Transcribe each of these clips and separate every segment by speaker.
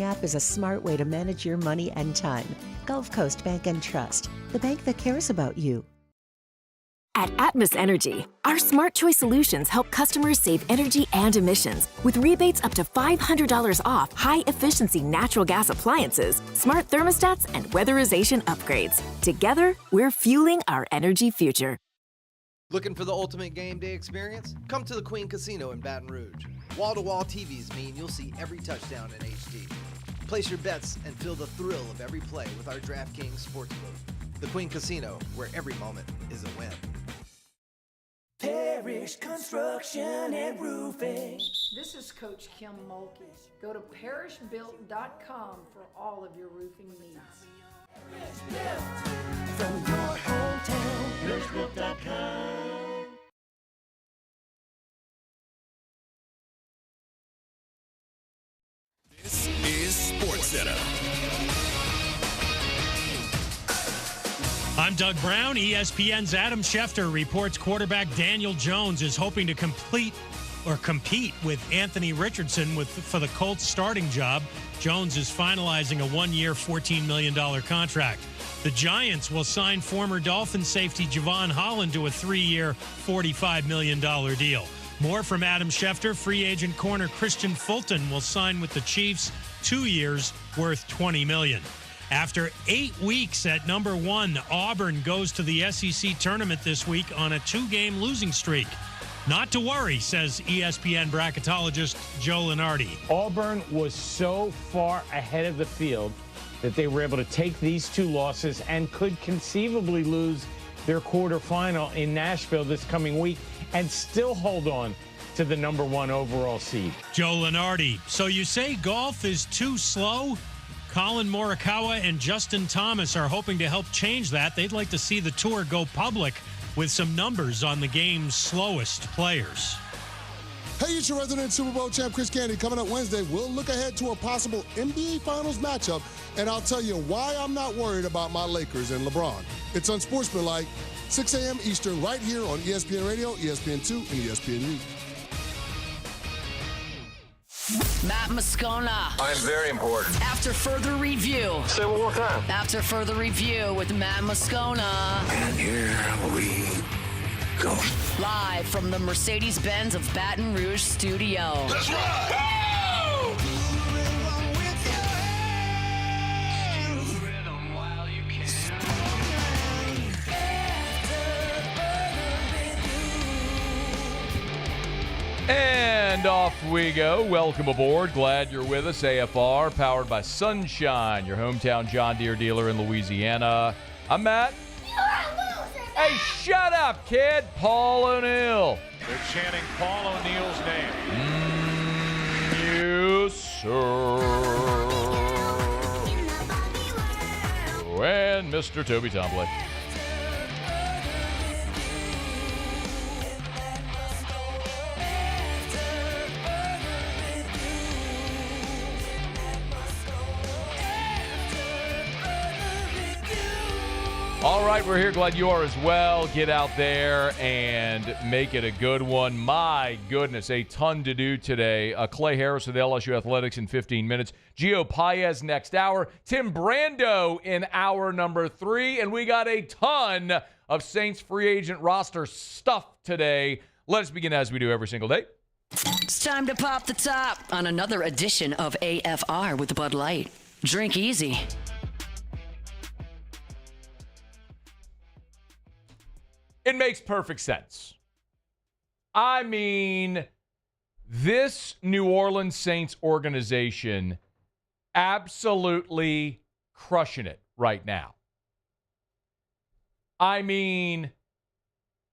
Speaker 1: banking app is a smart way to manage your money and time. Gulf Coast Bank and Trust, the bank that cares about you.
Speaker 2: At Atmos Energy, our smart choice solutions help customers save energy and emissions with rebates up to $500 off high-efficiency natural gas appliances, smart thermostats, and weatherization upgrades. Together, we're fueling our energy future.
Speaker 3: Looking for the ultimate game day experience? Come to the Queen Casino in Baton Rouge. Wall-to-wall TVs mean you'll see every touchdown in HD. Place your bets and feel the thrill of every play with our DraftKings Sportsbook. The Queen Casino, where every moment is a win.
Speaker 4: Parish Construction and Roofing.
Speaker 5: This is Coach Kim Mulkey. Go to parishbuilt.com for all of your roofing needs.
Speaker 4: From your hometown, parishbuilt.com.
Speaker 6: This is SportsCenter.
Speaker 7: I'm Doug Brown. ESPN's Adam Schefter reports quarterback Daniel Jones is hoping to compete with Anthony Richardson for the Colts starting job. Jones is finalizing a one-year, $14 million contract. The Giants will sign former Dolphins safety Juwan Holland to a 3-year, $45 million deal. More from Adam Schefter. Free agent corner Christian Fulton will sign with the Chiefs, 2 years, worth $20 million. After 8 weeks at number 1, Auburn goes to the SEC tournament this week on a 2-game losing streak. Not to worry, says ESPN bracketologist Joe Lunardi.
Speaker 8: Auburn was so far ahead of the field that they were able to take these 2 losses and could conceivably lose their quarterfinal in Nashville this coming week and still hold on to the number 1 overall seed.
Speaker 7: Joe Lunardi. So you say golf is too slow? Colin Morikawa and Justin Thomas are hoping to help change that. They'd like to see the tour go public with some numbers on the game's slowest players.
Speaker 9: Hey, it's your resident Super Bowl champ, Chris Candy. Coming up Wednesday, we'll look ahead to a possible NBA Finals matchup, and I'll tell you why I'm not worried about my Lakers and LeBron. It's Unsportsmanlike, 6 a.m. Eastern, right here on ESPN Radio, ESPN2, and ESPNU.
Speaker 10: Matt Moscona.
Speaker 11: I'm very important.
Speaker 10: After further review.
Speaker 11: Say it one more time.
Speaker 10: After further review with Matt Moscona.
Speaker 11: And here we go.
Speaker 10: Live from the Mercedes-Benz of Baton Rouge studio.
Speaker 11: That's right. Woo!
Speaker 12: And off we go. Welcome aboard. Glad you're with us. AFR, powered by Sunshine, your hometown John Deere dealer in Louisiana. I'm Matt. Hey, shut up, kid. Paul O'Neill.
Speaker 13: They're chanting Paul O'Neill's name.
Speaker 12: Yes, sir. And Mr. Toby Tombley. All right, we're here. Glad you are as well. Get out there and make it a good one. My goodness, a ton to do today. Clay Harris with LSU Athletics in 15 minutes. Gio Paez next hour. Tim Brando in hour number 3. And we got a ton of Saints free agent roster stuff today. Let's begin as we do every single day.
Speaker 10: It's time to pop the top on another edition of AFR with Bud Light. Drink easy.
Speaker 12: It makes perfect sense. I mean, this New Orleans Saints organization absolutely crushing it right now. I mean,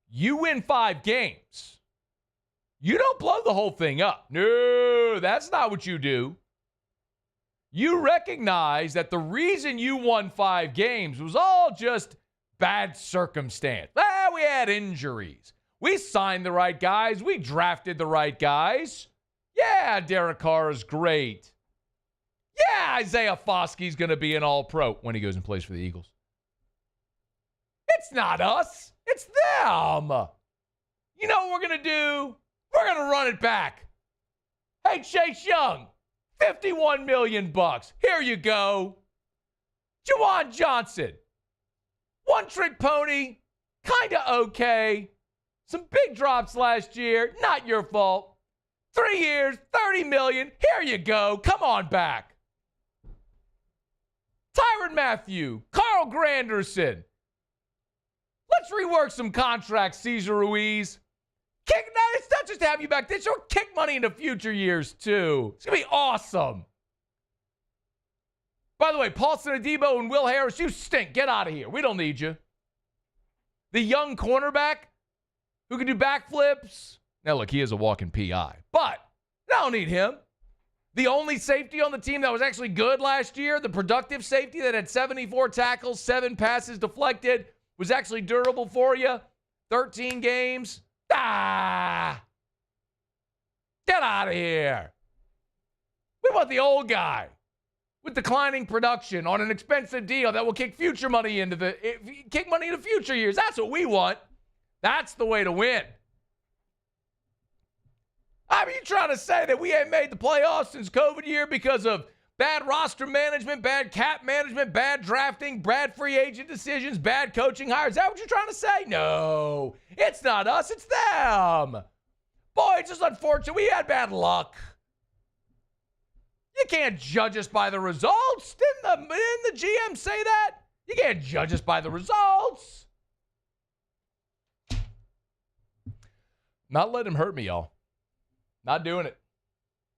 Speaker 12: you win 5 games. You don't blow the whole thing up. No, that's not what you do. You recognize that the reason you won 5 games was all just bad circumstance. We had injuries. We signed the right guys. We drafted the right guys. Yeah, Derek Carr is great. Yeah, Isaiah Foskey's going to be an all-pro when he goes and plays for the Eagles. It's not us. It's them. You know what we're going to do? We're going to run it back. Hey, Chase Young, $51 million. Here you go. Juwan Johnson. One-trick pony. Kind of okay. Some big drops last year. Not your fault. 3 years, $30 million. Here you go. Come on back. Tyrann Mathieu. Carl Granderson. Let's rework some contracts, Cesar Ruiz. It's not just to have you back. This will kick money into future years, too. It's going to be awesome. By the way, Paulson Adebo and Will Harris, you stink. Get out of here. We don't need you. The young cornerback who can do backflips. Now, look, he is a walking PI, but I don't need him. The only safety on the team that was actually good last year, the productive safety that had 74 tackles, 7 passes deflected, was actually durable for you. 13 games. Get out of here. We want the old guy with declining production on an expensive deal that will kick money into future years. That's what we want. That's the way to win. I mean, you trying to say that we ain't made the playoffs since COVID year because of bad roster management, bad cap management, bad drafting, bad free agent decisions, bad coaching hires? Is that what you're trying to say? No, it's not us. It's them. Boy, it's just unfortunate. We had bad luck. You can't judge us by the results. Didn't the GM say that? You can't judge us by the results. Not letting him hurt me, y'all. Not doing it.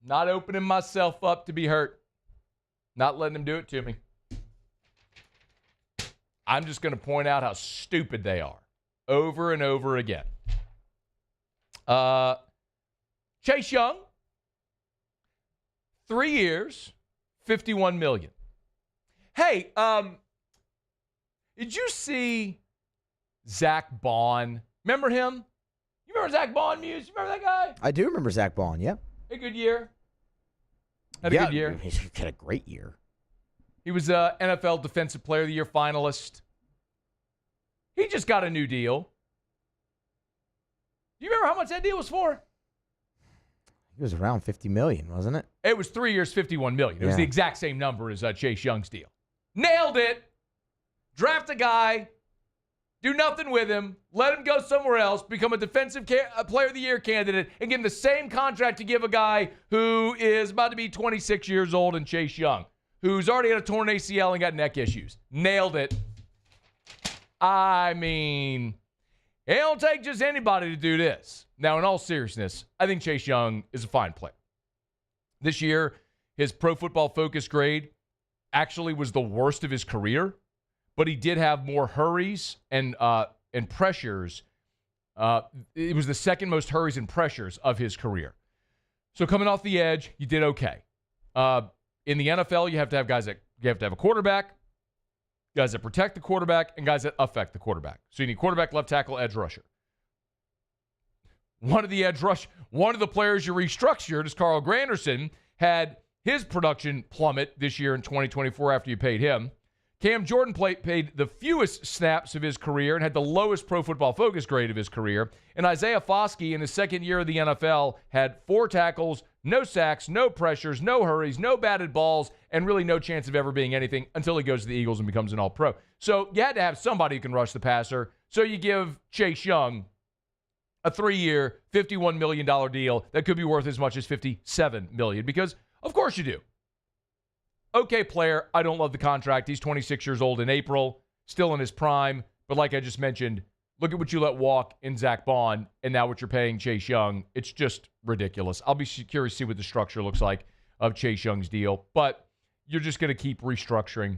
Speaker 12: Not opening myself up to be hurt. Not letting him do it to me. I'm just going to point out how stupid they are over and over again. Chase Young, 3 years, $51 million. Hey, did you see Zach Bond? Remember him? You remember Zach Bond, Muse? You remember that guy?
Speaker 14: I do remember Zach Bond, yep.
Speaker 12: A good year. Had a good year.
Speaker 14: He had a great year.
Speaker 12: He was a NFL Defensive Player of the Year finalist. He just got a new deal. Do you remember how much that deal was for?
Speaker 14: It was around $50 million, wasn't it?
Speaker 12: It was 3 years, $51 million. It was the exact same number as Chase Young's deal. Nailed it. Draft a guy. Do nothing with him. Let him go somewhere else. Become a Defensive Player of the Year candidate and give him the same contract to give a guy who is about to be 26 years old and Chase Young, who's already had a torn ACL and got neck issues. Nailed it. I mean, it don't take just anybody to do this. Now, in all seriousness, I think Chase Young is a fine player. This year, his Pro Football Focus grade actually was the worst of his career, but he did have more hurries and pressures. It was the second most hurries and pressures of his career. So coming off the edge, you did okay. In the NFL, you have to have a quarterback, guys that protect the quarterback, and guys that affect the quarterback. So you need quarterback, left tackle, edge rusher. One of the players you restructured is Carl Granderson, had his production plummet this year in 2024 after you paid him. Cam Jordan paid the fewest snaps of his career and had the lowest Pro Football Focus grade of his career. And Isaiah Foskey, in his second year of the NFL, had 4 tackles, no sacks, no pressures, no hurries, no batted balls, and really no chance of ever being anything until he goes to the Eagles and becomes an All-Pro. So you had to have somebody who can rush the passer. So you give Chase Young a 3-year, $51 million deal that could be worth as much as $57 million because, of course, you do. Okay player. I don't love the contract. He's 26 years old in April, still in his prime. But like I just mentioned, look at what you let walk in Zach Bond and now what you're paying Chase Young. It's just ridiculous. I'll be curious to see what the structure looks like of Chase Young's deal. But you're just going to keep restructuring.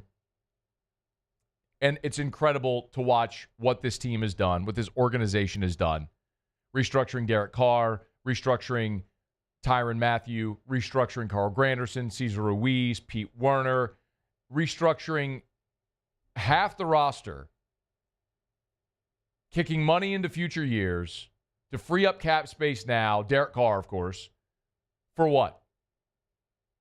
Speaker 12: And it's incredible to watch what this team has done, what this organization has done. Restructuring Derek Carr, restructuring Tyrann Mathieu, restructuring Carl Granderson, Cesar Ruiz, Pete Werner, restructuring half the roster, kicking money into future years to free up cap space now, Derek Carr, of course, for what?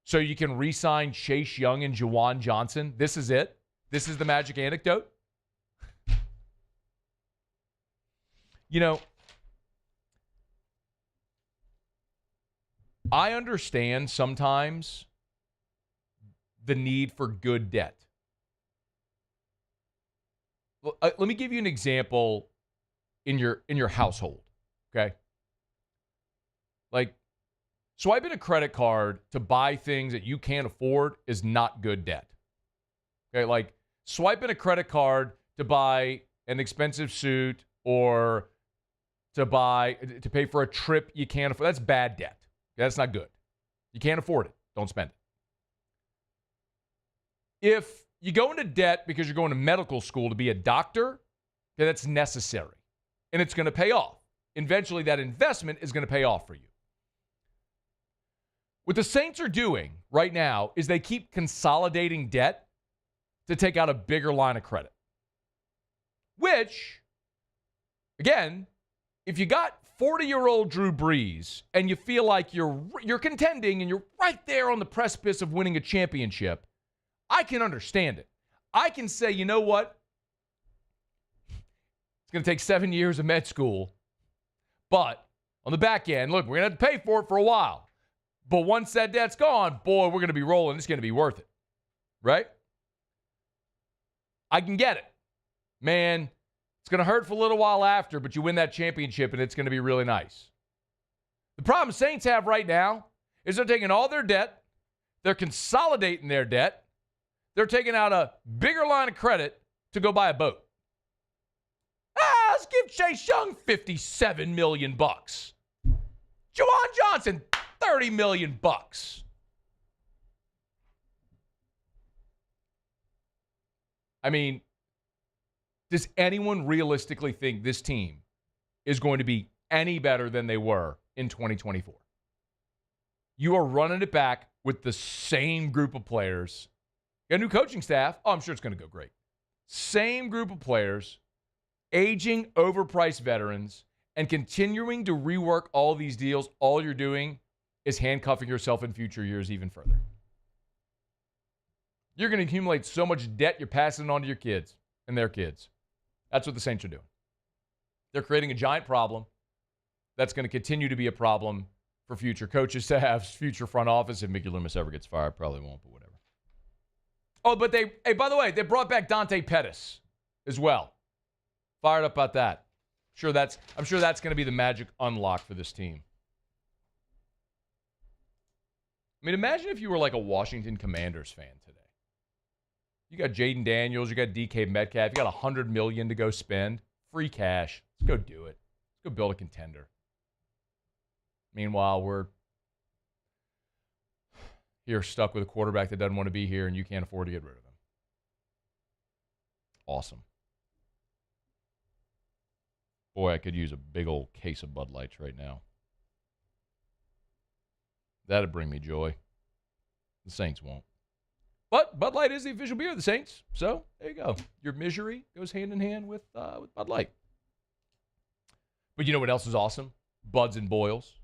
Speaker 12: So you can re-sign Chase Young and Juwan Johnson? This is it? This is the magic anecdote? You know, I understand sometimes the need for good debt. Let me give you an example in your household, okay? Like, swiping a credit card to buy things that you can't afford is not good debt. Okay, like swiping a credit card to buy an expensive suit or to pay for a trip you can't afford, that's bad debt. That's not good. You can't afford it. Don't spend it. If you go into debt because you're going to medical school to be a doctor, okay, that's necessary. And it's going to pay off. Eventually, that investment is going to pay off for you. What the Saints are doing right now is they keep consolidating debt to take out a bigger line of credit. Which, again, if you got 40-year-old Drew Brees and you feel like you're contending and you're right there on the precipice of winning a championship, I can understand it. I can say, you know what? It's going to take 7 years of med school. But on the back end, look, we're going to have to pay for it for a while. But once that debt's gone, boy, we're going to be rolling. It's going to be worth it. Right? I can get it. Man, it's going to hurt for a little while after, but you win that championship and it's going to be really nice. The problem Saints have right now is they're taking all their debt. They're consolidating their debt. They're taking out a bigger line of credit to go buy a boat. Let's give Chase Young $57 million. Juwan Johnson, $30 million. I mean, does anyone realistically think this team is going to be any better than they were in 2024? You are running it back with the same group of players. Got a new coaching staff. Oh, I'm sure it's going to go great. Same group of players, aging, overpriced veterans, and continuing to rework all these deals. All you're doing is handcuffing yourself in future years even further. You're going to accumulate so much debt, you're passing it on to your kids and their kids. That's what the Saints are doing. They're creating a giant problem that's going to continue to be a problem for future coaches, staffs, future front office. If Mickey Loomis ever gets fired, probably won't, but whatever. Oh, but by the way, they brought back Dante Pettis as well. Fired up about that. I'm sure that's going to be the magic unlock for this team. I mean, imagine if you were like a Washington Commanders fan today. You got Jaden Daniels, you got DK Metcalf, you got $100 million to go spend. Free cash. Let's go do it. Let's go build a contender. Meanwhile, we're here stuck with a quarterback that doesn't want to be here and you can't afford to get rid of him. Awesome. Boy, I could use a big old case of Bud Lights right now. That'd bring me joy. The Saints won't. But Bud Light is the official beer of the Saints. So there you go. Your misery goes hand in hand with Bud Light. But you know what else is awesome? Buds and boils.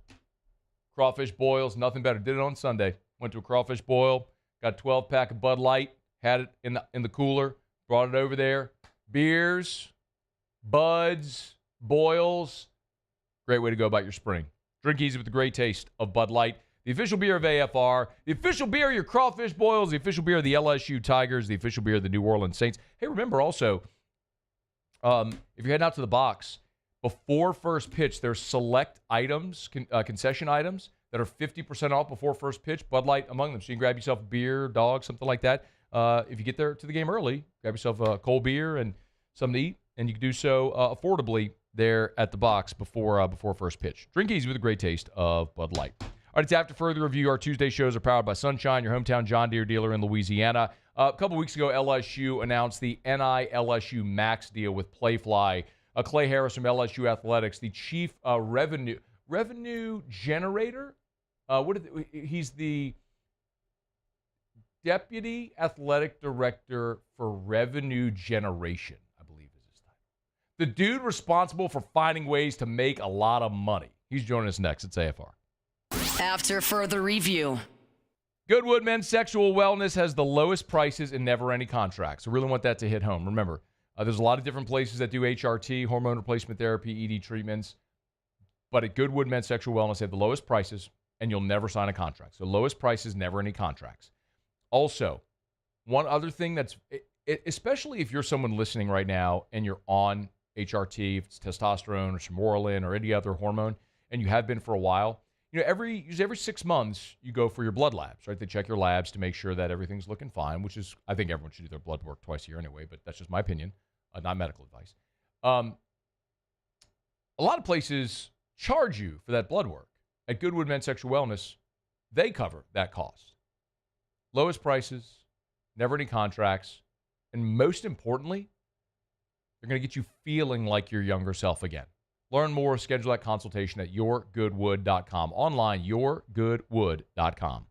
Speaker 12: Crawfish boils, nothing better. Did it on Sunday. Went to a crawfish boil, got a 12-pack of Bud Light, had it in the cooler, brought it over there. Beers, buds, boils. Great way to go about your spring. Drink easy with the great taste of Bud Light. The official beer of AFR, the official beer of your crawfish boils, the official beer of the LSU Tigers, the official beer of the New Orleans Saints. Hey, remember also, if you're heading out to the box, before first pitch, there's select items, concession items, that are 50% off before first pitch, Bud Light among them. So you can grab yourself a beer, dog, something like that. If you get there to the game early, grab yourself a cold beer and something to eat, and you can do so affordably there at the box before first pitch. Drink easy with a great taste of Bud Light. All right, it's after further review. Our Tuesday shows are powered by Sunshine, your hometown John Deere dealer in Louisiana. A couple weeks ago, LSU announced the NI-LSU Max deal with Playfly. Clay Harris from LSU Athletics, the chief revenue generator. He's the deputy athletic director for revenue generation, I believe is his title. The dude responsible for finding ways to make a lot of money. He's joining us next. It's AFR.
Speaker 10: After further review.
Speaker 12: Goodwood Men's Sexual Wellness has the lowest prices and never any contracts. I really want that to hit home. Remember, there's a lot of different places that do HRT, hormone replacement therapy, ED treatments. But at Goodwood Men's Sexual Wellness, they have the lowest prices, and you'll never sign a contract. So lowest prices, never any contracts. Also, One other thing that's, especially if you're someone listening right now and you're on HRT, if it's testosterone or Shimorelin or any other hormone, and you have been for a while, every 6 months you go for your blood labs, right? They check your labs to make sure that everything's looking fine, which is, I think everyone should do their blood work twice a year anyway, but that's just my opinion, not medical advice. A lot of places charge you for that blood work. At Goodwood Men's Sexual Wellness, they cover that cost. Lowest prices, never any contracts, and most importantly, they're going to get you feeling like your younger self again. Learn more, schedule that consultation at yourgoodwood.com. Online, yourgoodwood.com.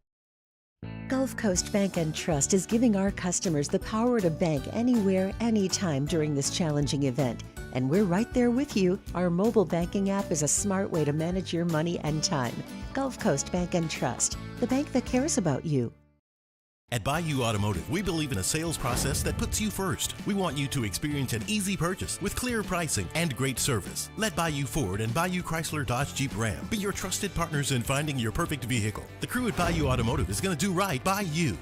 Speaker 1: Gulf Coast Bank and Trust is giving our customers the power to bank anywhere, anytime during this challenging event. And we're right there with you. Our mobile banking app is a smart way to manage your money and time. Gulf Coast Bank and Trust, the bank that cares about you.
Speaker 15: At Bayou Automotive, we believe in a sales process that puts you first. We want you to experience an easy purchase with clear pricing and great service. Let Bayou Ford and Bayou Chrysler Dodge Jeep Ram be your trusted partners in finding your perfect vehicle. The crew at Bayou Automotive is going to do right by you.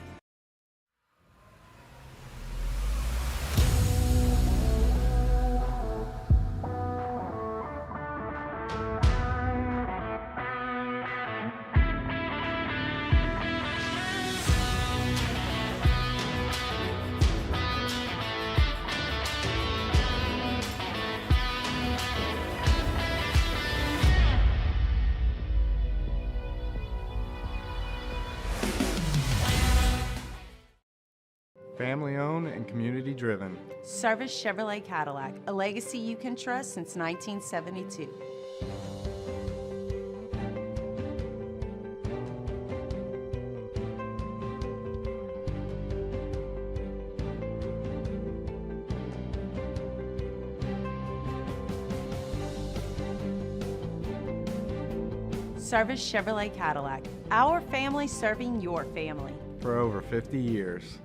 Speaker 16: Family owned and community driven.
Speaker 17: Service Chevrolet Cadillac, a legacy you can trust since 1972. Service Chevrolet Cadillac, our family serving your family.
Speaker 16: For over 50 years.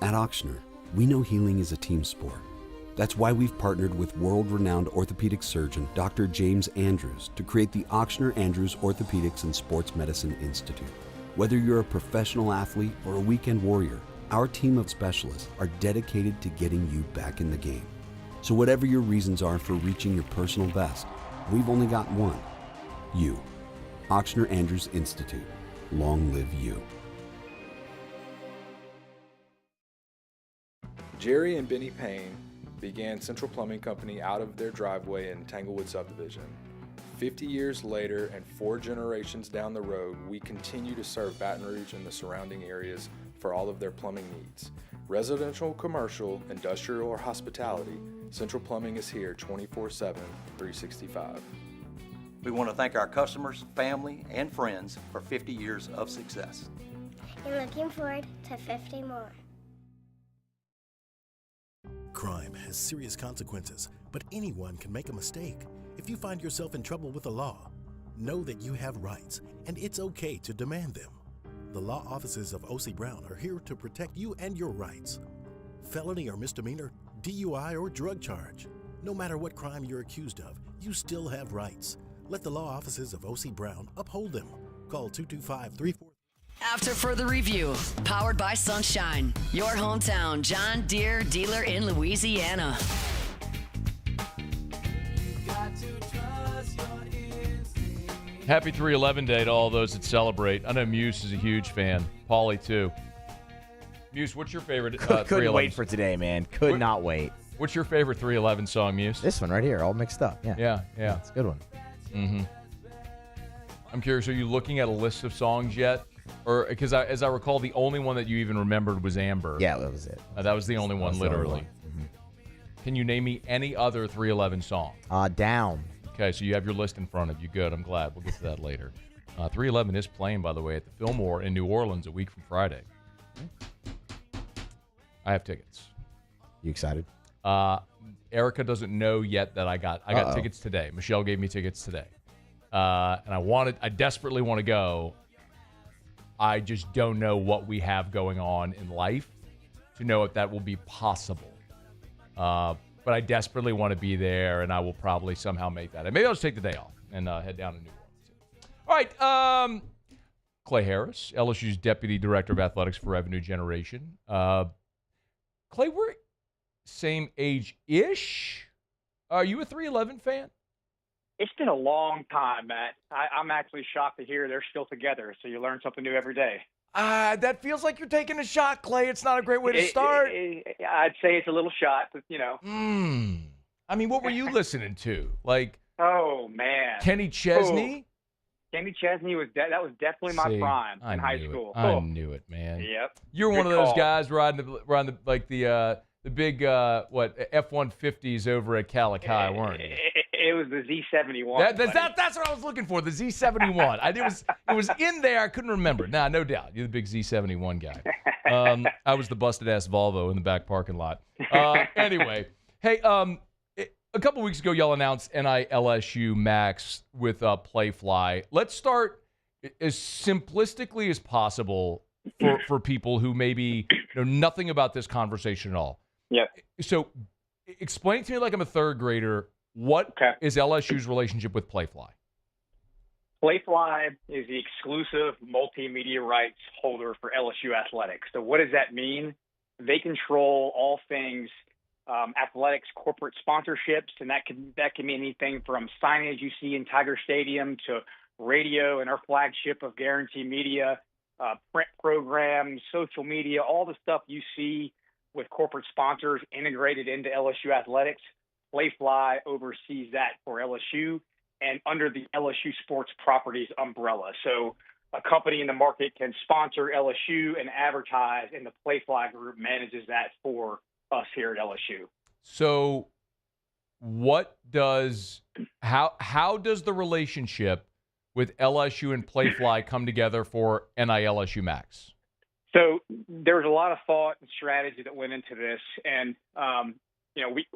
Speaker 18: At Ochsner, we know healing is a team sport. That's why we've partnered with world-renowned orthopedic surgeon Dr. James Andrews to create the Ochsner Andrews Orthopedics and Sports Medicine Institute. Whether you're a professional athlete or a weekend warrior, our team of specialists are dedicated to getting you back in the game. So whatever your reasons are for reaching your personal best, we've only got one. You. Ochsner Andrews Institute. Long live you.
Speaker 19: Jerry and Benny Payne began Central Plumbing Company out of their driveway in Tanglewood Subdivision. 50 years later and 4 generations down the road, we continue to serve Baton Rouge and the surrounding areas for all of their plumbing needs. Residential, commercial, industrial, or hospitality, Central Plumbing is here 24/7, 365.
Speaker 20: We want to thank our customers, family, and friends for 50 years of success.
Speaker 21: And looking forward to 50 more.
Speaker 15: Crime has serious consequences, but anyone can make a mistake. If you find yourself in trouble with the law, know that you have rights, and it's okay to demand them. The law offices of O.C. Brown are here to protect you and your rights. Felony or misdemeanor, DUI or drug charge. No matter what crime you're accused of, you still have rights. Let the law offices of O.C. Brown uphold them. Call 225-34...
Speaker 10: After further review, powered by Sunshine, your hometown John Deere dealer in Louisiana.
Speaker 12: Happy 311 Day to all those that celebrate. I know Muse is a huge fan. Paulie, too. Muse, what's your favorite 311?
Speaker 14: Couldn't wait for today, man. Could not wait.
Speaker 12: What's your favorite 311 song, Muse?
Speaker 14: This one right here, all mixed up. Yeah.
Speaker 12: Yeah.
Speaker 14: It's a good one.
Speaker 12: Mm-hmm. I'm curious, are you looking at a list of songs yet? Or because as I recall, the only one that you even remembered was Amber.
Speaker 14: Yeah, that was it.
Speaker 12: That was the only one, literally. Can you name me any other 311 song?
Speaker 14: Down.
Speaker 12: Okay, so you have your list in front of you. Good, I'm glad. We'll get to that later. 311 is playing, by the way, at the Fillmore in New Orleans a week from Friday. I have tickets.
Speaker 14: You excited?
Speaker 12: Erica doesn't know yet that I got tickets today. Michelle gave me tickets today. And I desperately want to go. I just don't know what we have going on in life to know if that will be possible. But I desperately want to be there, and I will probably somehow make that. And maybe I'll just take the day off and head down to New Orleans. All right. Clay Harris, LSU's Deputy Director of Athletics for Revenue Generation. Clay, we're same age-ish. Are you a 311 fan?
Speaker 2: It's been a long time, Matt. I'm actually shocked to hear they're still together, so you learn something new every day.
Speaker 12: That feels like you're taking a shot, Clay. It's not a great way to start.
Speaker 2: I'd say it's a little shot, but, you know.
Speaker 12: I mean, what were you listening to? Like,
Speaker 2: oh, man.
Speaker 12: Kenny Chesney?
Speaker 2: Kenny Chesney that was definitely my prime in high school.
Speaker 12: I knew it, man.
Speaker 2: Yep.
Speaker 12: You're one of those guys riding the big F-150s over at Calic High, weren't you?
Speaker 2: It was the Z71.
Speaker 12: That's what I was looking for, the Z71. It was in there. I couldn't remember. Nah, no doubt. You're the big Z71 guy. I was the busted-ass Volvo in the back parking lot. Anyway, hey, a couple weeks ago, y'all announced NILSU Max with Playfly. Let's start as simplistically as possible for people who maybe know nothing about this conversation at all.
Speaker 2: Yeah.
Speaker 12: So explain to me like I'm a third grader, what is LSU's relationship with Playfly?
Speaker 2: Playfly is the exclusive multimedia rights holder for LSU athletics. So what does that mean? They control all things athletics corporate sponsorships, and that can mean anything from signage you see in Tiger Stadium to radio and our flagship of Guarantee Media, print programs, social media, all the stuff you see with corporate sponsors integrated into LSU athletics. Playfly oversees that for LSU and under the LSU Sports Properties umbrella. So a company in the market can sponsor LSU and advertise, and the Playfly group manages that for us here at LSU.
Speaker 12: So how does the relationship with LSU and Playfly come together for NILSU Max?
Speaker 2: So there was a lot of thought and strategy that went into this, and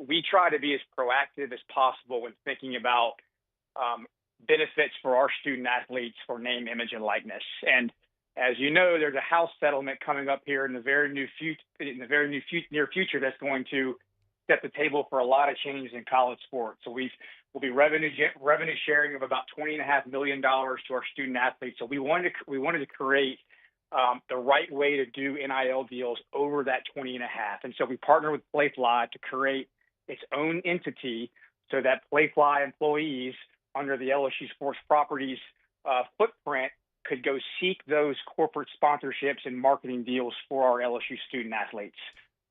Speaker 2: we try to be as proactive as possible when thinking about benefits for our student athletes for name, image, and likeness. And as you know, there's a House settlement coming up here in the very near future that's going to set the table for a lot of changes in college sports. So we'll be revenue sharing of about $20.5 million to our student athletes. So we wanted to create the right way to do NIL deals over that 20.5. And so we partnered with Playfly to create its own entity so that Playfly employees under the LSU Sports Properties footprint could go seek those corporate sponsorships and marketing deals for our LSU student athletes.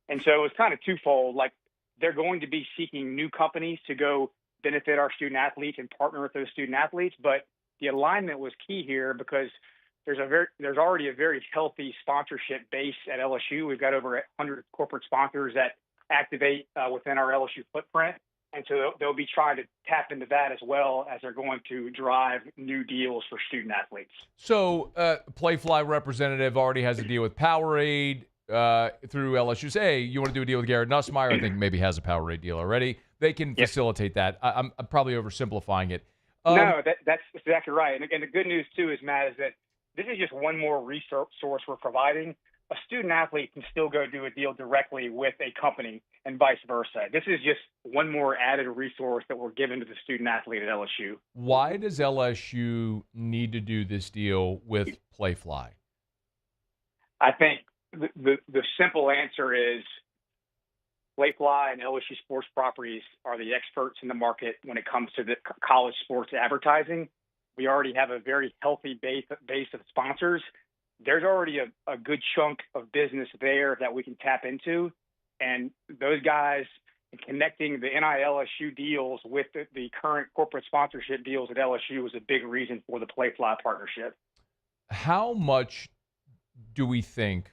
Speaker 2: And so it was kind of twofold. Like, they're going to be seeking new companies to go benefit our student athletes and partner with those student athletes. But the alignment was key here because there's already a very healthy sponsorship base at LSU. We've got over 100 corporate sponsors that activate within our LSU footprint. And so they'll be trying to tap into that as well as they're going to drive new deals for student athletes.
Speaker 12: So Playfly representative already has a deal with Powerade through LSU. Hey, you want to do a deal with Garrett Nussmeier? I think maybe has a Powerade deal already. They can facilitate that. I'm probably oversimplifying it.
Speaker 2: No, that's exactly right. And the good news, too, is, Matt, is that this is just one more resource we're providing. A student athlete can still go do a deal directly with a company and vice versa. This is just one more added resource that we're giving to the student athlete at LSU.
Speaker 12: Why does LSU need to do this deal with Playfly?
Speaker 2: I think the simple answer is Playfly and LSU Sports Properties are the experts in the market when it comes to the college sports advertising. We already have a very healthy base of sponsors. There's already a good chunk of business there that we can tap into. And those guys connecting the NILSU deals with the current corporate sponsorship deals at LSU was a big reason for the Playfly partnership.
Speaker 12: How much do we think,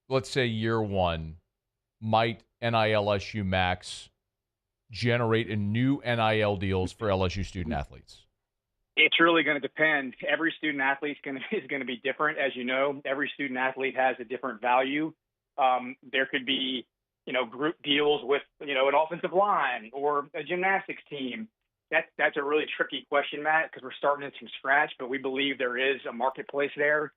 Speaker 12: let's say year one, might NILSU Max generate in new NIL deals for LSU student athletes?
Speaker 2: It's really going to depend. Every student athlete is going to be different. As you know, every student athlete has a different value. There could be, group deals with, an offensive line or a gymnastics team. That's a really tricky question, Matt, because we're starting it from scratch, but we believe there is a marketplace there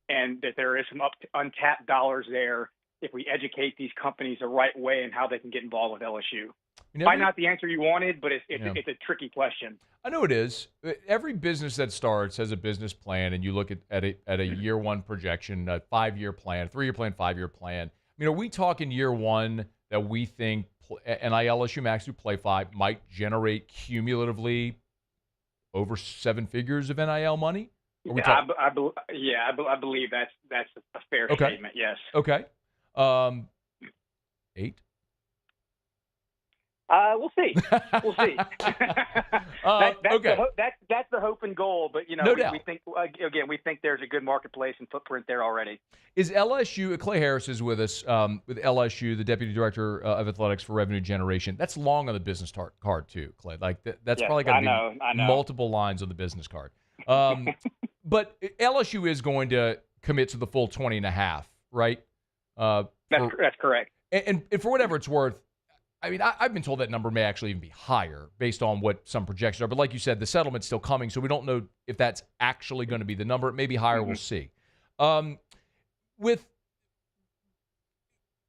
Speaker 2: and that there is some untapped dollars there if we educate these companies the right way and how they can get involved with LSU. Might not the answer you wanted, but it's a tricky question.
Speaker 12: I know it is. Every business that starts has a business plan, and you look at a year one projection, a 5-year plan, 3-year plan, 5-year plan. I mean, are we talking year one that we think NIL LSU Max, who play 5, might generate cumulatively over 7 figures of NIL money?
Speaker 2: I believe that's a fair statement. Yes.
Speaker 12: Okay. 8.
Speaker 2: We'll see. We'll see.
Speaker 12: Okay.
Speaker 2: That's the hope and goal, but
Speaker 12: No doubt.
Speaker 2: we think we think there's a good marketplace and footprint there already.
Speaker 12: Is LSU? Clay Harris is with us with LSU, the Deputy Director of Athletics for Revenue Generation. That's long on the business card too, Clay. Like that's probably got to be multiple lines on the business card. But LSU is going to commit to the full 20.5, right?
Speaker 2: That's correct.
Speaker 12: And for whatever it's worth, I mean, I've been told that number may actually even be higher based on what some projections are. But like you said, the settlement's still coming, so we don't know if that's actually going to be the number. It may be higher. Mm-hmm. We'll see.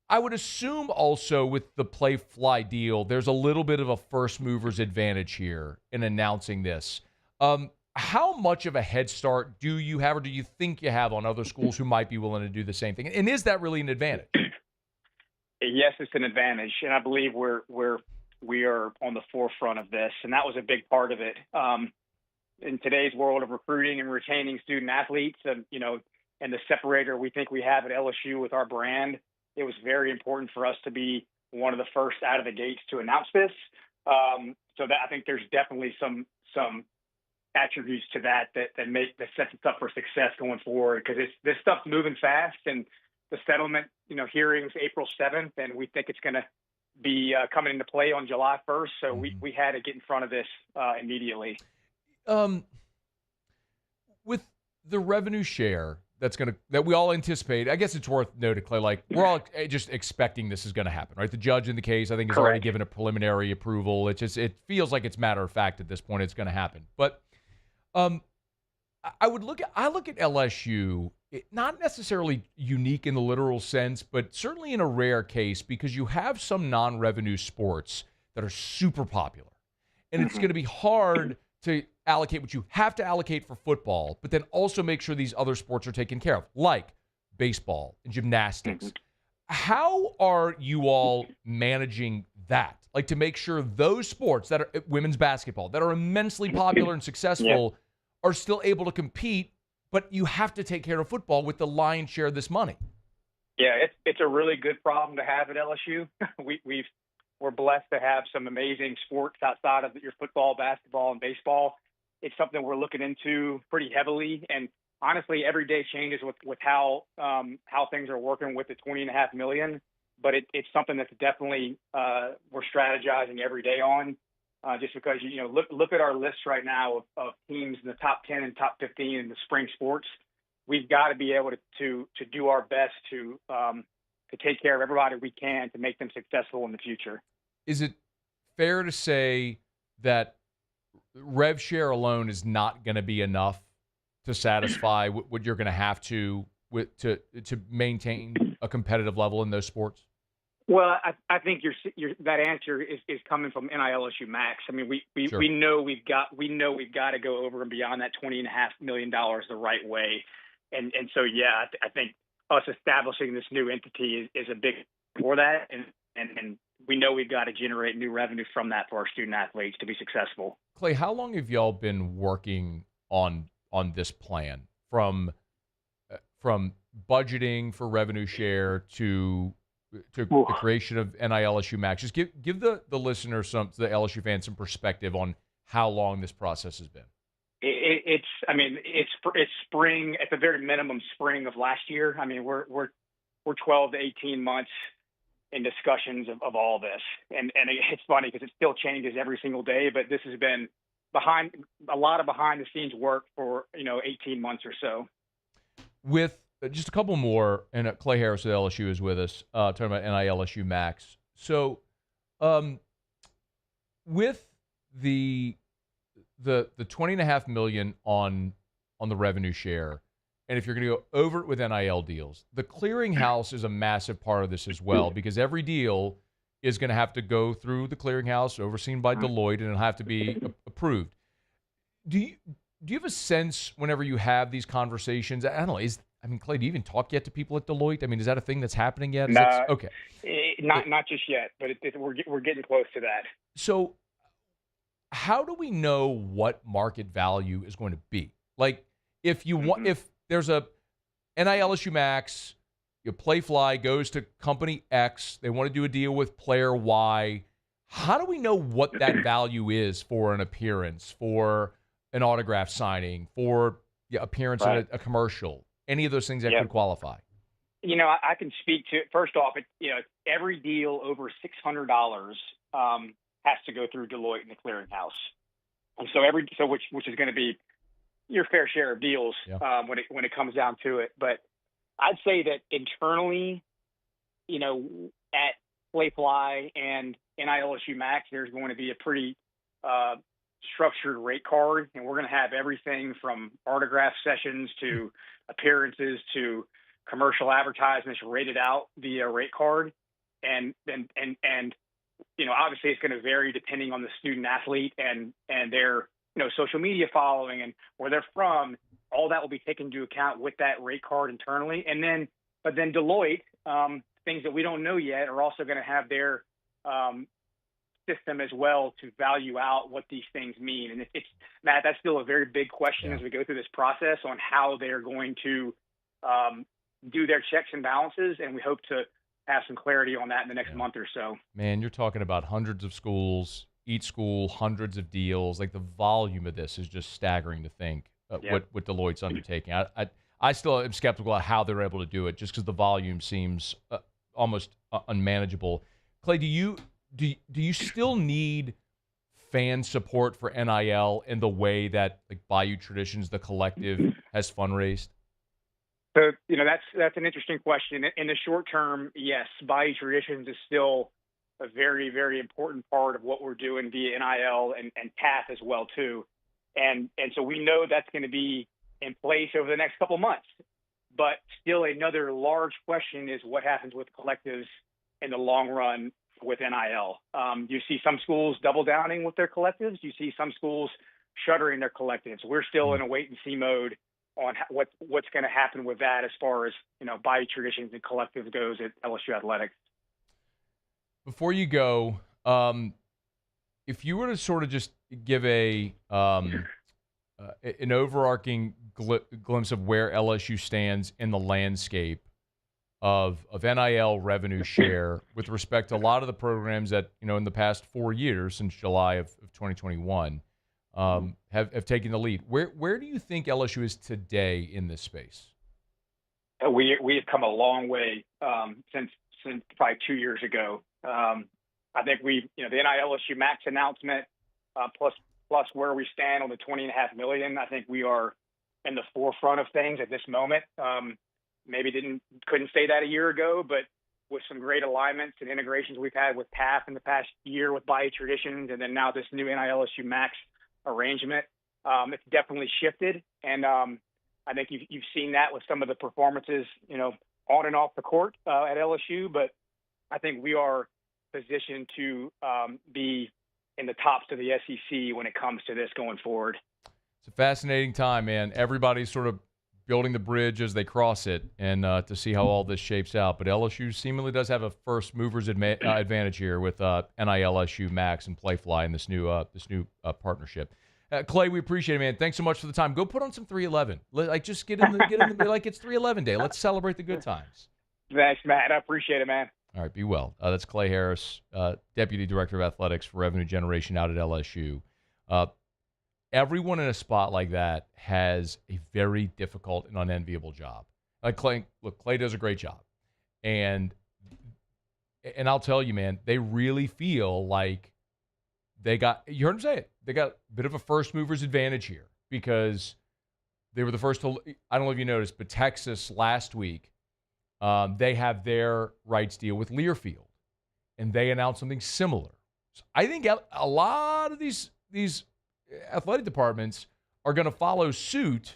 Speaker 12: I would assume also with the play fly deal, there's a little bit of a first mover's advantage here in announcing this. How much of a head start do you have, or do you think you have on other schools who might be willing to do the same thing? And is that really an advantage?
Speaker 2: Yes, it's an advantage, and I believe we are on the forefront of this, and that was a big part of it. In today's world of recruiting and retaining student athletes, and the separator we think we have at LSU with our brand, it was very important for us to be one of the first out of the gates to announce this. So that I think there's definitely some attributes to that sets us up for success going forward, because this stuff's moving fast, and the settlement, hearings April 7th, and we think it's going to be coming into play on July 1st. So we had to get in front of this immediately.
Speaker 12: With the revenue share that we all anticipate, I guess it's worth noting, Clay, like we're all just expecting this is going to happen, right? The judge in the case, I think, has already given a preliminary approval. It feels like it's matter of fact at this point it's going to happen. But I look at LSU, not necessarily unique in the literal sense, but certainly in a rare case, because you have some non-revenue sports that are super popular. And it's going to be hard to allocate what you have to allocate for football, but then also make sure these other sports are taken care of, like baseball and gymnastics. How are you all managing that? Like, to make sure those sports that are women's basketball, that are immensely popular and successful, are still able to compete, but you have to take care of football with the lion's share of this money.
Speaker 2: Yeah, it's a really good problem to have at LSU. We're blessed to have some amazing sports outside of your football, basketball, and baseball. It's something we're looking into pretty heavily, and honestly, every day changes with how things are working with the $20.5 million. But it's something that's definitely we're strategizing every day on. Just because look at our list right now of teams in the top 10 and top 15 in the spring sports. We've got to be able to do our best to take care of everybody we can to make them successful in the future.
Speaker 12: Is it fair to say that rev share alone is not going to be enough to satisfy what you're going to have to maintain a competitive level in those sports?
Speaker 2: Well, I think that answer is coming from NILSU Max. I mean, we know we've got to go over and beyond that $20.5 million the right way, and so I think us establishing this new entity is a big for that, and we know we've got to generate new revenue from that for our student athletes to be successful.
Speaker 12: Clay, how long have y'all been working on this plan, from budgeting for revenue share to the creation of NILSU Max? Just give the listener, the LSU fans, some perspective on how long this process has been.
Speaker 2: It's spring, at the very minimum, spring of last year. I mean, we're 12 to 18 months in discussions of all this, and it's funny because it still changes every single day. But this has been a lot of behind the scenes work for 18 months or so.
Speaker 12: With just a couple more, and Clay Harris at LSU is with us, talking about NILSU Max. So, with the $20.5 million on the revenue share, and if you're going to go over it with NIL deals, the clearinghouse is a massive part of this as well, because every deal is going to have to go through the clearinghouse, overseen by Deloitte, and it'll have to be approved. Do you have a sense whenever you have these conversations? I don't know. Clay, do you even talk yet to people at Deloitte? Is that a thing that's happening yet?
Speaker 2: No,
Speaker 12: okay.
Speaker 2: Not just yet, but we're getting close to that.
Speaker 12: So how do we know what market value is going to be? Like, if you want, if there's a NILSU Max, Playfly goes to company X, they want to do a deal with player Y. How do we know what that value is for an appearance, for an autograph signing, for appearance in a commercial? Any of those things that could qualify?
Speaker 2: I can speak to it. First off, every deal over $600 has to go through Deloitte in the clearinghouse, and so which is going to be your fair share of deals when it comes down to it. But I'd say that internally, at Playfly and NILSU Max, there's going to be a pretty structured rate card, and we're going to have everything from autograph sessions to appearances to commercial advertisements rated out via rate card, and obviously it's going to vary depending on the student athlete and their social media following and where they're from. All that will be taken into account with that rate card internally, but then Deloitte, things that we don't know yet, are also going to have their system as well to value out what these things mean. And it's Matt, that's still a very big question as we go through this process on how they're going to do their checks and balances, and we hope to have some clarity on that in the next month or so. Man,
Speaker 12: you're talking about hundreds of schools, each school, hundreds of deals. Like, the volume of this is just staggering to think what Deloitte's undertaking. I still am skeptical of how they're able to do it, just because the volume seems almost unmanageable. Clay, do you still need fan support for NIL in the way that, like, Bayou Traditions, the collective, has fundraised?
Speaker 2: So, that's an interesting question. In the short term, yes, Bayou Traditions is still a very, very important part of what we're doing via NIL and TAF as well, too. And so we know that's going to be in place over the next couple of months. But still, another large question is what happens with collectives in the long run with NIL. You see some schools double downing with their collectives. You see some schools shuttering their collectives. We're still in a wait-and-see mode on what's going to happen with that as far as, Bayou Traditions and collectives goes at LSU Athletics. Before you go,
Speaker 12: if you were to sort of just give an overarching glimpse of where LSU stands in the landscape of NIL revenue share with respect to a lot of the programs that, in the past 4 years, since July of 2021, have taken the lead. Where do you think LSU is today in this space?
Speaker 2: We have come a long way since probably 2 years ago. I think the NILSU Max announcement plus where we stand on the $20.5 million, I think we are in the forefront of things at this moment. Maybe couldn't say that a year ago, but with some great alignments and integrations we've had with TAF in the past year with Bayou Traditions, and then now this new NILSU Max arrangement, it's definitely shifted. And I think you've seen that with some of the performances, on and off the court at LSU. But I think we are positioned to be in the tops of the SEC when it comes to this going forward.
Speaker 12: It's a fascinating time, man. Everybody's sort of building the bridge as they cross it, and to see how all this shapes out. But LSU seemingly does have a first mover's advantage here with NILSU Max and Playfly and this new partnership. Clay, we appreciate it, man. Thanks so much for the time. Go put on some 311. Just get in the like it's 311 day. Let's celebrate the good times.
Speaker 2: Thanks, Matt. I appreciate it, man.
Speaker 12: All right, be well. That's Clay Harris, Deputy Director of Athletics for Revenue Generation out at LSU. Everyone in a spot like that has a very difficult and unenviable job. Clay does a great job. And I'll tell you, man, they really feel like you heard him say it, they got a bit of a first mover's advantage here because they were the first to, I don't know if you noticed, but Texas last week, they have their rights deal with Learfield, and they announced something similar. So I think a lot of these athletic departments are going to follow suit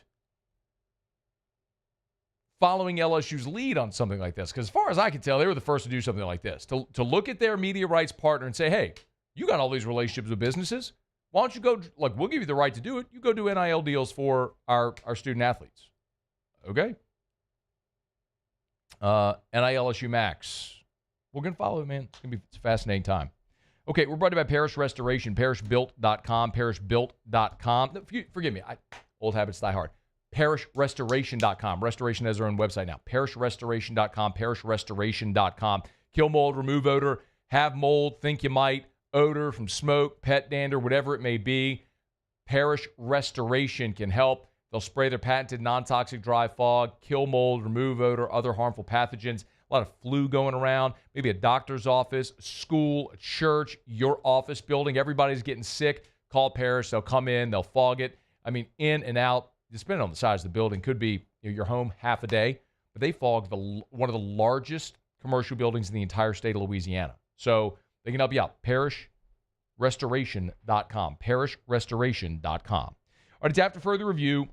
Speaker 12: following LSU's lead on something like this. Because as far as I can tell, they were the first to do something like this. To look at their media rights partner and say, hey, you got all these relationships with businesses. Why don't you go, like, we'll give you the right to do it. You go do NIL deals for our student athletes. Okay? NILSU Max. We're going to follow it, man. It's going to be a fascinating time. Okay, we're brought to you by Parish Restoration, parishbuilt.com, parishbuilt.com. Forgive me, old habits die hard. Parishrestoration.com. Restoration has their own website now. Parishrestoration.com, parishrestoration.com. Kill mold, remove odor, have mold, think you might, odor from smoke, pet dander, whatever it may be. Parish Restoration can help. They'll spray their patented non-toxic dry fog, kill mold, remove odor, other harmful pathogens. A lot of flu going around, maybe a doctor's office, school, a church, your office building. Everybody's getting sick. Call Parish. They'll come in. They'll fog it. I mean, in and out, depending on the size of the building, could be your home half a day. But they fogged one of the largest commercial buildings in the entire state of Louisiana. So they can help you out. Parishrestoration.com. Parishrestoration.com. All right, it's after further review.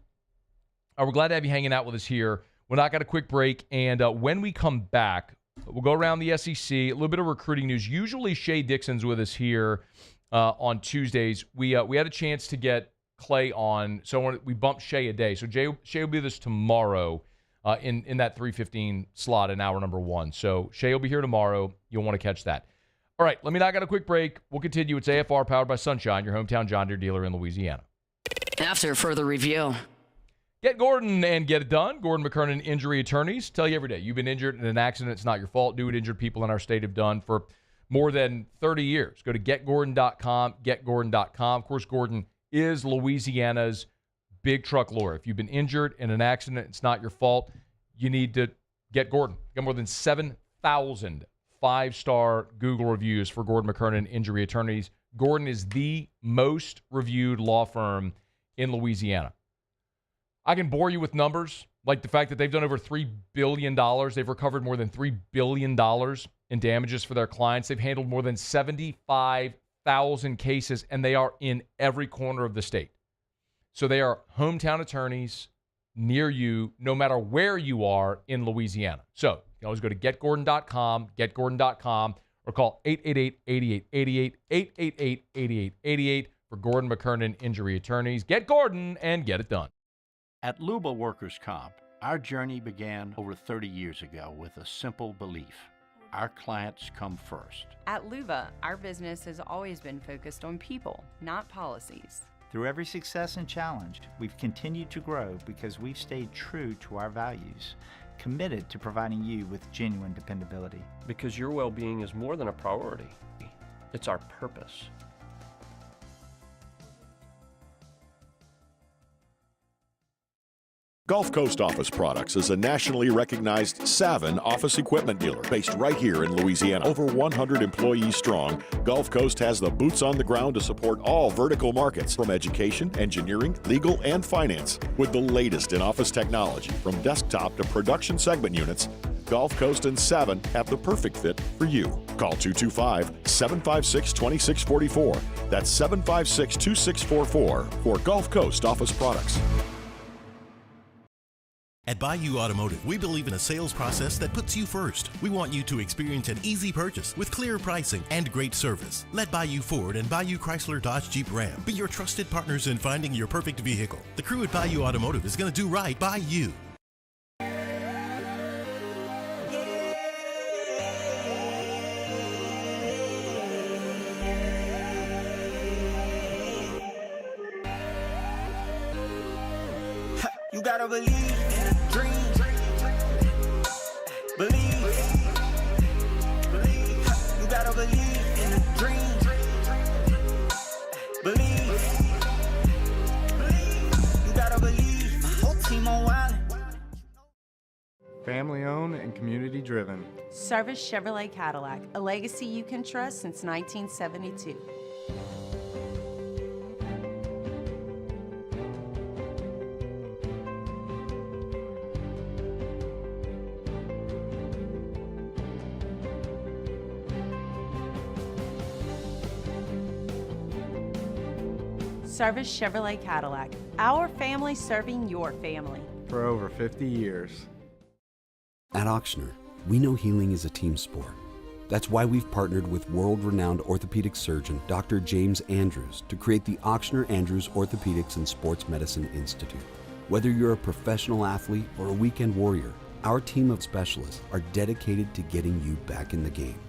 Speaker 12: We're glad to have you hanging out with us here. We're not got a quick break, and when we come back, we'll go around the SEC, a little bit of recruiting news. Usually Shea Dixon's with us here on Tuesdays. We had a chance to get Clay on, so we bumped Shea a day. So Shea will be with us tomorrow in that 3:15 slot in hour number 1. So Shea will be here tomorrow. You'll want to catch that. All right, let me not got a quick break. We'll continue. It's AFR powered by Sunshine, your hometown John Deere dealer in Louisiana.
Speaker 10: After further review.
Speaker 12: Get Gordon and get it done. Gordon McKernan Injury Attorneys. Tell you every day, you've been injured in an accident. It's not your fault. Do what injured people in our state have done for more than 30 years. Go to getgordon.com, getgordon.com. Of course, Gordon is Louisiana's big truck lawyer. If you've been injured in an accident, it's not your fault. You need to get Gordon. Got more than 7,000 5-star Google reviews for Gordon McKernan Injury Attorneys. Gordon is the most reviewed law firm in Louisiana. I can bore you with numbers, like the fact that they've done over $3 billion. They've recovered more than $3 billion in damages for their clients. They've handled more than 75,000 cases, and they are in every corner of the state. So they are hometown attorneys near you, no matter where you are in Louisiana. So you can always go to getgordon.com, getgordon.com, or call 888-8888, 888-8888 for Gordon McKernan Injury Attorneys. Get Gordon and get it done.
Speaker 3: At Luba Workers' Comp, our journey began over 30 years ago with a simple belief. Our clients come first.
Speaker 22: At Luba, our business has always been focused on people, not policies.
Speaker 23: Through every success and challenge, we've continued to grow because we've stayed true to our values, committed to providing you with genuine dependability.
Speaker 24: Because your well-being is more than a priority. It's our purpose.
Speaker 6: Gulf Coast Office Products is a nationally recognized Savin office equipment dealer based right here in Louisiana. Over 100 employees strong, Gulf Coast has the boots on the ground to support all vertical markets, from education, engineering, legal, and finance. With the latest in office technology, from desktop to production segment units, Gulf Coast and Savin have the perfect fit for you. Call 225-756-2644. That's 756-2644 for Gulf Coast Office Products.
Speaker 25: At Bayou Automotive, we believe in a sales process that puts you first. We want you to experience an easy purchase with clear pricing and great service. Let Bayou Ford and Bayou Chrysler Dodge Jeep Ram be your trusted partners in finding your perfect vehicle. The crew at Bayou Automotive is going to do right by you.
Speaker 4: You gotta believe in a dream. Believe. You gotta believe in a dream. Believe. You gotta believe. My whole team on wildin'.
Speaker 16: Family owned and community driven.
Speaker 17: Service Chevrolet Cadillac, a legacy you can trust since 1972. Service Chevrolet Cadillac, our family serving your family.
Speaker 16: For over 50 years.
Speaker 18: At Auctioner, we know healing is a team sport. That's why we've partnered with world-renowned orthopedic surgeon Dr. James Andrews to create the Auctioner Andrews Orthopedics and Sports Medicine Institute. Whether you're a professional athlete or a weekend warrior, our team of specialists are dedicated to getting you back in the game.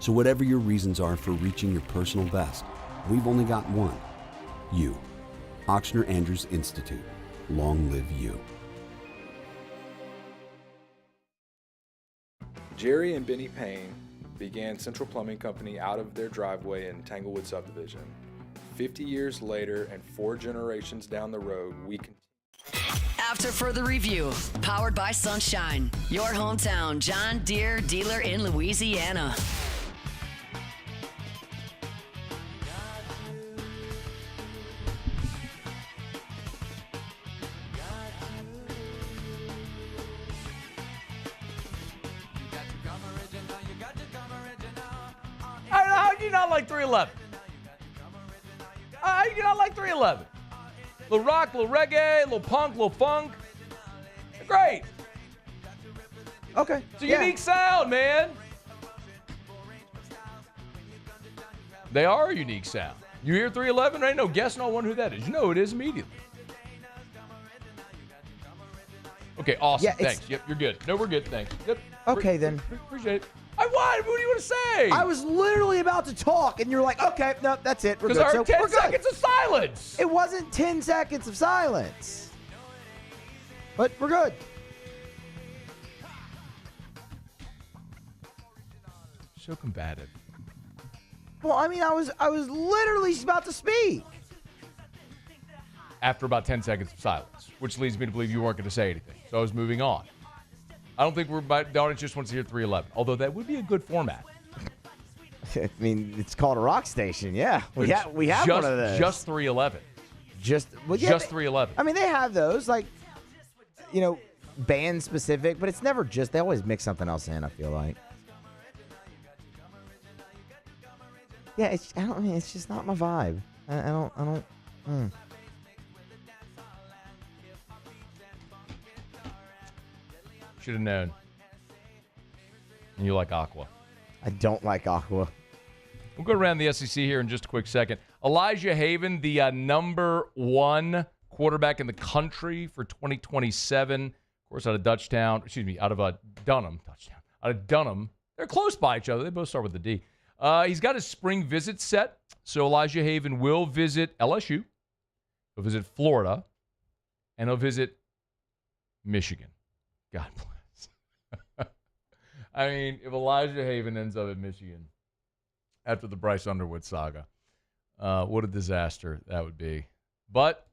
Speaker 18: So whatever your reasons are for reaching your personal best, we've only got one. You. Auctioner Andrews Institute. Long live you.
Speaker 19: Jerry and Benny Payne began Central Plumbing Company out of their driveway in Tanglewood subdivision. 50 years later and 4 generations down the road, we continue.
Speaker 10: After further review, powered by Sunshine, your hometown John Deere dealer in Louisiana.
Speaker 12: How do you not like 311? How do you not like 311? Little rock, little reggae, little punk, little funk. They're great.
Speaker 14: Okay.
Speaker 12: It's a unique sound, man. They are a unique sound. You hear 311? There ain't no guessing on one who that is. You know who it is immediately. Okay, awesome.
Speaker 14: Yeah,
Speaker 12: thanks. Yep, you're good. No, we're good. Thanks. Yep.
Speaker 14: Okay, then.
Speaker 12: Appreciate it. What? What do you want to say?
Speaker 14: I was literally about to talk, and you're like, okay, no, that's it. We're good.
Speaker 12: Because our 10
Speaker 14: we're good.
Speaker 12: seconds of silence.
Speaker 14: It wasn't 10 seconds of silence. But we're good.
Speaker 12: So combative.
Speaker 14: Well, I mean, I was literally about to speak.
Speaker 12: After about 10 seconds of silence, which leads me to believe you weren't going to say anything. So I was moving on. I don't think the audience just wants to hear 311, although that would be a good format.
Speaker 14: I mean, it's called a rock station. Yeah, we have one of those.
Speaker 12: Just 311. Just 311.
Speaker 14: I mean, they have those, like, band specific, but it's never just. They always mix something else in, I feel like. Yeah, it's just not my vibe. I don't.
Speaker 12: Should have known. And you like Aqua.
Speaker 14: I don't like Aqua.
Speaker 12: We'll go around the SEC here in just a quick second. Elijah Haven, the number 1 quarterback in the country for 2027. Of course, out of Dunham. Out of Dunham. They're close by each other. They both start with the D. He's got his spring visit set. So Elijah Haven will visit LSU. He'll visit Florida. And he'll visit Michigan. God bless. I mean, if Elijah Haven ends up at Michigan after the Bryce Underwood saga, what a disaster that would be. But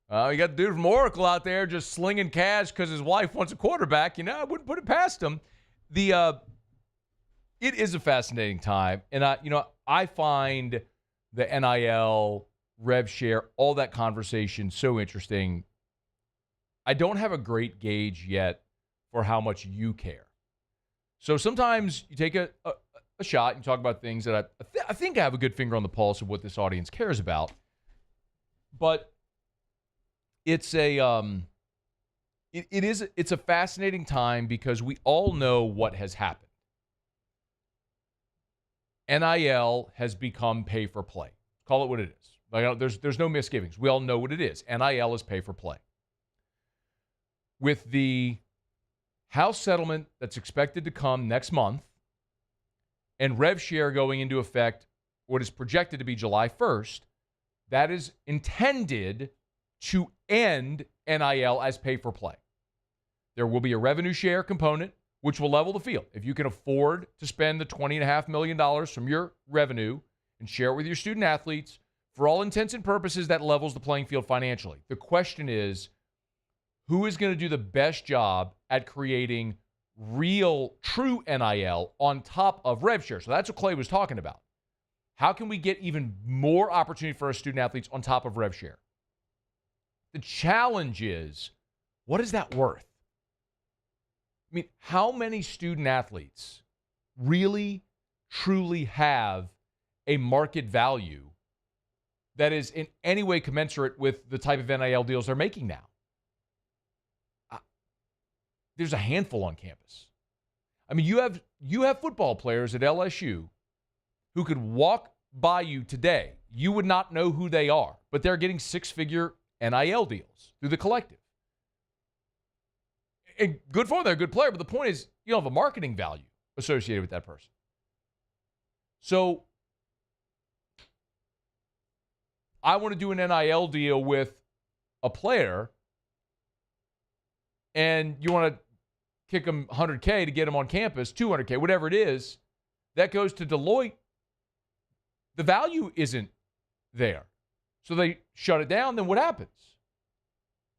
Speaker 12: you got the dude from Oracle out there just slinging cash because his wife wants a quarterback. I wouldn't put it past him. It is a fascinating time, and I find the NIL, rev share, all that conversation so interesting. I don't have a great gauge yet for how much you care. So sometimes you take a shot and talk about things that I think I have a good finger on the pulse of what this audience cares about. But it's a fascinating time because we all know what has happened. NIL has become pay for play. Call it what it is. There's no misgivings. We all know what it is. NIL is pay for play. With the House settlement that's expected to come next month and rev share going into effect, what is projected to be July 1st, that is intended to end NIL as pay for play. There will be a revenue share component, which will level the field. If you can afford to spend the $20.5 million from your revenue and share it with your student athletes, for all intents and purposes, that levels the playing field financially. The question is, who is going to do the best job at creating real, true NIL on top of rev share? So that's what Clay was talking about. How can we get even more opportunity for our student athletes on top of rev share? The challenge is, what is that worth? I mean, how many student athletes really, truly have a market value that is in any way commensurate with the type of NIL deals they're making now? There's a handful on campus. I mean, you have football players at LSU who could walk by you today. You would not know who they are, but they're getting six-figure NIL deals through the collective. And good for them. They're a good player, but the point is you don't have a marketing value associated with that person. So I want to do an NIL deal with a player, and you want to kick them $100K to get them on campus, $200K, whatever it is, that goes to Deloitte. The value isn't there. So they shut it down, then what happens?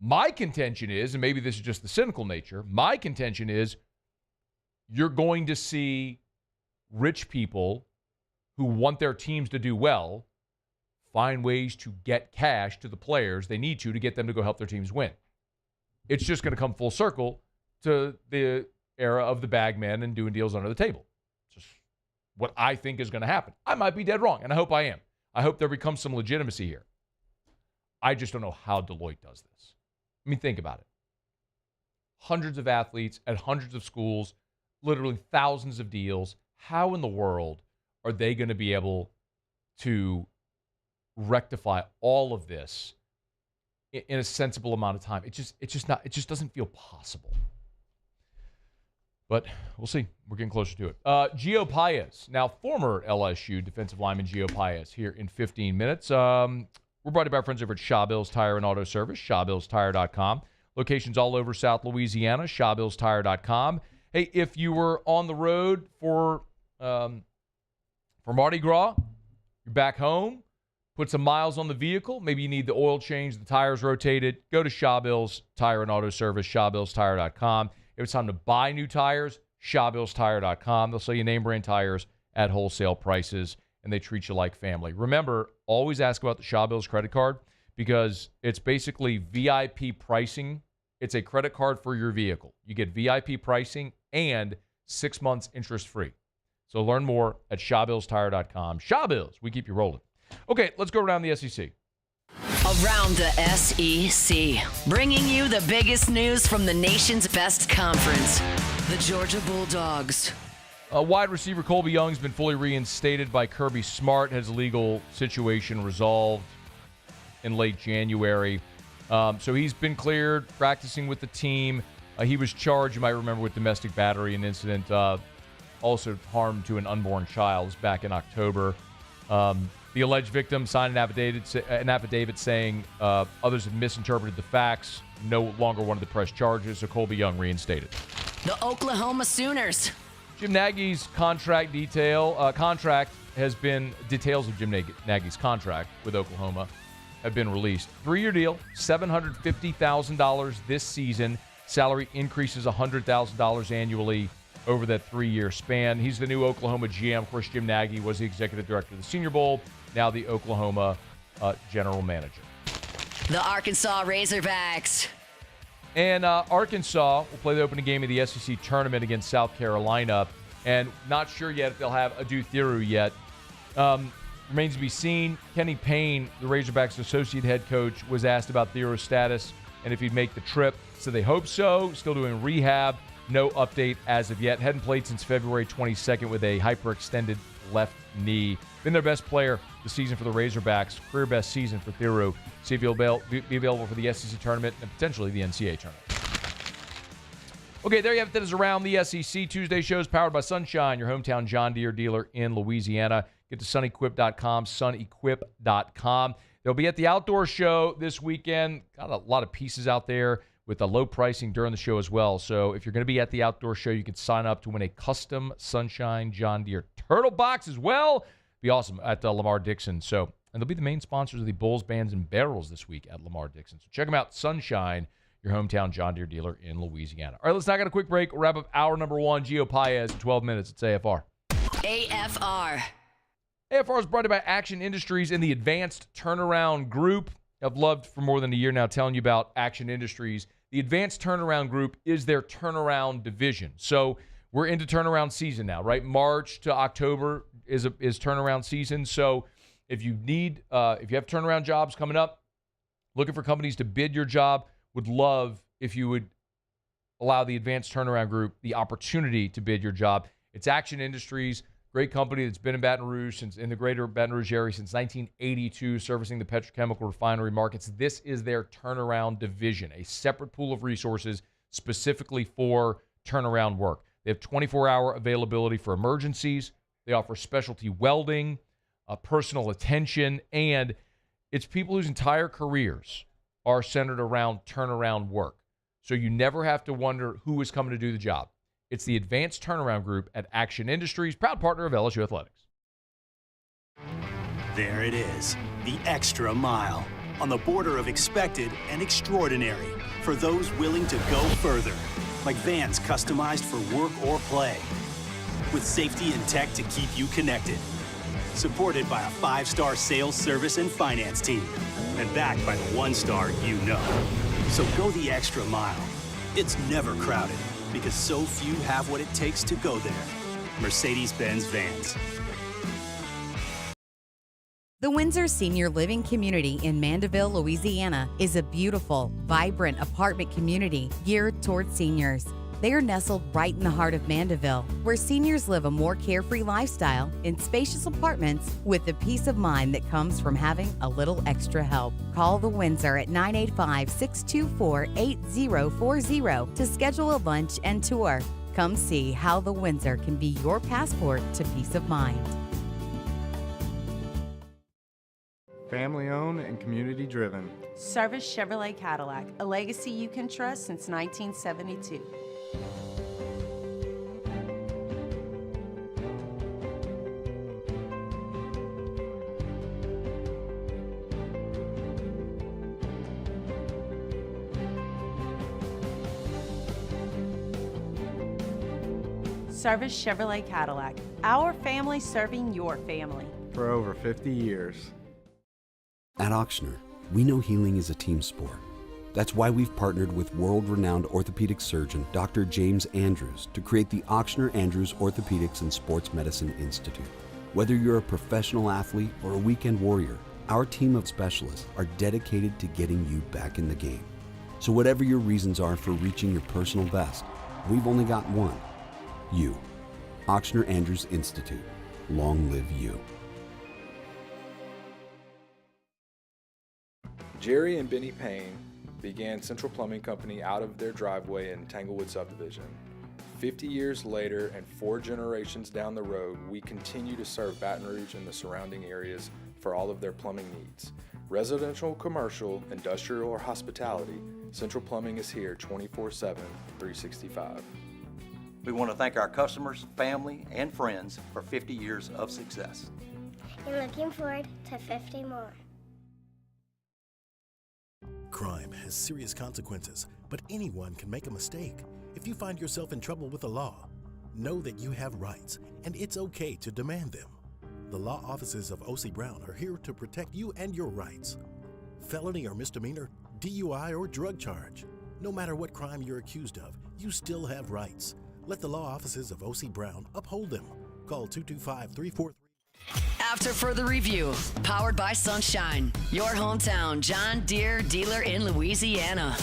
Speaker 12: My contention is, and maybe this is just the cynical nature, my contention is you're going to see rich people who want their teams to do well find ways to get cash to the players they need to get them to go help their teams win. It's just going to come full circle to the era of the bag men and doing deals under the table. It's just what I think is going to happen. I might be dead wrong, and I hope I am. I hope there becomes some legitimacy here. I just don't know how Deloitte does this. I mean, think about it. Hundreds of athletes at hundreds of schools, literally thousands of deals. How in the world are they going to be able to rectify all of this in a sensible amount of time? It just doesn't feel possible. But we'll see. We're getting closer to it. Gio Paez, now former LSU defensive lineman Gio Paez, here in 15 minutes. We're brought to you by our friends over at Shawbills Tire and Auto Service, ShawBillsTire.com. Locations all over South Louisiana, ShawBillsTire.com. Hey, if you were on the road for Mardi Gras, you're back home, put some miles on the vehicle, maybe you need the oil change, the tires rotated, go to Shawbills Tire and Auto Service, ShawBillsTire.com. If it's time to buy new tires, ShawBillsTire.com. They'll sell you name brand tires at wholesale prices, and they treat you like family. Remember, always ask about the Shawbills credit card because it's basically VIP pricing. It's a credit card for your vehicle. You get VIP pricing and 6 months interest-free. So learn more at ShawBillsTire.com. Shawbills, we keep you rolling. Okay, let's go around the SEC.
Speaker 10: Around the SEC, bringing you the biggest news from the nation's best conference, the Georgia Bulldogs.
Speaker 12: Wide receiver Colby Young's been fully reinstated by Kirby Smart, has legal situation resolved in late January. So he's been cleared, practicing with the team. He was charged, you might remember, with domestic battery, an incident also harm to an unborn child back in October. The alleged victim signed an affidavit saying others had misinterpreted the facts, no longer wanted to press charges, so Colby Young reinstated.
Speaker 10: The Oklahoma Sooners.
Speaker 12: Jim Nagy's details of Jim Nagy's contract with Oklahoma have been released. 3-year deal, $750,000 this season. Salary increases $100,000 annually over that 3-year span. He's the new Oklahoma GM. Of course, Jim Nagy was the executive director of the Senior Bowl, now the Oklahoma general manager.
Speaker 10: The Arkansas Razorbacks.
Speaker 12: And Arkansas will play the opening game of the SEC tournament against South Carolina. And not sure yet if they'll have Adu Thiru yet. Remains to be seen. Kenny Payne, the Razorbacks associate head coach, was asked about Thiru's status and if he'd make the trip. So they hope so. Still doing rehab. No update as of yet. Hadn't played since February 22nd with a hyperextended left knee. Been their best player this season for the Razorbacks. Career best season for Thiru. See if he'll be available for the SEC tournament and potentially the NCAA tournament. Okay, there you have it. That is Around the SEC. Tuesday shows powered by Sunshine, your hometown John Deere dealer in Louisiana. Get to sunequip.com, sunequip.com. They'll be at the outdoor show this weekend. Got a lot of pieces out there with the low pricing during the show as well. So if you're going to be at the outdoor show, you can sign up to win a custom Sunshine John Deere Turtle Box as well. Be awesome at Lamar Dixon. So, and they'll be the main sponsors of the Bulls, Bands, and Barrels this week at Lamar Dixon. So check them out, Sunshine, your hometown John Deere dealer in Louisiana. All right, let's now get a quick break. We'll wrap up hour number one. Gio Paez in 12 minutes. It's AFR.
Speaker 10: AFR.
Speaker 12: AFR is brought to you by Action Industries and the Advanced Turnaround Group. I've loved for more than a year now telling you about Action Industries. The Advanced Turnaround Group is their turnaround division. So we're into turnaround season now, right? March to October is turnaround season. So if you need, if you have turnaround jobs coming up, looking for companies to bid your job, would love if you would allow the Advanced Turnaround Group the opportunity to bid your job. It's Action Industries, great company that's been in Baton Rouge, in the greater Baton Rouge area since 1982, servicing the petrochemical refinery markets. This is their turnaround division, a separate pool of resources specifically for turnaround work. They have 24-hour availability for emergencies. They offer specialty welding, personal attention, and it's people whose entire careers are centered around turnaround work. So you never have to wonder who is coming to do the job. It's the Advanced Turnaround Group at Action Industries, proud partner of LSU Athletics.
Speaker 5: There it is, the extra mile, on the border of expected and extraordinary for those willing to go further, like vans customized for work or play, with safety and tech to keep you connected. Supported by a 5-star sales, service, and finance team, and backed by the 1-star you know. So go the extra mile. It's never crowded, because so few have what it takes to go there. Mercedes-Benz Vans.
Speaker 7: The Windsor Senior Living Community in Mandeville, Louisiana is a beautiful, vibrant apartment community geared towards seniors. They are nestled right in the heart of Mandeville, where seniors live a more carefree lifestyle in spacious apartments with the peace of mind that comes from having a little extra help. Call the Windsor at 985-624-8040 to schedule a lunch and tour. Come see how the Windsor can be your passport to peace of mind.
Speaker 16: Family owned and community driven.
Speaker 17: Service Chevrolet Cadillac, a legacy you can trust since 1972. Service Chevrolet Cadillac, our family serving your family.
Speaker 16: For over 50 years.
Speaker 18: At Auctioner, we know healing is a team sport. That's why we've partnered with world-renowned orthopedic surgeon Dr. James Andrews to create the Auctioner Andrews Orthopedics and Sports Medicine Institute. Whether you're a professional athlete or a weekend warrior, our team of specialists are dedicated to getting you back in the game. So whatever your reasons are for reaching your personal best, we've only got one. You. Auctioner Andrews Institute. Long live you.
Speaker 19: Jerry and Benny Payne began Central Plumbing Company out of their driveway in Tanglewood subdivision. 50 years later and 4 generations down the road, we continue to serve Baton Rouge and the surrounding areas for all of their plumbing needs. Residential, commercial, industrial, or hospitality, Central Plumbing is here 24/7, 365.
Speaker 20: We want to thank our customers, family, and friends for 50 years of success.
Speaker 21: And looking forward to 50 more.
Speaker 15: Crime has serious consequences, but anyone can make a mistake. If you find yourself in trouble with the law, know that you have rights, and it's okay to demand them. The law offices of O.C. Brown are here to protect you and your rights. Felony or misdemeanor, DUI or drug charge. No matter what crime you're accused of, you still have rights. Let the law offices of O.C. Brown uphold them. Call 225-343.
Speaker 10: After further review, powered by Sunshine, your hometown John Deere dealer in Louisiana.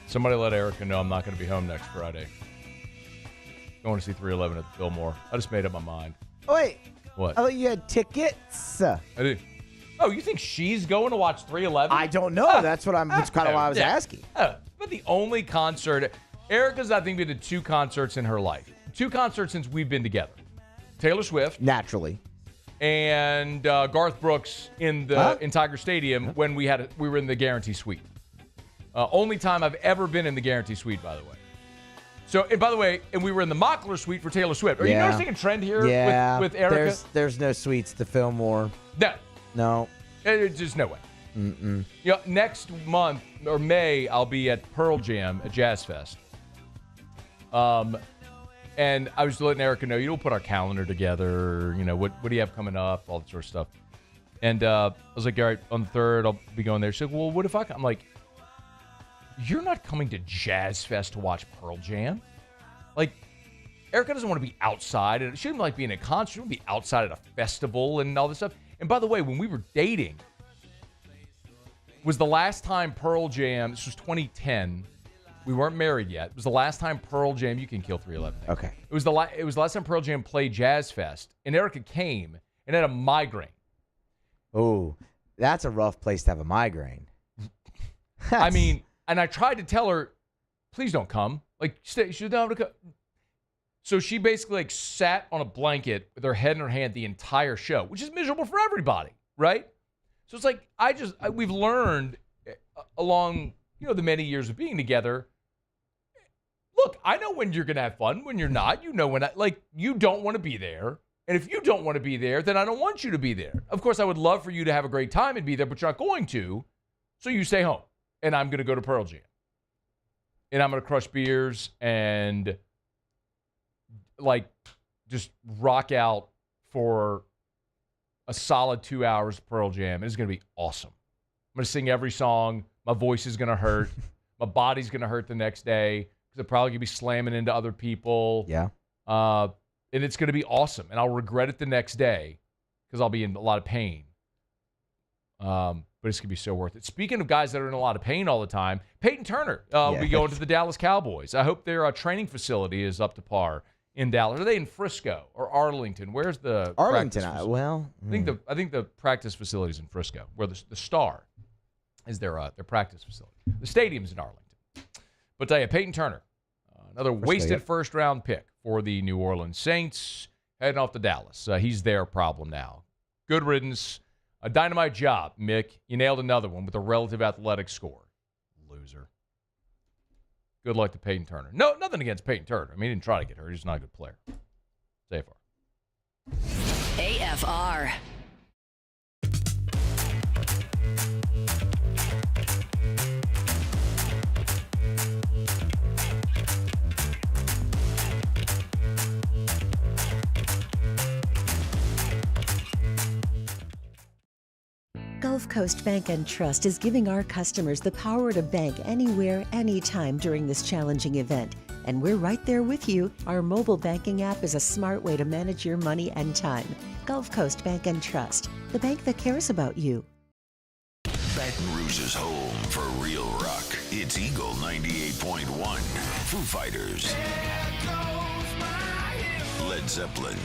Speaker 12: Somebody let Erica know I'm not going to be home next Friday. Going to see 311 at the Fillmore. I just made up my mind.
Speaker 14: Oh, wait.
Speaker 12: What?
Speaker 14: I thought you had tickets.
Speaker 12: I do. Oh, you think she's going to watch 311?
Speaker 14: I don't know. That's kind of why I was asking.
Speaker 12: But the only concert, Erica's, I think, been to 2 concerts in her life. 2 concerts since we've been together. Taylor Swift.
Speaker 14: Naturally.
Speaker 12: And Garth Brooks in Tiger Stadium when we were in the Guarantee Suite. Only time I've ever been in the Guarantee Suite, by the way. So, and by the way, and we were in the Mockler Suite for Taylor Swift. Are you noticing a trend here with Erica?
Speaker 14: There's no suites to Fillmore. No.
Speaker 12: There's just no way.
Speaker 14: Mm-mm.
Speaker 12: You know, next month, or May, I'll be at Pearl Jam at Jazz Fest. And I was letting Erica know, we'll put our calendar together. You know, what do you have coming up? All that sort of stuff. And I was like, all right, on the 3rd, I'll be going there. She's like, well, what if I'm like, you're not coming to Jazz Fest to watch Pearl Jam? Like, Erica doesn't want to be outside, and she doesn't like being at a concert. She doesn't want to be outside at a festival and all this stuff. And by the way, when we were dating, was the last time Pearl Jam, this was 2010, we weren't married yet. It was the last time Pearl Jam, you can kill 311.
Speaker 14: Okay.
Speaker 12: It was the last time Pearl Jam played Jazz Fest, and Erica came and had a migraine.
Speaker 14: Oh, that's a rough place to have a migraine.
Speaker 12: I mean, and I tried to tell her, please don't come. Like, stay. She doesn't have to come. So she basically like sat on a blanket with her head in her hand the entire show, which is miserable for everybody, right? So it's like we've learned along the many years of being together. Look, I know when you're gonna have fun, when you're not. You know when you don't want to be there, and if you don't want to be there, then I don't want you to be there. Of course, I would love for you to have a great time and be there, but you're not going to. So you stay home, and I'm gonna go to Pearl Jam, and I'm gonna crush beers and just rock out for a solid 2 hours of Pearl Jam. It's going to be awesome. I'm going to sing every song. My voice is going to hurt. My body's going to hurt the next day because I'm probably going to be slamming into other people.
Speaker 14: Yeah.
Speaker 12: And it's going to be awesome. And I'll regret it the next day because I'll be in a lot of pain. But it's going to be so worth it. Speaking of guys that are in a lot of pain all the time, Peyton Turner will be going to the Dallas Cowboys. I hope their training facility is up to par in Dallas. Are they in Frisco or Arlington? Where's the
Speaker 14: Arlington?
Speaker 12: I think the practice facility is in Frisco, where the Star is their practice facility. The stadium's in Arlington. But tell you, Peyton Turner, another wasted first-round pick for the New Orleans Saints, heading off to Dallas. He's their problem now. Good riddance. A dynamite job, Mick. You nailed another one with a relative athletic score. Loser. Good luck to Peyton Turner. No, nothing against Peyton Turner. I mean, he didn't try to get hurt. He's just not a good player. AFR.
Speaker 10: AFR.
Speaker 1: Gulf Coast Bank and Trust is giving our customers the power to bank anywhere, anytime during this challenging event. And we're right there with you. Our mobile banking app is a smart way to manage your money and time. Gulf Coast Bank and Trust, the bank that cares about you.
Speaker 8: Baton Rouge's home for real rock. It's Eagle 98.1. Foo Fighters. Led Zeppelin.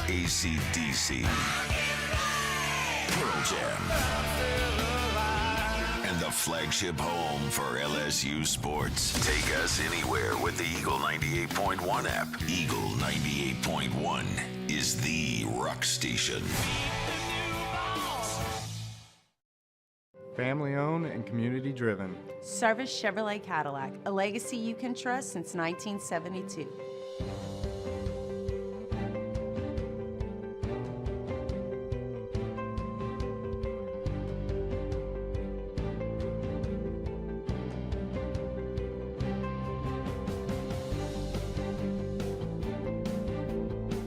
Speaker 8: AC/DC. Pearl Jam. And the flagship home for LSU sports. Take us anywhere with the Eagle 98.1 app. Eagle 98.1 is the rock station.
Speaker 16: Family owned and community driven.
Speaker 17: Service Chevrolet Cadillac, a legacy you can trust since 1972.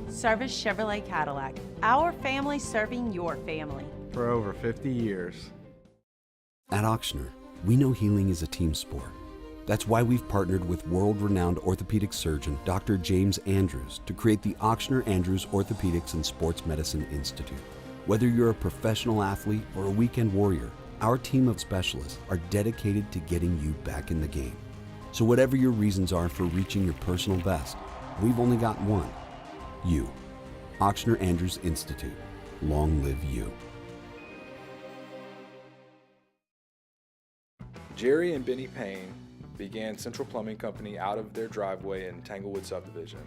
Speaker 17: Service Chevrolet Cadillac, our family serving your family.
Speaker 16: For over 50 years.
Speaker 18: At Auctioner, we know healing is a team sport. That's why we've partnered with world-renowned orthopedic surgeon Dr. James Andrews to create the Auctioner Andrews Orthopedics and Sports Medicine Institute. Whether you're a professional athlete or a weekend warrior, our team of specialists are dedicated to getting you back in the game. So whatever your reasons are for reaching your personal best, we've only got one. You. Auctioner Andrews Institute. Long live you.
Speaker 19: Jerry and Benny Payne began Central Plumbing Company out of their driveway in Tanglewood subdivision.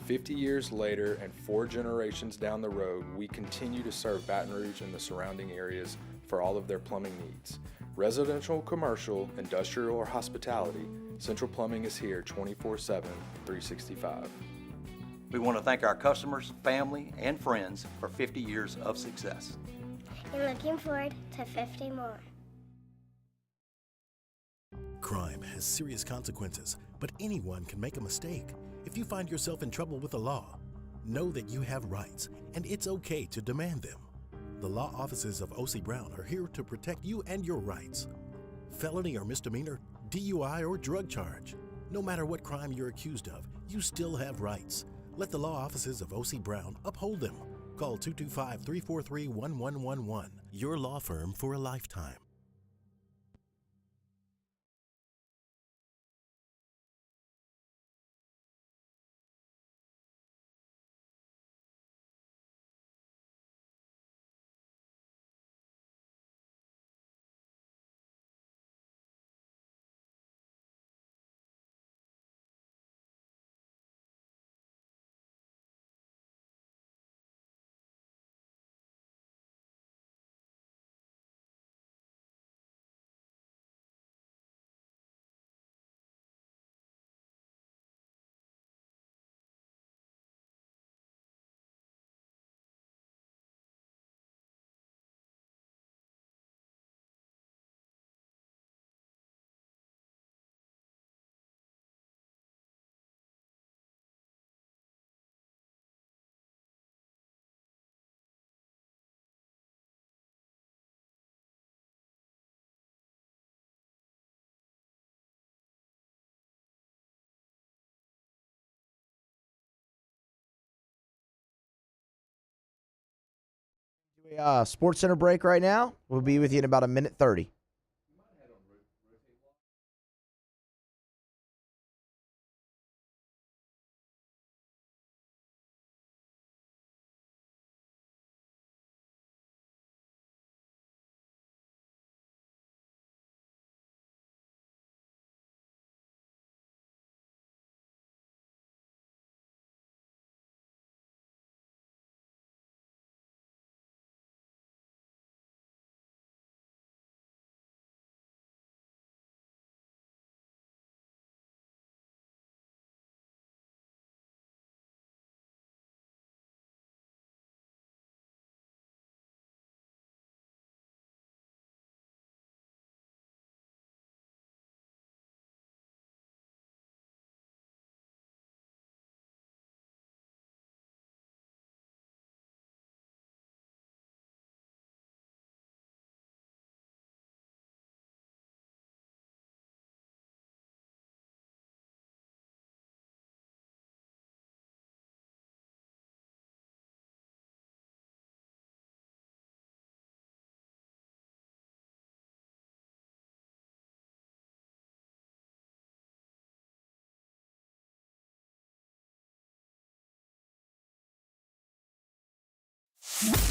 Speaker 19: 50 years later and 4 generations down the road, we continue to serve Baton Rouge and the surrounding areas for all of their plumbing needs. Residential, commercial, industrial, or hospitality, Central Plumbing is here 24/7, 365.
Speaker 20: We want to thank our customers, family, and friends for 50 years of success.
Speaker 21: And looking forward to 50 more.
Speaker 15: Crime has serious consequences, but anyone can make a mistake. If you find yourself in trouble with the law, know that you have rights, and it's okay to demand them. The law offices of O.C. Brown are here to protect you and your rights. Felony or misdemeanor, DUI or drug charge. No matter what crime you're accused of, you still have rights. Let the law offices of O.C. Brown uphold them. Call 225-343-1111. Your law firm for a lifetime.
Speaker 14: Sports Center break right now. We'll be with you in about a minute 30.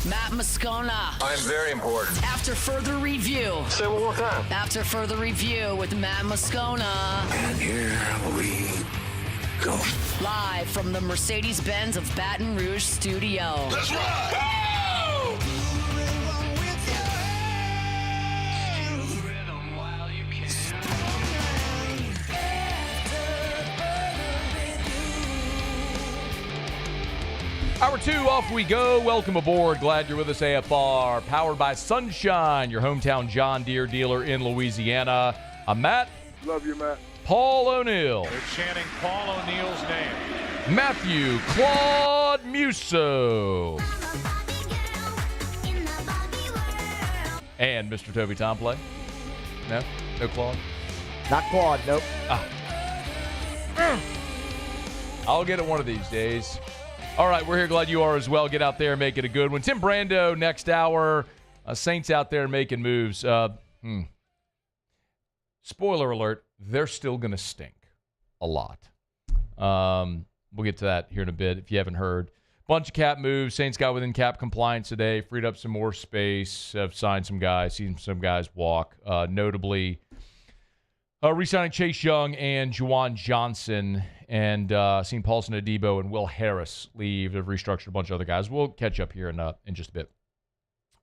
Speaker 10: Matt Moscona.
Speaker 8: I'm very important.
Speaker 10: After further review.
Speaker 8: Say it one more time.
Speaker 10: After further review with Matt Moscona.
Speaker 8: And here we go.
Speaker 10: Live from the Mercedes-Benz of Baton Rouge studio.
Speaker 8: That's right.
Speaker 12: Hour 2, off we go. Welcome aboard. Glad you're with us, AFR. Powered by Sunshine, your hometown John Deere dealer in Louisiana. I'm Matt.
Speaker 2: Love you, Matt.
Speaker 12: Paul O'Neill.
Speaker 3: They're chanting Paul O'Neill's name.
Speaker 12: Matthew Claude Musso. And Mr. Toby Tomplay. No? No Claude?
Speaker 14: Not Claude, nope.
Speaker 12: I'll get it one of these days. All right, we're here. Glad you are as well. Get out there and make it a good one. Tim Brando next hour. Saints out there making moves. Spoiler alert, they're still going to stink a lot. We'll get to that here in a bit if you haven't heard. Bunch of cap moves. Saints got within cap compliance today, freed up some more space, have signed some guys, seen some guys walk. Notably, re-signing Chase Young and Juwan Johnson, and seen Paulson Adebo and Will Harris leave. They've restructured a bunch of other guys. We'll catch up here in just a bit.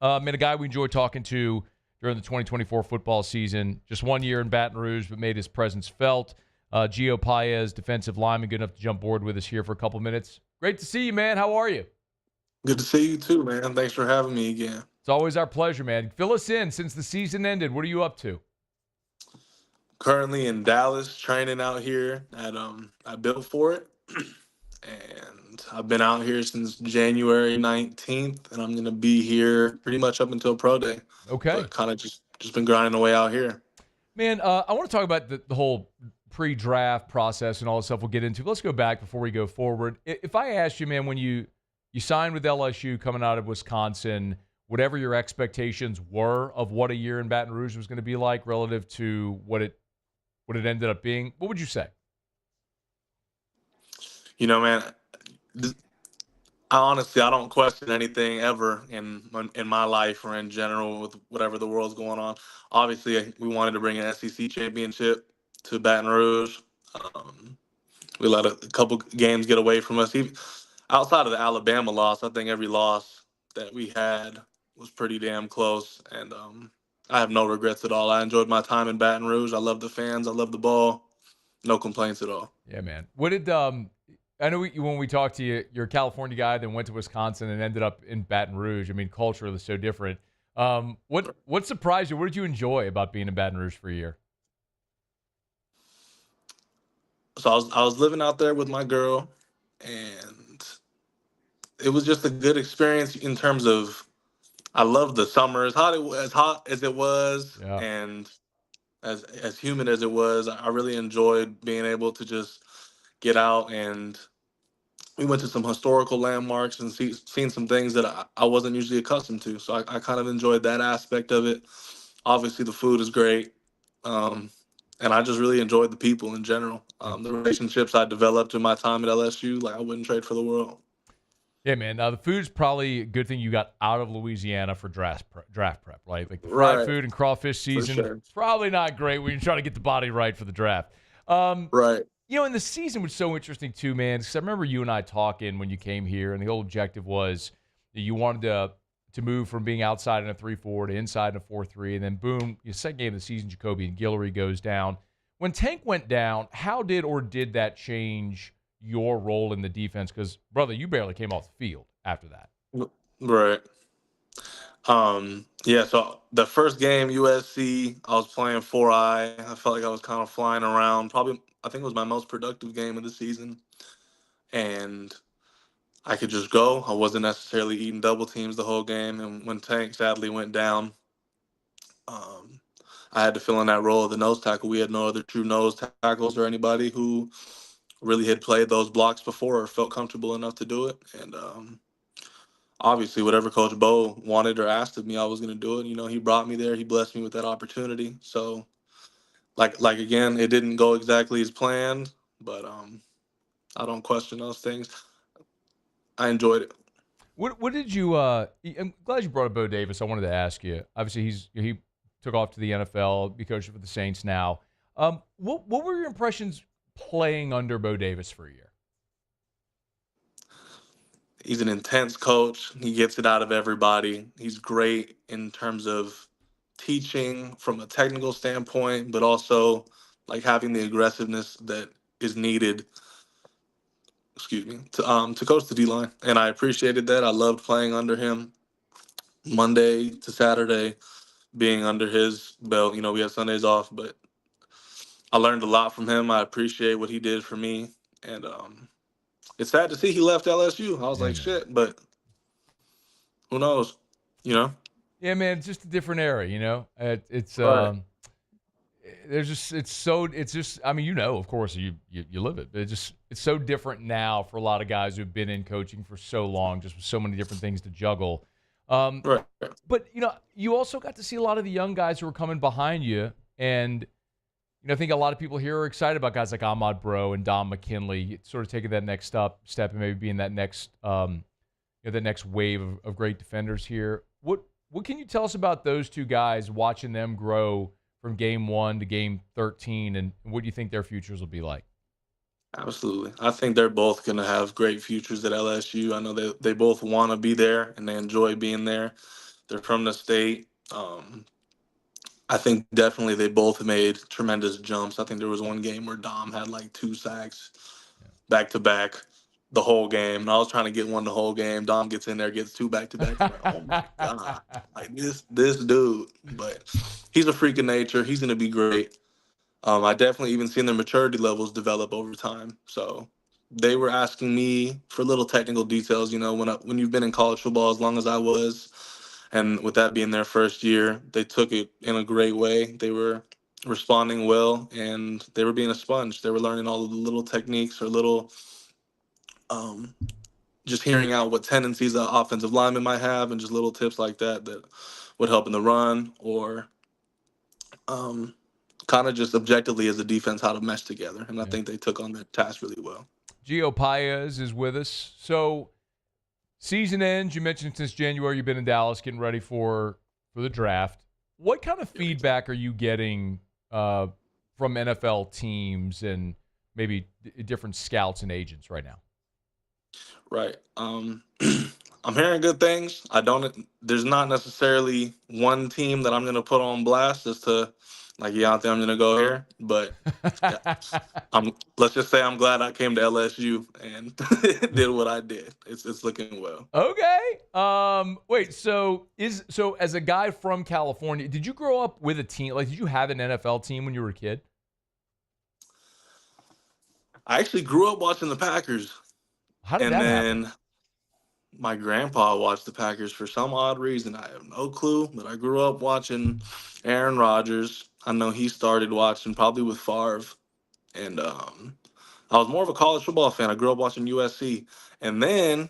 Speaker 12: A guy we enjoyed talking to during the 2024 football season. Just 1 year in Baton Rouge, but made his presence felt. Gio Paez, defensive lineman, good enough to jump board with us here for a couple minutes. Great to see you, man. How are you?
Speaker 2: Good to see you too, man. Thanks for having me again.
Speaker 12: It's always our pleasure, man. Fill us in. Since the season ended, what are you up to?
Speaker 2: Currently in Dallas, training out here at I built for it, and I've been out here since January 19th, and I'm gonna be here pretty much up until pro day.
Speaker 12: Okay.
Speaker 2: Kind of just been grinding away out here.
Speaker 12: Man, I want to talk about the whole pre-draft process and all this stuff we'll get into. Let's go back before we go forward. If I asked you, man, when you signed with LSU coming out of Wisconsin, whatever your expectations were of what a year in Baton Rouge was going to be like relative to what it ended up being, what would you say?
Speaker 2: You know, man, I don't question anything ever in my life or in general with whatever the world's going on. Obviously, we wanted to bring an SEC championship to Baton Rouge. We let a couple games get away from us. Even outside of the Alabama loss, I think every loss that we had was pretty damn close, and I have no regrets at all. I enjoyed my time in Baton Rouge. I love the fans. I love the ball. No complaints at all.
Speaker 12: Yeah, man. What did I know when we talked to you, you're a California guy, then went to Wisconsin and ended up in Baton Rouge. I mean, culturally so different. What surprised you? What did you enjoy about being in Baton Rouge for a year?
Speaker 2: So I was living out there with my girl, and it was just a good experience in terms of I loved the summer as hot as it was, and as humid as it was. I really enjoyed being able to just get out, and we went to some historical landmarks and seen some things that I wasn't usually accustomed to. So I kind of enjoyed that aspect of it. Obviously, the food is great, and I just really enjoyed the people in general. The relationships I developed in my time at LSU, like I wouldn't trade for the world.
Speaker 12: Yeah, man. The food's probably a good thing you got out of Louisiana for draft prep, right? Like the fried food and crawfish season,
Speaker 2: sure.
Speaker 12: probably not great when you're trying to get the body right for the draft.
Speaker 2: Right.
Speaker 12: You know, and the season was so interesting too, man, because I remember you and I talking when you came here, and the whole objective was that you wanted to move from being outside in a 3-4 to inside in a 4-3, and then boom, your second game of the season, Jacoby and Guillory goes down. When Tank went down, how did that change your role in the defense? Because, brother, you barely came off the field after that.
Speaker 2: Right. Yeah, so the first game, USC, I was playing 4-eye. I felt like I was kind of flying around. Probably, I think it was my most productive game of the season. And I could just go. I wasn't necessarily eating double teams the whole game. And when Tank sadly went down, I had to fill in that role of the nose tackle. We had no other true nose tackles or anybody who really had played those blocks before or felt comfortable enough to do it. And obviously, whatever Coach Bo wanted or asked of me, I was going to do it. You know, he brought me there. He blessed me with that opportunity. So, like again, it didn't go exactly as planned, but I don't question those things. I enjoyed it.
Speaker 12: What did you? I'm glad you brought up Bo Davis. I wanted to ask you. Obviously, he took off to the NFL, be coaching for the Saints now. What were your impressions playing under Bo Davis for a year?
Speaker 2: He's an intense coach. He gets it out of everybody. He's great in terms of teaching from a technical standpoint, but also like having the aggressiveness that is needed. To coach the D-line, and I appreciated that. I loved playing under him. Monday to Saturday, being under his belt. You know, we have Sundays off, but I learned a lot from him. I appreciate what he did for me, and it's sad to see he left LSU. I was like, shit, but who knows, you know?
Speaker 12: Yeah, man, it's just a different era, you know? It's
Speaker 2: Right.
Speaker 12: I mean, you know, of course, you live it, but it's so different now for a lot of guys who've been in coaching for so long, just with so many different things to juggle.
Speaker 2: Right.
Speaker 12: But, you know, you also got to see a lot of the young guys who were coming behind you, and you know, I think a lot of people here are excited about guys like Ahmad Bro and Dom McKinley sort of taking that next step and maybe being that next, the next wave of great defenders here. What can you tell us about those two guys, watching them grow from game 1 to game 13, and what do you think their futures will be like?
Speaker 2: Absolutely. I think they're both going to have great futures at LSU. I know they both want to be there, and they enjoy being there. They're from the state. I think definitely they both made tremendous jumps. I think there was one game where Dom had like 2 sacks back-to-back the whole game. And I was trying to get one the whole game. Dom gets in there, gets 2 back-to-back. I'm like, oh, my God. Like, this dude. But he's a freak of nature. He's going to be great. I definitely even seen their maturity levels develop over time. So they were asking me for little technical details. You know, when you've been in college football as long as I was, and with that being their first year, they took it in a great way. They were responding well, and they were being a sponge. They were learning all of the little techniques or little, just hearing out what tendencies the offensive lineman might have, and just little tips like that that would help in the run, or kind of just objectively as a defense how to mesh together. And I think they took on that task really well.
Speaker 12: Gio Paez is with us. So season ends, you mentioned since January you've been in Dallas getting ready for the draft. What kind of feedback are you getting from NFL teams and maybe different scouts and agents right now?
Speaker 2: Right. I'm hearing good things. There's not necessarily one team that I'm going to put on blast as to, like, yeah, I think I'm going to go here. But yeah, let's just say I'm glad I came to LSU and did what I did. It's looking well.
Speaker 12: Okay. Wait, so as a guy from California, did you grow up with a team? Like, did you have an NFL team when you were a kid?
Speaker 2: I actually grew up watching the Packers.
Speaker 12: How did that happen?
Speaker 2: Then my grandpa watched the Packers for some odd reason. I have no clue, but I grew up watching Aaron Rodgers. I know he started watching probably with Favre. And I was more of a college football fan. I grew up watching USC. And then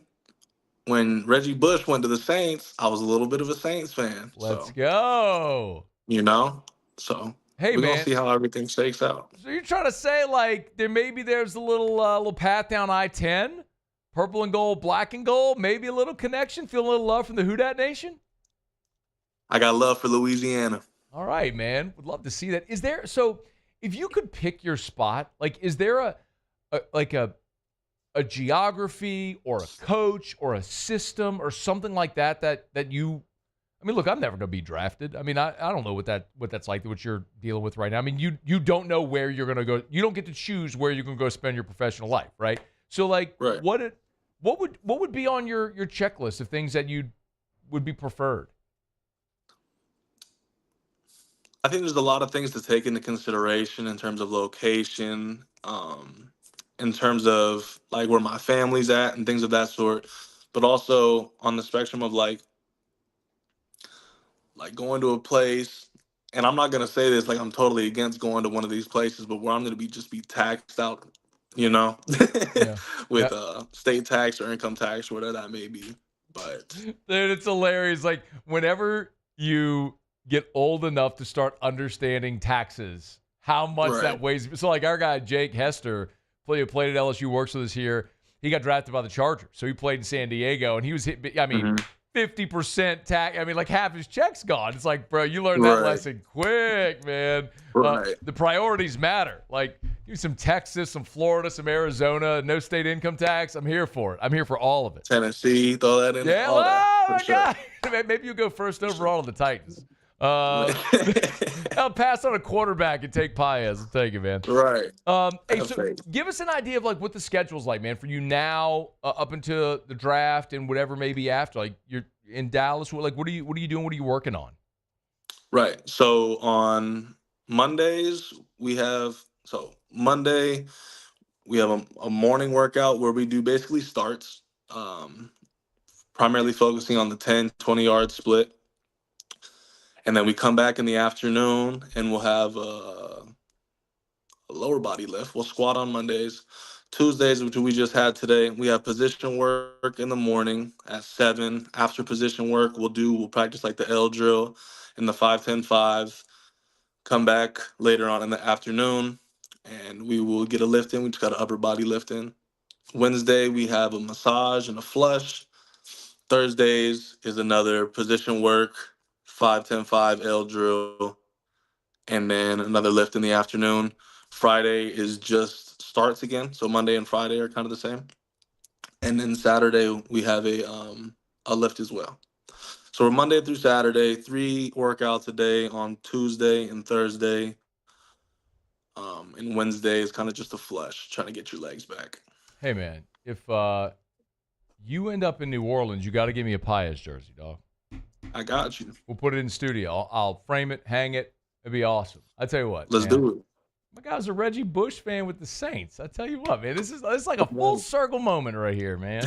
Speaker 2: when Reggie Bush went to the Saints, I was a little bit of a Saints fan.
Speaker 12: Let's go.
Speaker 2: So
Speaker 12: hey,
Speaker 2: we're
Speaker 12: man,
Speaker 2: going to see how everything shakes out.
Speaker 12: So you're trying to say, like, there's a little path down I-10? Purple and gold, black and gold, maybe a little connection, feel a little love from the Who Dat Nation?
Speaker 2: I got love for Louisiana.
Speaker 12: All right, man. Would love to see that. So if you could pick your spot, like, is there a geography or a coach or a system or something like that you, I mean, look, I'm never going to be drafted. I mean, I don't know what that's like, what you're dealing with right now. I mean, you don't know where you're going to go. You don't get to choose where you're going to go spend your professional life, right? So, like,
Speaker 2: right.
Speaker 12: What would be on your checklist of things that you would be preferred?
Speaker 2: I think there's a lot of things to take into consideration in terms of location, in terms of, like, where my family's at and things of that sort, but also on the spectrum of like going to a place. And I'm not going to say this like I'm totally against going to one of these places, but where I'm going to be taxed out, with state tax or income tax, whatever that may be. But
Speaker 12: dude, it's hilarious. Like, whenever you get old enough to start understanding taxes, how much that weighs. So, like, our guy Jake Hester played at LSU, works with us here. He got drafted by the Chargers, so he played in San Diego, and he was hit. I mean, 50% tax. I mean, like, half his check's gone. It's like, bro, you learned that lesson quick, man. The priorities matter. Like, give me some Texas, some Florida, some Arizona, no state income tax. I'm here for it. I'm here for all of it.
Speaker 2: Tennessee, throw that in.
Speaker 12: Yeah, oh my God. Maybe you go first overall of the Titans. I'll pass on a quarterback and take Paez. I'll take it, man.
Speaker 2: Right.
Speaker 12: Hey, so give us an idea of, like, what the schedule's like, man, for you now up until the draft and whatever maybe after. Like, you're in Dallas. Like, what are you doing? What are you working on?
Speaker 2: Right. So on Mondays Monday we have a morning workout where we do basically starts, primarily focusing on the 10-20 yard split. And then we come back in the afternoon and we'll have a lower body lift. We'll squat on Mondays. Tuesdays, which we just had today, we have position work in the morning at 7. After position work, we'll practice like the L drill and the 5-10-5. Come back later on in the afternoon and we will get a lift in. We just got an upper body lift in. Wednesday, we have a massage and a flush. Thursdays is another position work, 5-10-5 L drill, and then another lift in the afternoon. Friday is just starts again, so Monday and Friday are kind of the same. And then Saturday we have a lift as well. So we're Monday through Saturday, 3 workouts a day on Tuesday and Thursday. And Wednesday is kind of just a flush, trying to get your legs back.
Speaker 12: Hey, man, if you end up in New Orleans, you got to give me a Paez jersey, dog.
Speaker 2: I got you.
Speaker 12: We'll put it in the studio. I'll frame it, hang it. It'd be awesome. I tell you what.
Speaker 2: Let's do it.
Speaker 12: My guy's a Reggie Bush fan with the Saints. I tell you what, man. This is like a full circle moment right here, man.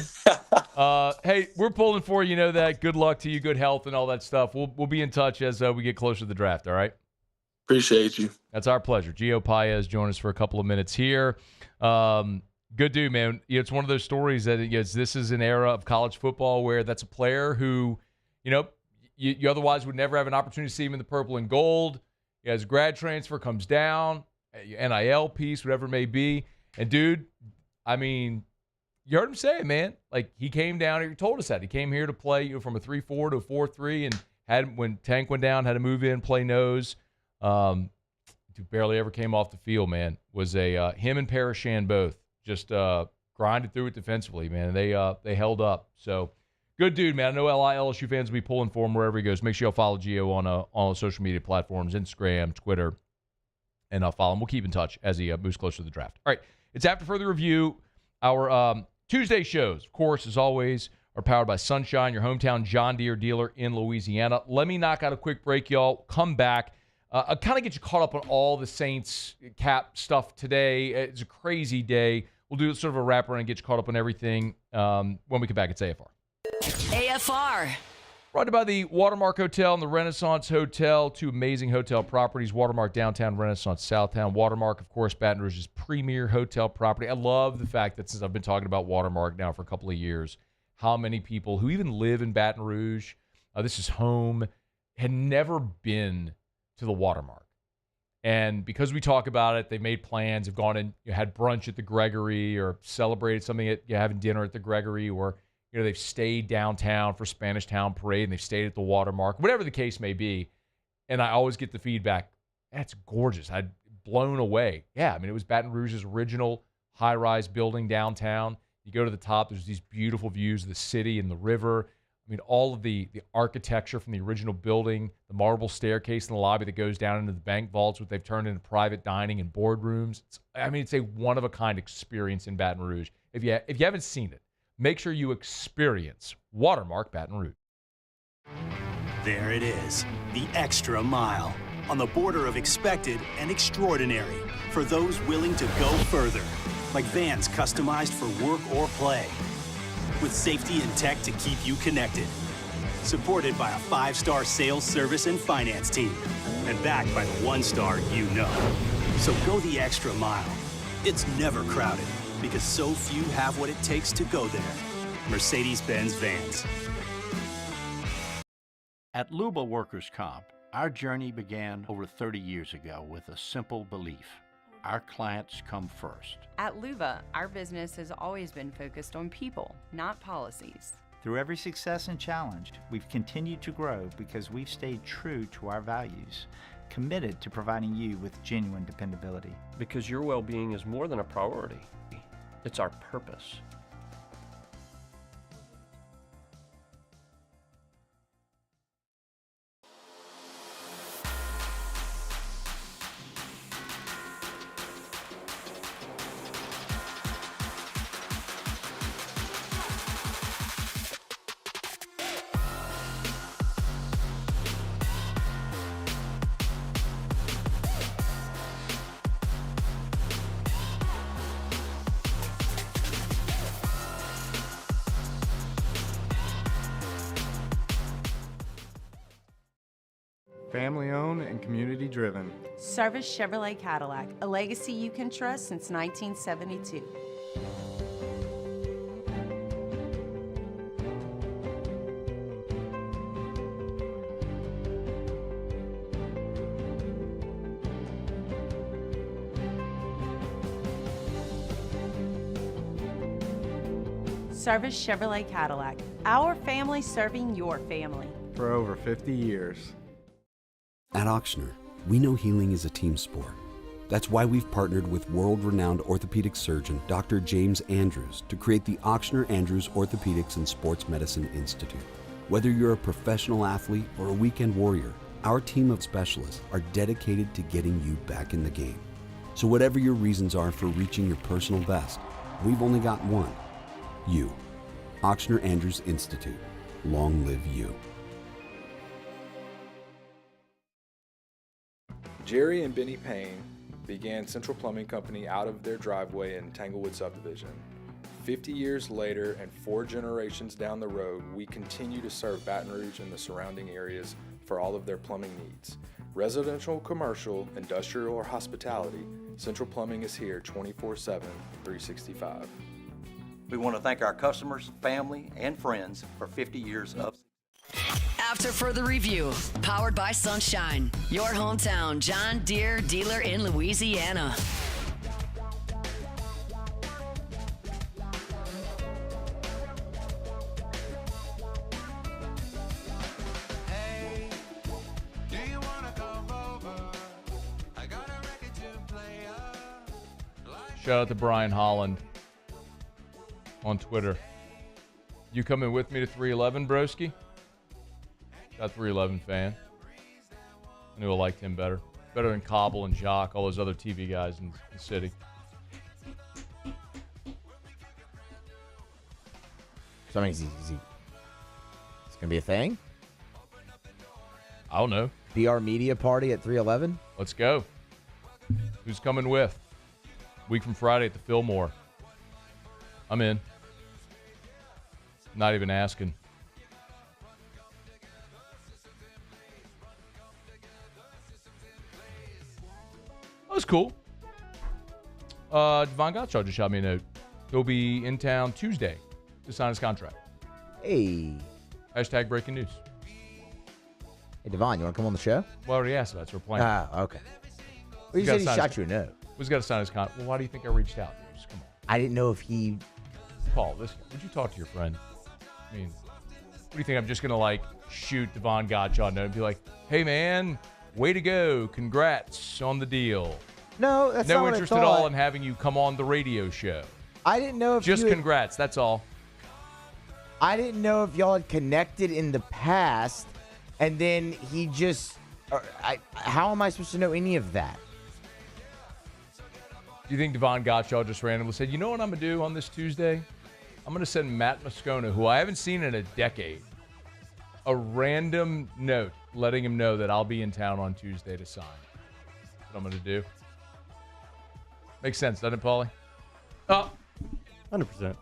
Speaker 12: Hey, we're pulling for you. You know that. Good luck to you. Good health and all that stuff. We'll be in touch as we get closer to the draft. All right.
Speaker 2: Appreciate you.
Speaker 12: That's our pleasure. Gio Paez joined us for a couple of minutes here. Good dude, man. It's one of those stories that this is an era of college football where that's a player who, you otherwise would never have an opportunity to see him in the purple and gold. He has grad transfer, comes down, NIL piece, whatever it may be. And, dude, I mean, you heard him say it, man. Like, he came down here. He told us that. He came here to play from a 3-4 to a 4-3 and when Tank went down, had to move in, play nose. Dude barely ever came off the field, man. Was him and Parashan both just grinded through it defensively, man. They held up. So, good dude, man. I know LSU fans will be pulling for him wherever he goes. Make sure you'll follow Gio on all the social media platforms, Instagram, Twitter, and follow him. We'll keep in touch as he moves closer to the draft. All right, it's After Further Review. Our Tuesday shows, of course, as always, are powered by Sunshine, your hometown John Deere dealer in Louisiana. Let me knock out a quick break, y'all. Come back. I'll kind of get you caught up on all the Saints cap stuff today. It's a crazy day. We'll do sort of a wrap-around and get you caught up on everything when we come back. It's AFR.
Speaker 10: AFR.
Speaker 12: Brought to you by the Watermark Hotel and the Renaissance Hotel, two amazing hotel properties, Watermark Downtown, Renaissance Southtown. Watermark, of course, Baton Rouge's premier hotel property. I love the fact that since I've been talking about Watermark now for a couple of years, how many people who even live in Baton Rouge, this is home, had never been to the Watermark. And because we talk about it, they've made plans, have gone and had brunch at the Gregory or celebrated something at having dinner at the Gregory, or they've stayed downtown for Spanish Town Parade and they've stayed at the Watermark, whatever the case may be. And I always get the feedback, that's gorgeous. I'd blown away. Yeah, I mean, it was Baton Rouge's original high-rise building downtown. You go to the top, there's these beautiful views of the city and the river. I mean, all of the architecture from the original building, the marble staircase in the lobby that goes down into the bank vaults, what they've turned into private dining and boardrooms. It's a one-of-a-kind experience in Baton Rouge. If you haven't seen it, make sure you experience Watermark Baton Rouge.
Speaker 5: There it is, the extra mile, on the border of expected and extraordinary, for those willing to go further, like vans customized for work or play, with safety and tech to keep you connected, supported by a 5-star sales, service, and finance team, and backed by the 1-star you know. So go the extra mile. It's never crowded, because so few have what it takes to go there. Mercedes-Benz Vans.
Speaker 9: At Luba Workers' Comp, our journey began over 30 years ago with a simple belief: our clients come first.
Speaker 11: At Luba, our business has always been focused on people, not policies.
Speaker 13: Through every success and challenge, we've continued to grow because we've stayed true to our values, committed to providing you with genuine dependability.
Speaker 24: Because your well-being is more than a priority. It's our purpose.
Speaker 16: Family owned and community driven.
Speaker 17: Service Chevrolet Cadillac, a legacy you can trust since 1972. Service Chevrolet Cadillac, our family serving your family.
Speaker 16: For over 50 years.
Speaker 18: At Ochsner, we know healing is a team sport. That's why we've partnered with world-renowned orthopedic surgeon Dr. James Andrews to create the Ochsner Andrews Orthopedics and Sports Medicine Institute. Whether you're a professional athlete or a weekend warrior, our team of specialists are dedicated to getting you back in the game. So whatever your reasons are for reaching your personal best, we've only got one: you. Ochsner Andrews Institute. Long live you.
Speaker 19: Jerry and Benny Payne began Central Plumbing Company out of their driveway in Tanglewood subdivision. 50 years later and 4 generations down the road, we continue to serve Baton Rouge and the surrounding areas for all of their plumbing needs. Residential, commercial, industrial, or hospitality, Central Plumbing is here 24/7, 365.
Speaker 20: We want to thank our customers, family, and friends for 50 years of.
Speaker 10: After further review, powered by Sunshine, your hometown John Deere dealer in Louisiana.
Speaker 12: Shout out to Brian Holland on Twitter. You coming with me to 311, broski? Got 311 fan. I knew I liked him better. Better than Cobble and Jock, all those other TV guys in the city.
Speaker 14: So, I mean, is he it's going to be a thing?
Speaker 12: I don't know.
Speaker 14: BR Media Party at 311?
Speaker 12: Let's go. Who's coming with? Week from Friday at the Fillmore. I'm in. Not even asking. That was cool. Devon Gottschall just shot me a note. He'll be in town Tuesday to sign his contract.
Speaker 14: Hey.
Speaker 12: Hashtag breaking news.
Speaker 14: Hey, Devon, you want to come on the show?
Speaker 12: Well, I already asked about it, so we're playing.
Speaker 14: Ah, okay. Well, you said he shot you a note.
Speaker 12: He's got to sign his contract. Well, why do you think I reached out? Just come on.
Speaker 14: I didn't know if he...
Speaker 12: Paul, would you talk to your friend? I mean, what do you think? I'm just going to, like, shoot Devon Gottschall a note and be like, hey, man, way to go. Congrats on the deal.
Speaker 14: No, that's not
Speaker 12: No
Speaker 14: what
Speaker 12: interest
Speaker 14: I
Speaker 12: at
Speaker 14: thought.
Speaker 12: all in having you come on the radio show.
Speaker 14: I didn't know if
Speaker 12: Just
Speaker 14: you had-
Speaker 12: congrats, that's all.
Speaker 14: I didn't know if y'all had connected in the past, and then he just... how am I supposed to know any of that?
Speaker 12: Do you think Devon Gottschall just randomly said, you know what I'm going to do on this Tuesday? I'm going to send Matt Moscona, who I haven't seen in a decade, a random note letting him know that I'll be in town on Tuesday to sign. That's what I'm going to do. Makes sense, doesn't it, Paulie? Oh.
Speaker 16: 100%.
Speaker 12: I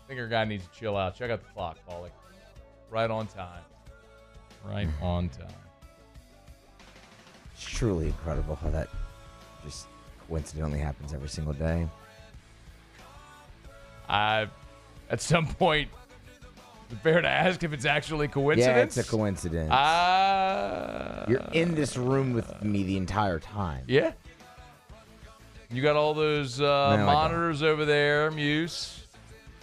Speaker 12: think our guy needs to chill out. Check out the clock, Paulie. Right on time. Right on time.
Speaker 14: It's truly incredible how that just coincidentally happens every single day.
Speaker 12: At some point, it's fair to ask if it's actually coincidence.
Speaker 14: Yeah, it's a coincidence. You're in this room with me the entire time.
Speaker 12: Yeah. You got all those monitors over there, Muse.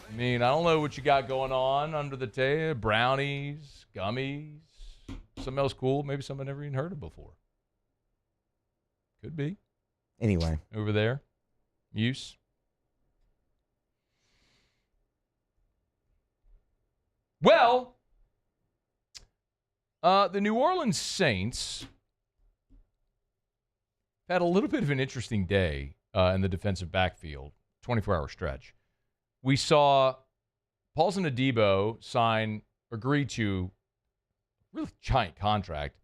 Speaker 12: I mean, I don't know what you got going on under the table. Brownies, gummies, something else cool. Maybe something I've never even heard of before. Could be.
Speaker 14: Anyway.
Speaker 12: Over there. Muse. Well, the New Orleans Saints had a little bit of an interesting day in the defensive backfield, 24-hour stretch. We saw Paulson Adebo agree to a really giant contract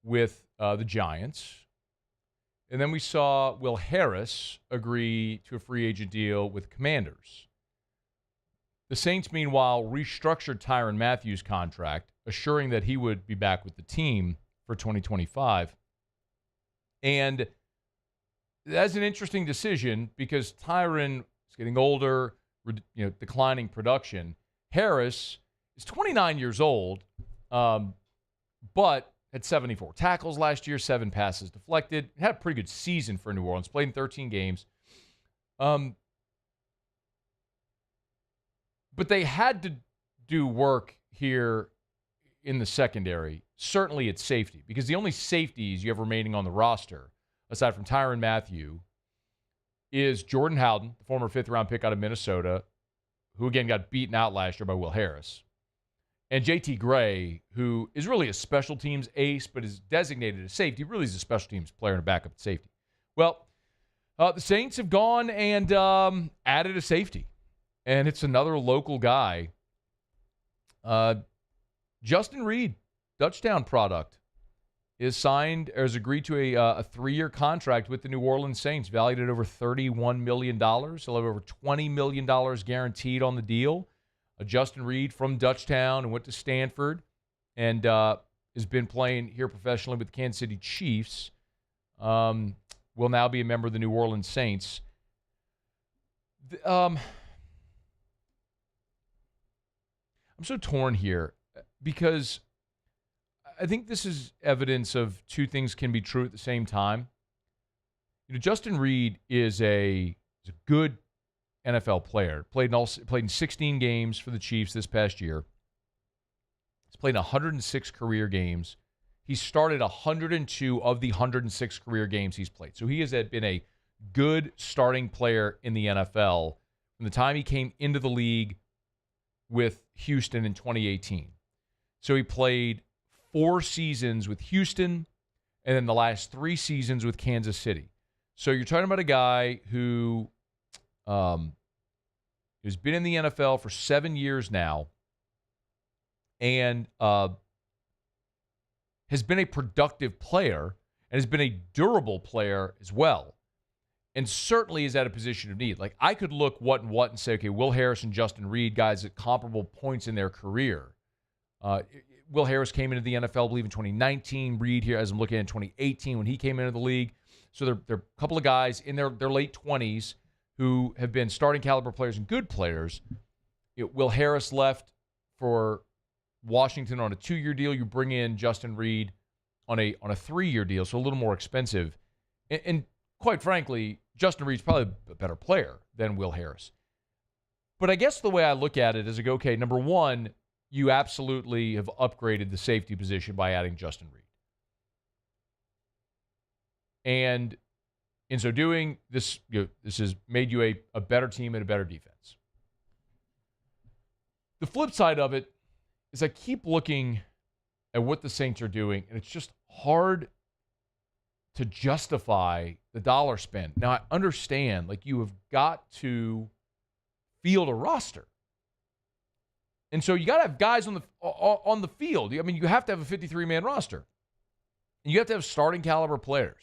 Speaker 12: with the Giants. And then we saw Will Harris agree to a free agent deal with Commanders. The Saints, meanwhile, restructured Tyrann Mathieu's contract, assuring that he would be back with the team for 2025. And that's an interesting decision because Tyrann is getting older, declining production. Harris is 29 years old, but had 74 tackles last year, 7 passes deflected. Had a pretty good season for New Orleans, played in 13 games. But they had to do work here in the secondary, certainly at safety, because the only safeties you have remaining on the roster, aside from Tyrann Mathieu, is Jordan Howden, the former 5th-round pick out of Minnesota, who again got beaten out last year by Will Harris, and J.T. Gray, who is really a special teams ace, but is designated as safety. Really is a special teams player and a backup at safety. Well, the Saints have gone and added a safety, and it's another local guy. Justin Reed, Dutchtown product, is signed or has agreed to a 3-year contract with the New Orleans Saints, valued at over $31 million. He'll have over $20 million guaranteed on the deal. Justin Reed from Dutchtown and went to Stanford and has been playing here professionally with the Kansas City Chiefs, will now be a member of the New Orleans Saints. I'm so torn here because I think this is evidence of two things can be true at the same time. Justin Reed is a good NFL player. Played in 16 games for the Chiefs this past year. He's played 106 career games. He started 102 of the 106 career games he's played. So he has been a good starting player in the NFL from the time he came into the league with Houston in 2018. So he played 4 seasons with Houston and then the last 3 seasons with Kansas City. So you're talking about a guy who has been in the NFL for 7 years now and has been a productive player and has been a durable player as well. And certainly is at a position of need. Like, I could look what and say, okay, Will Harris and Justin Reed, guys at comparable points in their career. Will Harris came into the NFL, I believe, in 2019. Reed here, as I'm looking at 2018 when he came into the league. So they're a couple of guys in their late 20s who have been starting caliber players and good players. Will Harris left for Washington on a 2-year deal. You bring in Justin Reed on a 3-year deal, so a little more expensive. And quite frankly, Justin Reed's probably a better player than Will Harris. But I guess the way I look at it is, okay, number one, you absolutely have upgraded the safety position by adding Justin Reed. And in so doing, this has made you a better team and a better defense. The flip side of it is I keep looking at what the Saints are doing, and it's just hard to justify the dollar spend. Now, I understand, like, you have got to field a roster. And so you got to have guys on the field. I mean, you have to have a 53-man roster. And you have to have starting caliber players.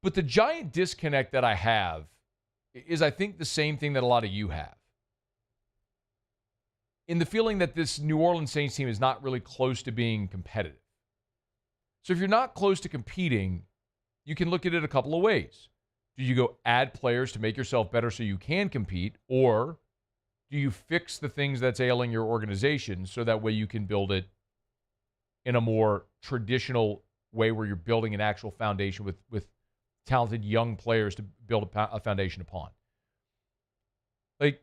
Speaker 12: But the giant disconnect that I have is, I think, the same thing that a lot of you have. In the feeling that this New Orleans Saints team is not really close to being competitive. So if you're not close to competing, you can look at it a couple of ways. Do you go add players to make yourself better so you can compete, or do you fix the things that's ailing your organization so that way you can build it in a more traditional way where you're building an actual foundation with talented young players to build a foundation upon? Like,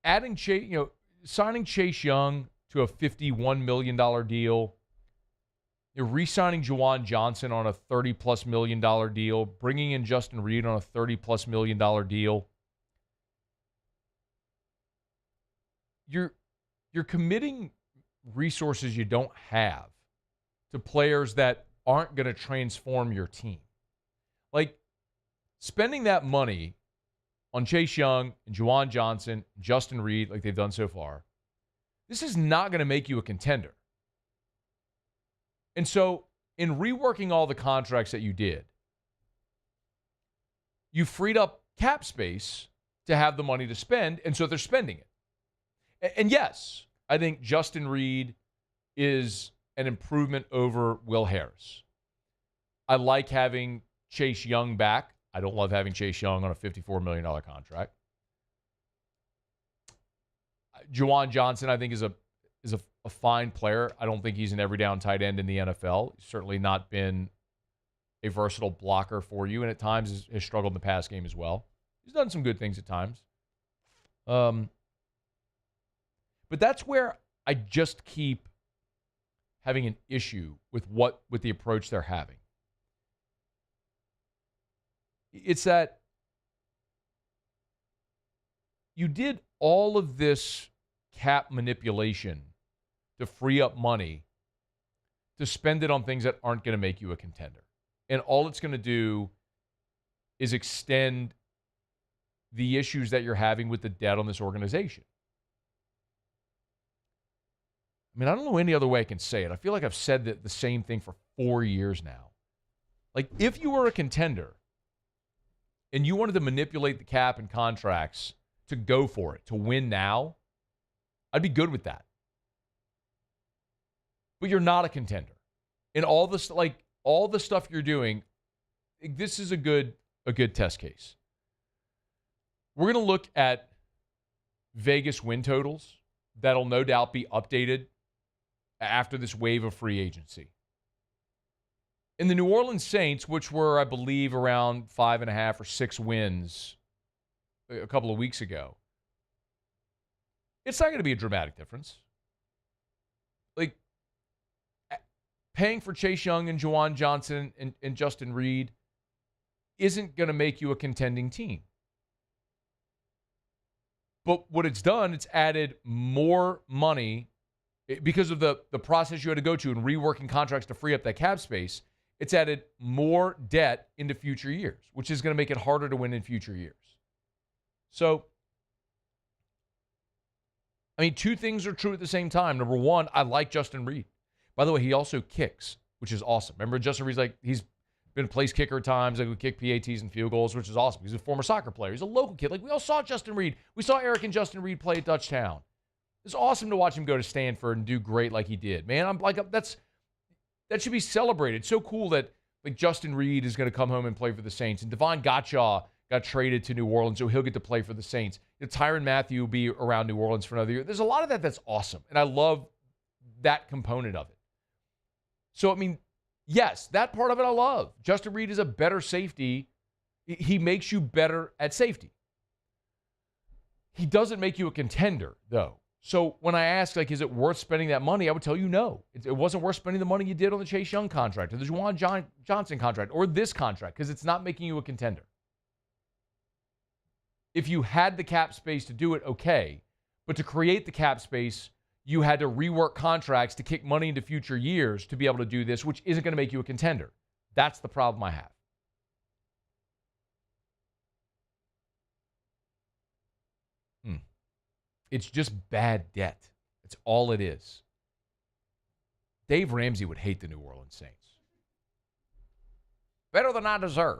Speaker 12: adding Chase, signing Chase Young to a $51 million deal, you're re-signing Juwan Johnson on a $30+ million deal, bringing in Justin Reed on a $30+ million deal. You're committing resources you don't have to players that aren't going to transform your team. Like, spending that money on Chase Young and Juwan Johnson, Justin Reed, like they've done so far, this is not going to make you a contender. And so, in reworking all the contracts that you did, you freed up cap space to have the money to spend, and so they're spending it. And yes, I think Justin Reed is an improvement over Will Harris. I like having Chase Young back. I don't love having Chase Young on a $54 million contract. Juwan Johnson, I think, is a fine player. I don't think he's an every down tight end in the NFL. He's certainly not been a versatile blocker for you, and at times has struggled in the pass game as well. He's done some good things at times. But that's where I just keep having an issue with the approach they're having. It's that you did all of this cap manipulation to free up money to spend it on things that aren't going to make you a contender. And all it's going to do is extend the issues that you're having with the debt on this organization. I mean, I don't know any other way I can say it. I feel like I've said the same thing for 4 years now. Like, if you were a contender and you wanted to manipulate the cap and contracts to go for it, to win now, I'd be good with that. But you're not a contender. And all the stuff you're doing, this is a good test case. We're going to look at Vegas win totals that'll no doubt be updated after this wave of free agency. And the New Orleans Saints, which were, I believe, around 5.5 or 6 wins a couple of weeks ago, it's not going to be a dramatic difference. Like, paying for Chase Young and Juwan Johnson and Justin Reed isn't going to make you a contending team. But what it's done, it's added more money because of the process you had to go to and reworking contracts to free up that cap space. It's added more debt into future years, which is going to make it harder to win in future years. So, I mean, two things are true at the same time. Number one, I like Justin Reed. By the way, he also kicks, which is awesome. Remember, Justin Reed's he's been a place kicker at times. Would kick PATs and field goals, which is awesome. He's a former soccer player. He's a local kid. We all saw Justin Reed. We saw Eric and Justin Reed play at Dutchtown. It's awesome to watch him go to Stanford and do great like he did. Man, that should be celebrated. So cool that Justin Reed is going to come home and play for the Saints. And Devon Gottschall got traded to New Orleans, so he'll get to play for the Saints. Tyrann Mathieu will be around New Orleans for another year. There's a lot of that's awesome, and I love that component of it. So, I mean, yes, that part of it I love. Justin Reed is a better safety. He makes you better at safety. He doesn't make you a contender, though. So when I ask, is it worth spending that money, I would tell you no. It wasn't worth spending the money you did on the Chase Young contract or the Juwan Johnson contract or this contract because it's not making you a contender. If you had the cap space to do it, okay. But to create the cap space, you had to rework contracts to kick money into future years to be able to do this, which isn't going to make you a contender. That's the problem I have. It's just bad debt. That's all it is. Dave Ramsey would hate the New Orleans Saints. Better than I deserve.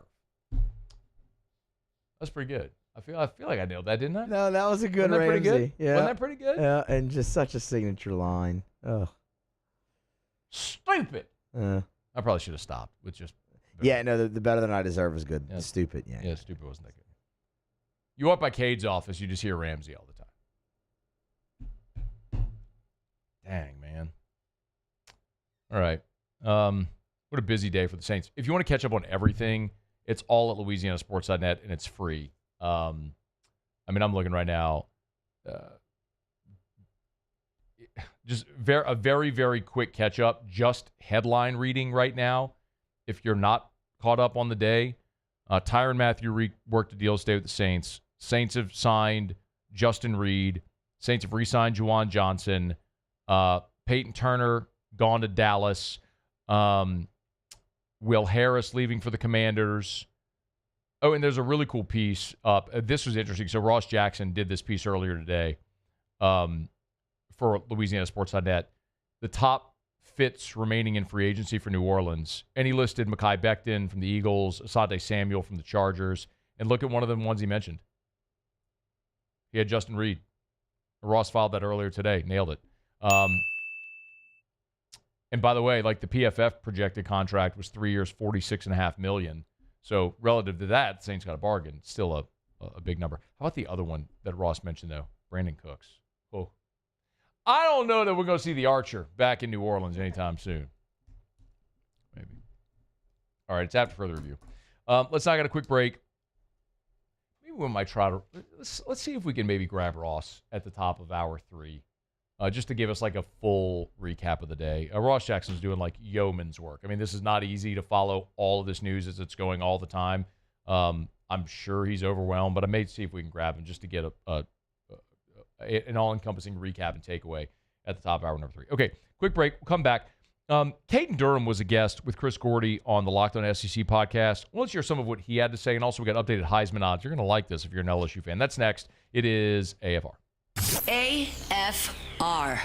Speaker 12: That's pretty good. I feel like I nailed that, didn't I?
Speaker 14: No, that was a good
Speaker 12: Wasn't that
Speaker 14: Ramsey.
Speaker 12: pretty good?
Speaker 14: Yeah.
Speaker 12: Wasn't that pretty good?
Speaker 14: Yeah, and just such a signature line. Oh.
Speaker 12: Stupid. I probably should have stopped with just.
Speaker 14: Yeah, no, the better than I deserve is good.
Speaker 12: Yeah.
Speaker 14: The stupid, yeah.
Speaker 12: Yeah, stupid wasn't that good. You walk by Cade's office, you just hear Ramsey all the time. Dang, man. All right. What a busy day for the Saints. If you want to catch up on everything, it's all at LouisianaSports.net, and it's free. I'm looking right now. Just a very, very quick catch-up. Just headline reading right now. If you're not caught up on the day, Tyrann Mathieu worked a deal to stay with the Saints. Saints have signed Justin Reed. Saints have re-signed Juwan Johnson. Peyton Turner gone to Dallas. Will Harris leaving for the Commanders. Oh, and there's a really cool piece. This was interesting. So Ross Jackson did this piece earlier today for LouisianaSports.net. The top fits remaining in free agency for New Orleans. And he listed Mekhi Becton from the Eagles, Asante Samuel from the Chargers. And look at one of the ones he mentioned. He had Justin Reed. Ross filed that earlier today. Nailed it. And by the way, the PFF projected contract was 3 years, $46.5 million. So relative to that, the Saints got a bargain. Still a big number. How about the other one that Ross mentioned, though? Brandon Cooks. Oh. I don't know that we're going to see the Archer back in New Orleans anytime soon. Maybe. All right, it's after further review. Let's now get a quick break. Maybe we might try to let's see if we can maybe grab Ross at the top of hour 3. Just to give us a full recap of the day. Ross Jackson's doing yeoman's work. I mean, this is not easy to follow all of this news as it's going all the time. I'm sure he's overwhelmed, but I may see if we can grab him just to get an all-encompassing recap and takeaway at the top of hour number 3. Okay, quick break. We'll come back. Caden Durham was a guest with Chris Gordy on the Locked On SEC podcast. Well, let's hear some of what he had to say, and also we got updated Heisman odds. You're going to like this if you're an LSU fan. That's next. It is AFR.
Speaker 10: AFR.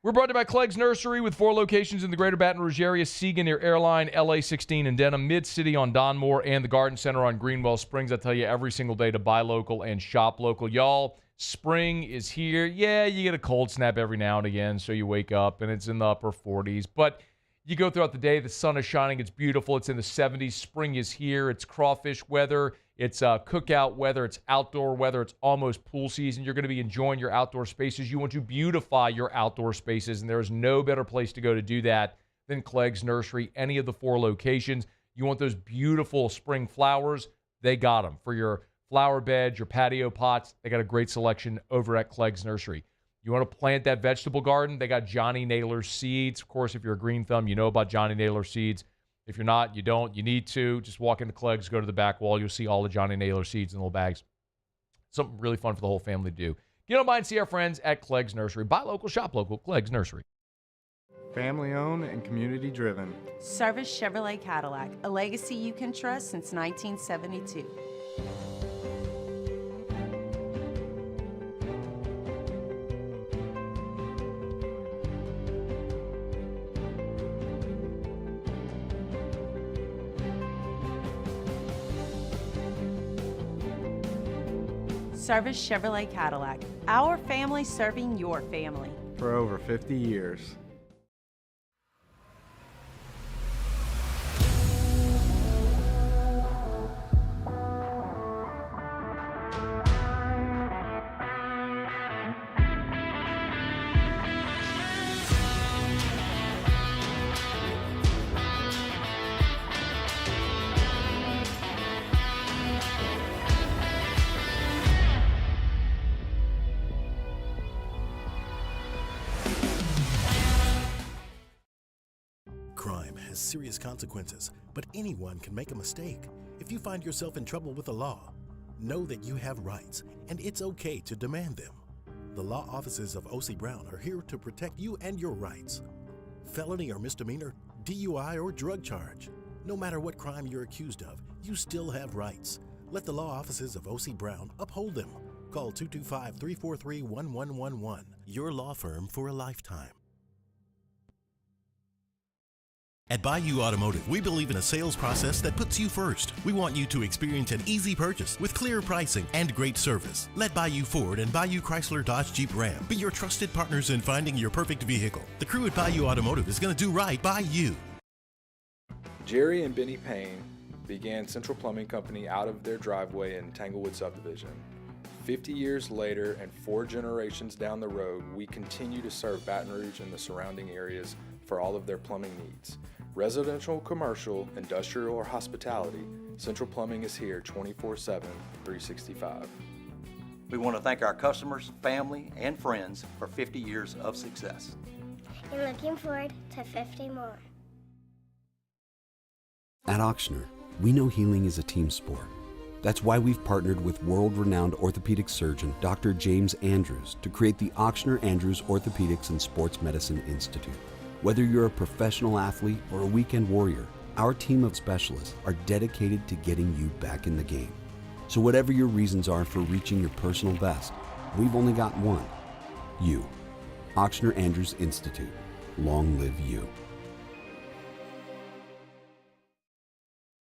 Speaker 12: We're brought to you by Clegg's Nursery with 4 locations in the greater Baton Rouge area: Siega near Airline, LA 16 in Denham, Mid-City on Donmore, and the Garden Center on Greenwell Springs. I tell you every single day to buy local and shop local. Y'all, Spring is here. Yeah, you get a cold snap every now and again, so you wake up and it's in the upper 40s. But you go throughout the day, the sun is shining, it's beautiful, it's in the 70s. Spring is here, it's crawfish weather, it's cookout weather, it's outdoor weather, it's almost pool season. You're going to be enjoying your outdoor spaces. You want to beautify your outdoor spaces, and there is no better place to go to do that than Clegg's Nursery, any of the 4 locations. You want those beautiful spring flowers, they got them. For your flower beds, your patio pots, they got a great selection over at Clegg's Nursery. You want to plant that vegetable garden, they got Johnny Naylor seeds. Of course, if you're a green thumb, you know about Johnny Naylor seeds. If you're not, you don't. You need to. Just walk into Clegg's, go to the back wall. You'll see all the Johnny Naylor seeds in little bags. Something really fun for the whole family to do. Get on by and see our friends at Clegg's Nursery. Buy local, shop local, Clegg's Nursery.
Speaker 16: Family owned and community driven.
Speaker 17: Service Chevrolet Cadillac, a legacy you can trust since 1972. Service Chevrolet Cadillac, our family serving your family.
Speaker 16: For over 50 years.
Speaker 15: Crime has serious consequences, but anyone can make a mistake. If you find yourself in trouble with the law, know that you have rights, and it's okay to demand them. The law offices of O.C. Brown are here to protect you and your rights. Felony or misdemeanor, DUI or drug charge. No matter what crime you're accused of, you still have rights. Let the law offices of O.C. Brown uphold them. Call 225-343-1111. Your law firm for a lifetime. At Bayou Automotive, we believe in a sales process that puts you first. We want you to experience an easy purchase with clear pricing and great service. Let Bayou Ford and Bayou Chrysler Dodge Jeep Ram be your trusted partners in finding your perfect vehicle. The crew at Bayou Automotive is going to do right by you.
Speaker 19: Jerry and Benny Payne began Central Plumbing Company out of their driveway in Tanglewood Subdivision. 50 years later and 4 generations down the road, we continue to serve Baton Rouge and the surrounding areas for all of their plumbing needs. Residential, commercial, industrial, or hospitality, Central Plumbing is here 24/7, 365.
Speaker 20: We want to thank our customers, family, and friends for 50 years of success.
Speaker 21: And looking forward to 50 more.
Speaker 18: At Auctioner, we know healing is a team sport. That's why we've partnered with world-renowned orthopedic surgeon Dr. James Andrews to create the Auctioner Andrews Orthopedics and Sports Medicine Institute. Whether you're a professional athlete or a weekend warrior, our team of specialists are dedicated to getting you back in the game. So whatever your reasons are for reaching your personal best, we've only got one: you. Auctioner Andrews Institute. Long live you.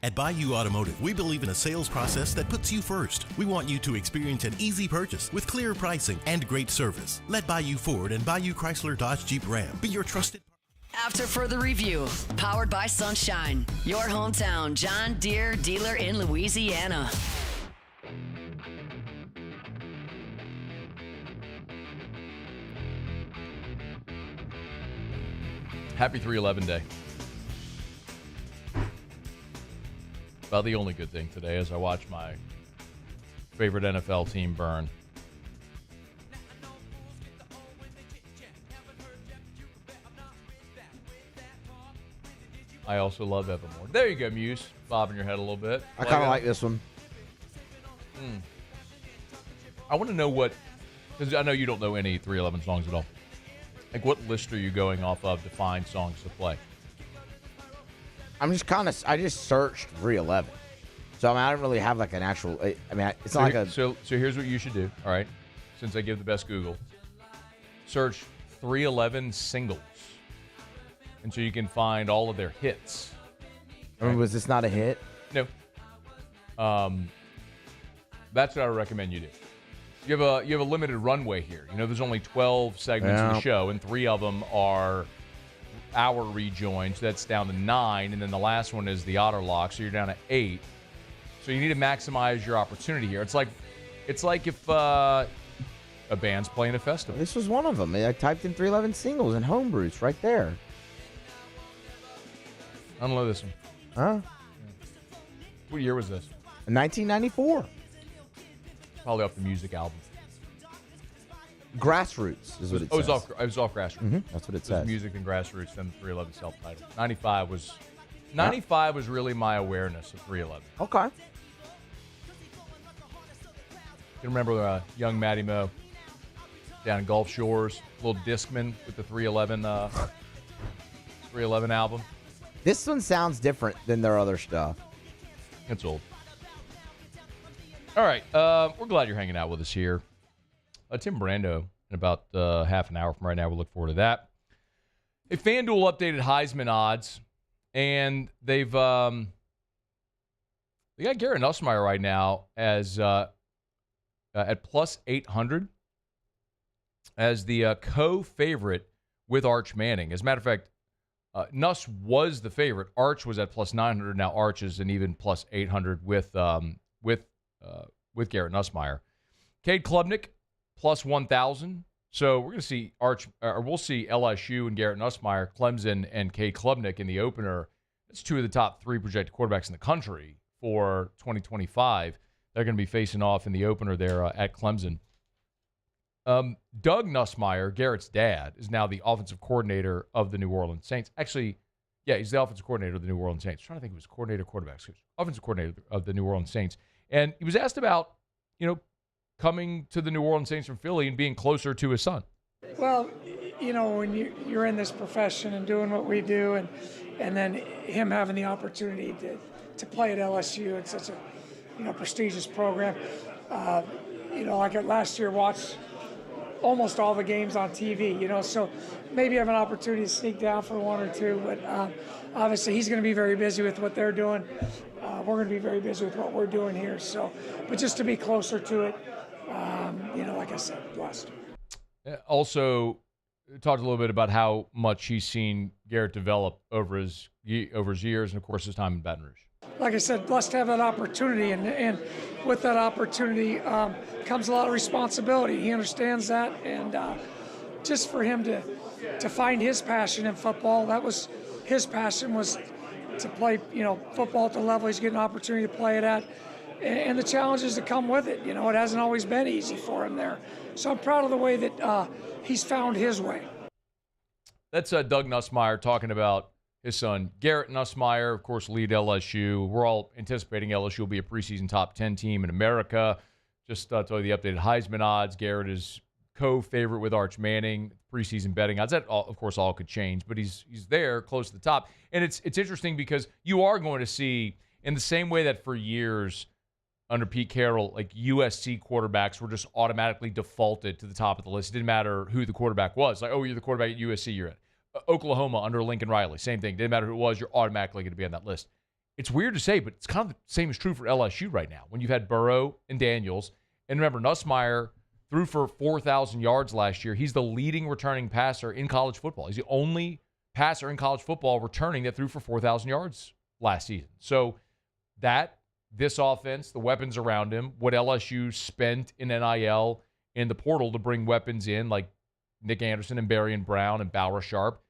Speaker 15: At Bayou Automotive, we believe in a sales process that puts you first. We want you to experience an easy purchase with clear pricing and great service. Let Bayou Ford and Bayou Chrysler Dodge Jeep Ram be your trusted.
Speaker 10: After further review, powered by Sunshine, your hometown John Deere dealer in Louisiana.
Speaker 12: Happy 3/11 day. Well, the only good thing today is I watched my favorite NFL team burn. I also love Evermore. There you go, Muse. Bobbing your head a little bit.
Speaker 14: I kind of like this one.
Speaker 12: I want to know what, because I know you don't know any 311 songs at all. Like, what list are you going off of to find songs to play?
Speaker 14: I just searched 311. So, I don't really have like an actual, it's not like a.
Speaker 12: So here's what you should do, all right? Since I give the best Google. Search 311 singles. And so you can find all of their hits.
Speaker 14: Right? Was this not a hit?
Speaker 12: No. That's what I would recommend you do. You have a limited runway here. You know, there's only 12 segments of the show, and 3 of them are hour rejoins. That's down to 9, and then the last one is the Otter Lock, so you're down to 8. So you need to maximize your opportunity here. It's like if a band's playing a festival.
Speaker 14: This was one of them. I typed in 311 singles and homebrews right there.
Speaker 12: I don't know this one.
Speaker 14: Huh?
Speaker 12: What year was this?
Speaker 14: 1994.
Speaker 12: Probably off the music album.
Speaker 14: Grassroots is what it says.
Speaker 12: It was off Grassroots.
Speaker 14: Mm-hmm. That's what it says.
Speaker 12: Music and Grassroots, then 311 self-titled. 95 was really my awareness of 311.
Speaker 14: Okay.
Speaker 12: You remember young Matty Moe down in Gulf Shores, little Discman with the 311 album.
Speaker 14: This one sounds different than their other stuff.
Speaker 12: It's old. All right, we're glad you're hanging out with us here. Tim Brando in about half an hour from right now. We'll look forward to that. Hey, FanDuel updated Heisman odds, and they got Garrett Nussmeier right now as at plus 800 as the co-favorite with Arch Manning. As a matter of fact, Nuss was the favorite. Arch was at plus 900. Now Arch is an even plus 800 with Garrett Nussmeier. Cade Klubnik plus 1,000. So we're going to see we'll see LSU and Garrett Nussmeier, Clemson and Cade Klubnik in the opener. That's 2 of the top 3 projected quarterbacks in the country for 2025. They're going to be facing off in the opener there at Clemson. Doug Nussmeier, Garrett's dad, is now the offensive coordinator of the New Orleans Saints. Actually, yeah, he's the offensive coordinator of the New Orleans Saints. I'm trying to think if he was coordinator or quarterback. Offensive coordinator of the New Orleans Saints. And he was asked about, coming to the New Orleans Saints from Philly and being closer to his son.
Speaker 4: Well, when you're in this profession and doing what we do, and then him having the opportunity to play at LSU, it's such a prestigious program. Like last year, watched almost all the games on TV, so maybe have an opportunity to sneak down for 1 or 2, but obviously he's going to be very busy with what they're doing. We're going to be very busy with what we're doing here, but just to be closer to it, like I said, blessed.
Speaker 12: Also, talked a little bit about how much he's seen Garrett develop over his years and, of course, his time in Baton Rouge.
Speaker 4: Like I said, blessed to have that opportunity, and with that opportunity comes a lot of responsibility. He understands that, and just for him to find his passion in football, that was his passion, was to play football at the level he's getting an opportunity to play it at, and the challenges that come with it. It hasn't always been easy for him there. So I'm proud of the way that he's found his way.
Speaker 12: That's Doug Nussmeier talking about his son, Garrett Nussmeier, of course, lead LSU. We're all anticipating LSU will be a preseason top 10 team in America. Just tell you the updated Heisman odds. Garrett is co-favorite with Arch Manning. Preseason betting odds. That, of course, all could change, but he's there close to the top. And it's interesting because you are going to see, in the same way that for years under Pete Carroll, like USC quarterbacks were just automatically defaulted to the top of the list. It didn't matter who the quarterback was. Like, oh, you're the quarterback at USC, you're in. Oklahoma under Lincoln Riley, same thing. Didn't matter who it was, you're automatically going to be on that list. It's weird to say, but it's kind of the same is true for LSU right now. When you've had Burrow and Daniels, and remember, Nussmeier threw for 4,000 yards last year. He's the leading returning passer in college football. He's the only passer in college football returning that threw for 4,000 yards last season. So this offense, the weapons around him, what LSU spent in NIL in the portal to bring weapons in, like Nick Anderson and Barry and Brown and Bauer Sharp,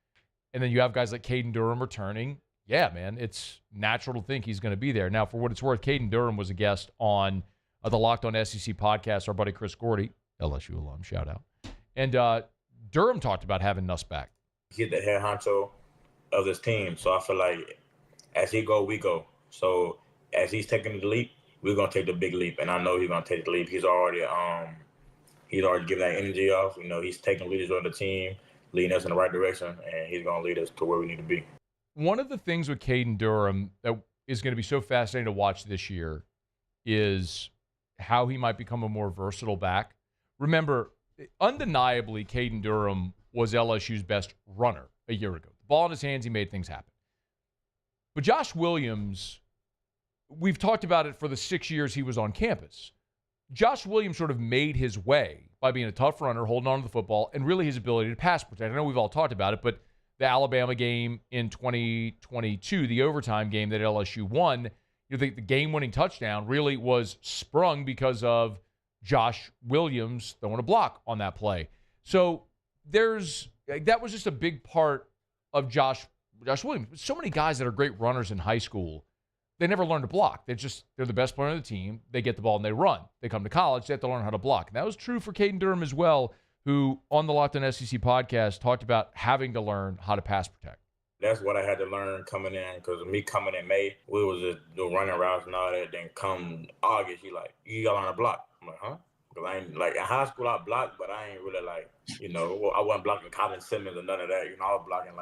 Speaker 12: and then you have guys like Caden Durham returning. Yeah, man, it's natural to think he's going to be there. Now, for what it's worth, Caden Durham was a guest on the Locked On SEC podcast, our buddy Chris Gordy, LSU alum, shout out. And Durham talked about having Nuss back.
Speaker 6: He's the head honcho of this team, so I feel like as he go, we go. So as he's taking the leap, we're going to take the big leap, and I know he's going to take the leap. He's already given that energy off. He's taking leadership on the team, leading us in the right direction, and he's going to lead us to where we need to be.
Speaker 12: One of the things with Caden Durham that is going to be so fascinating to watch this year is how he might become a more versatile back. Remember, undeniably, Caden Durham was LSU's best runner a year ago. The ball in his hands, he made things happen. But Josh Williams, we've talked about it for the 6 years he was on campus. Josh Williams sort of made his way by being a tough runner, holding on to the football, and really his ability to pass protect. I know we've all talked about it, but the Alabama game in 2022, the overtime game that LSU won, the game-winning touchdown really was sprung because of Josh Williams throwing a block on that play. So that was just a big part of Josh Williams. So many guys that are great runners in high school, they never learn to block. They're the best player on the team. They get the ball and they run. They come to college, they have to learn how to block. And that was true for Caden Durham as well, who on the Locked On SEC podcast talked about having to learn how to pass protect.
Speaker 6: That's what I had to learn coming in, because me coming in May, we was just doing running routes and all that. Then come August, you got to learn to block. I'm like, huh? Because I ain't, in high school I blocked, but I ain't really I wasn't blocking Colin Simmons or none of that. I was blocking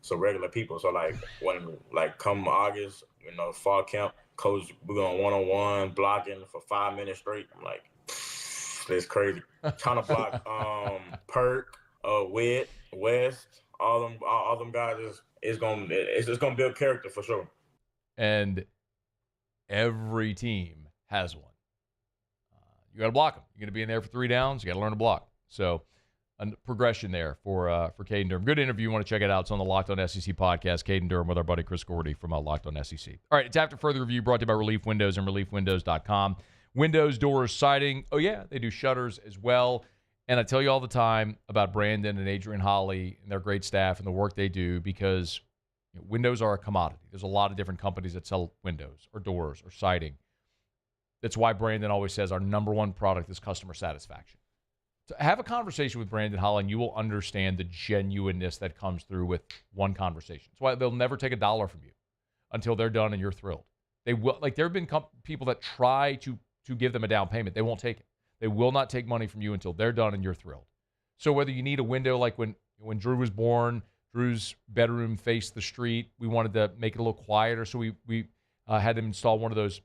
Speaker 6: some regular people. So when come August, fall camp, coach, we're going one-on-one blocking for 5 minutes straight. I'm like, it's crazy. Trying to block Perk, Witt, West, all them guys it's just gonna build character for sure.
Speaker 12: And every team has one. You got to block them. You're going to be in there for 3 downs. You got to learn to block. So a progression there for Caden Durham. Good interview. You want to check it out. It's on the Locked On SEC podcast. Caden Durham with our buddy Chris Gordy from Locked On SEC. All right, it's After Further Review brought to you by Relief Windows and ReliefWindows.com. Windows, doors, siding. Oh, yeah, they do shutters as well. And I tell you all the time about Brandon and Adrian Holly and their great staff and the work they do, because windows are a commodity. There's a lot of different companies that sell windows or doors or siding. That's why Brandon always says our number one product is customer satisfaction. So have a conversation with Brandon Holly, and you will understand the genuineness that comes through with one conversation. That's why they'll never take $1 from you until they're done and you're thrilled. They will. There have been people that try to give them a down payment. They won't take it. They will not take money from you until they're done and you're thrilled. So whether you need a window, like when Drew was born, Drew's bedroom faced the street. We wanted to make it a little quieter, so we had them install one of those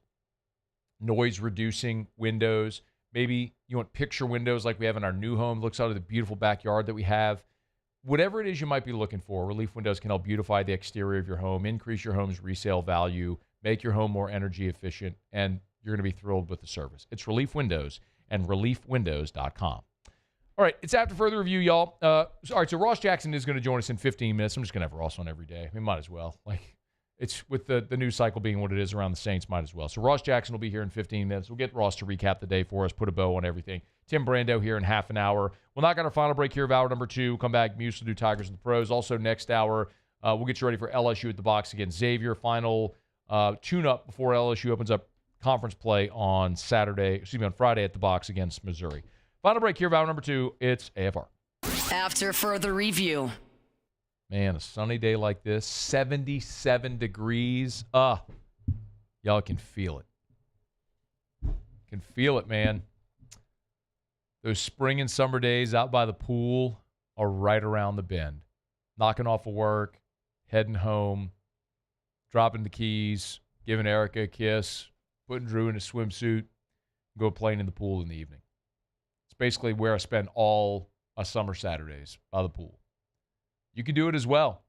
Speaker 12: noise-reducing windows. Maybe you want picture windows like we have in our new home. Looks out of the beautiful backyard that we have. Whatever it is you might be looking for, Relief Windows can help beautify the exterior of your home, increase your home's resale value, make your home more energy efficient, and you're going to be thrilled with the service. It's Relief Windows and ReliefWindows.com. All right, it's After Further Review, y'all. All right, so Ross Jackson is going to join us in 15 minutes. I'm just going to have Ross on every day. I mean, might as well. It's with the news cycle being what it is around the Saints, might as well. So Ross Jackson will be here in 15 minutes. We'll get Ross to recap the day for us, put a bow on everything. Tim Brando here in half an hour. We'll knock out our final break here of hour number 2. We'll come back. Muse will do Tigers and the Pros. Also, next hour, we'll get you ready for LSU at the box against Xavier. Final tune-up before LSU opens up conference play on Friday at the box against Missouri. Final break here of hour number 2. It's AFR.
Speaker 10: After Further Review.
Speaker 12: Man, a sunny day like this, 77 degrees. Y'all can feel it. Can feel it, man. Those spring and summer days out by the pool are right around the bend. Knocking off of work, heading home, dropping the keys, giving Erica a kiss, putting Drew in a swimsuit, go playing in the pool in the evening. It's basically where I spend all summer Saturdays, by the pool. You can do it as well.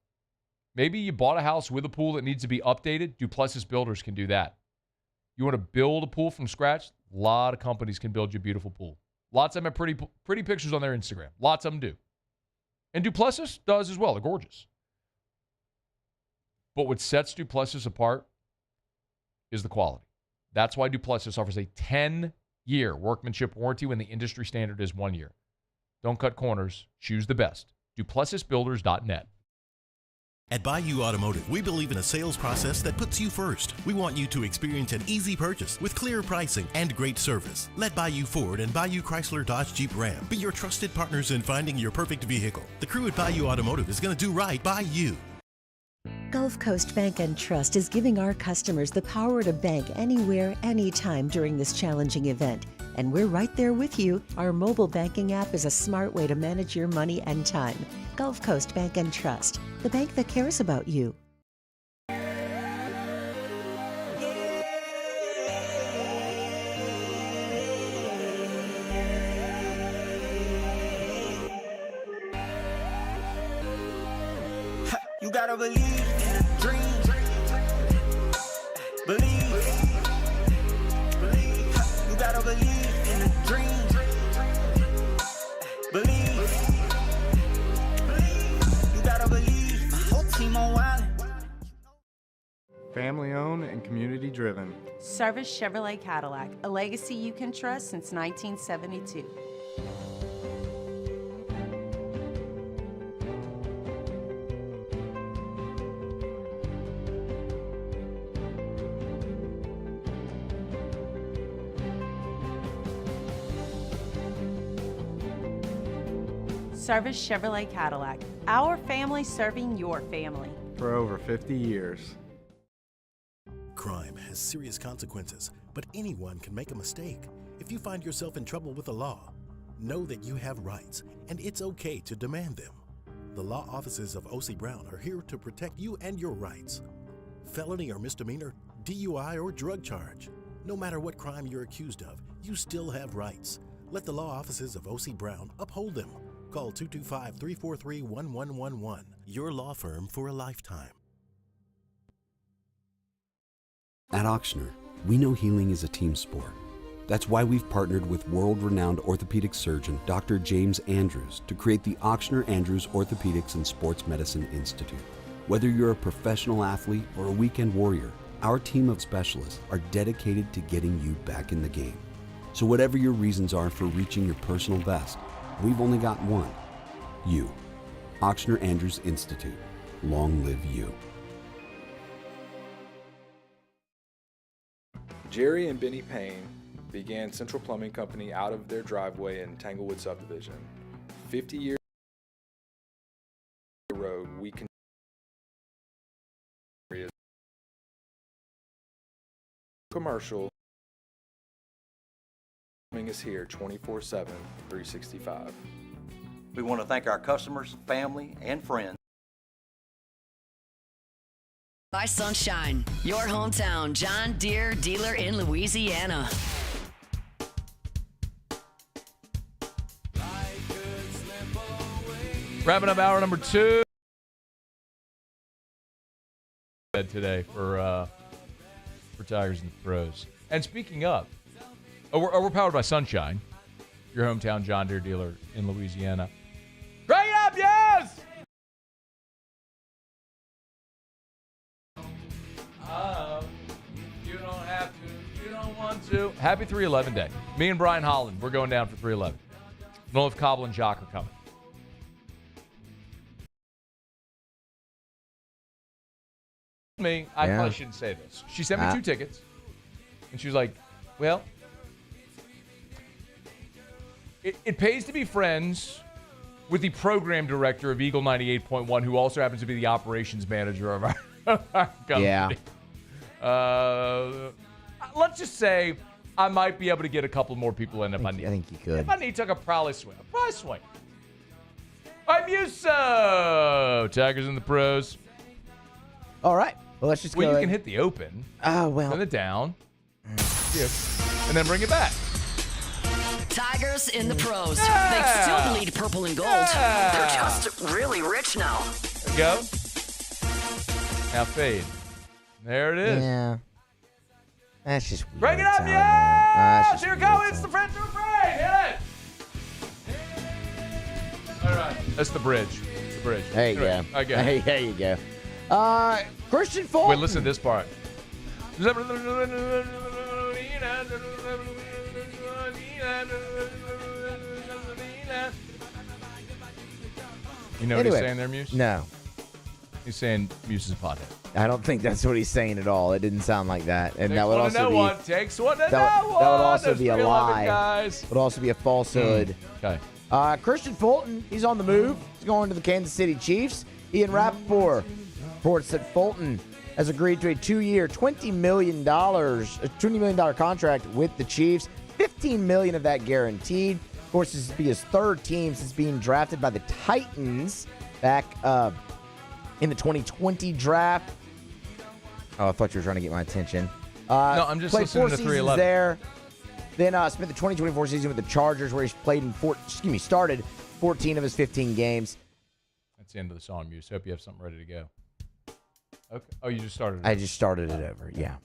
Speaker 12: Maybe you bought a house with a pool that needs to be updated. Duplessis Builders can do that. You want to build a pool from scratch? A lot of companies can build you a beautiful pool. Lots of them have pretty pictures on their Instagram. Lots of them do. And Duplessis does as well. They're gorgeous. But what sets Duplessis apart is the quality. That's why Duplessis offers a 10-year workmanship warranty when the industry standard is 1 year. Don't cut corners. Choose the best. DuplessisBuilders.net.
Speaker 15: At Bayou Automotive, we believe in a sales process that puts you first. We want you to experience an easy purchase with clear pricing and great service. Let Bayou Ford and Bayou Chrysler Dodge Jeep Ram be your trusted partners in finding your perfect vehicle. The crew at Bayou Automotive is going to do right by you.
Speaker 1: Gulf Coast Bank and Trust is giving our customers the power to bank anywhere, anytime during this challenging event. And we're right there with you. Our mobile banking app is a smart way to manage your money and time. Gulf Coast Bank and Trust, the bank that cares about you.
Speaker 7: You gotta believe in a dream. Believe. You gotta believe in Dream. Believe. You gotta believe. My whole team on wildin'.
Speaker 16: Family owned and community driven.
Speaker 17: Service Chevrolet Cadillac, a legacy you can trust since 1972. Service Chevrolet Cadillac, our family serving your family.
Speaker 16: For over 50 years.
Speaker 15: Crime has serious consequences, but anyone can make a mistake. If you find yourself in trouble with the law, know that you have rights, and it's okay to demand them. The law offices of O.C. Brown are here to protect you and your rights. Felony or misdemeanor, DUI or drug charge. No matter what crime you're accused of, you still have rights. Let the law offices of O.C. Brown uphold them. Call 225-343-1111. Your law firm for a lifetime.
Speaker 18: At Auctioner, we know healing is a team sport. That's why we've partnered with world-renowned orthopedic surgeon Dr. James Andrews to create the Auctioner Andrews Orthopedics and Sports Medicine Institute. Whether you're a professional athlete or a weekend warrior, our team of specialists are dedicated to getting you back in the game. So whatever your reasons are for reaching your personal best, we've only got one. You. Auctioner Andrews Institute. Long live you.
Speaker 19: Jerry and Benny Payne began Central Plumbing Company out of their driveway in Tanglewood subdivision. 50 years down the road, we continue commercial. Plumbing is here 24/7, 365.
Speaker 20: We want to thank our customers, family, and friends.
Speaker 10: By Sunshine, your hometown John Deere dealer in Louisiana.
Speaker 12: Wrapping up hour number 2 today for Tigers and the Pros. And speaking of, we're powered by Sunshine, your hometown John Deere dealer in Louisiana. Bring it up, yes! You don't have to, you don't want to. Happy 311 day. Me and Brian Holland, we're going down for 311. Don't know if Cobble and Jock are coming. I probably shouldn't say this. She sent me 2 tickets, and she was like, well, it pays to be friends with the program director of Eagle 98.1, who also happens to be the operations manager of our company.
Speaker 14: Yeah.
Speaker 12: Let's just say I might be able to get a couple more people in if I need.
Speaker 14: I think you could.
Speaker 12: If I need to, I could probably swing. All right, Muso. Tigers and the Pros.
Speaker 14: All right. Well, let's just go.
Speaker 12: Well, you
Speaker 14: ahead.
Speaker 12: can hit the open.
Speaker 14: Oh, well.
Speaker 12: Send it down. And then bring it back.
Speaker 10: Tigers in the Pros.
Speaker 12: Yeah.
Speaker 10: They still bleed purple and gold.
Speaker 12: Yeah.
Speaker 10: They're just really rich now.
Speaker 12: There you go. Now fade. There it is.
Speaker 14: Yeah. That's just weird.
Speaker 12: Bring it up, yeah! Here it goes. It's the French Parade. Hit it. All right. That's the bridge. It's the bridge.
Speaker 14: There you go.
Speaker 12: Okay.
Speaker 14: Hey, there you go. Christian Fulton.
Speaker 12: Wait, listen to this part. You know what he's saying there, Muse?
Speaker 14: No.
Speaker 12: He's saying Muse is a pothead.
Speaker 14: I don't think that's what he's saying at all. It didn't sound like that. And
Speaker 12: Takes
Speaker 14: that would
Speaker 12: one to
Speaker 14: also
Speaker 12: know
Speaker 14: be
Speaker 12: one. Takes one to know
Speaker 14: that
Speaker 12: one.
Speaker 14: would also
Speaker 12: There's
Speaker 14: be a
Speaker 12: 311
Speaker 14: lie.
Speaker 12: Guys.
Speaker 14: Would also be a falsehood.
Speaker 12: Okay.
Speaker 14: Christian Fulton, he's on the move. He's going to the Kansas City Chiefs. Ian Rappaport reports that Fulton has agreed to a 2-year, $20 million contract with the Chiefs. $15 million of that guaranteed. Of course, this will be his 3rd team since being drafted by the Titans back in the 2020 draft. Oh, I thought you were trying to get my attention.
Speaker 12: No, I'm just
Speaker 14: played
Speaker 12: listening
Speaker 14: 4
Speaker 12: to
Speaker 14: seasons
Speaker 12: 311.
Speaker 14: there. Then spent the 2024 season with the Chargers, where he's played in started 14 of his 15 games.
Speaker 12: That's the end of the song, Muse. Hope you have something ready to go. Okay. Oh, you just started it.
Speaker 14: I just started it over. Yeah.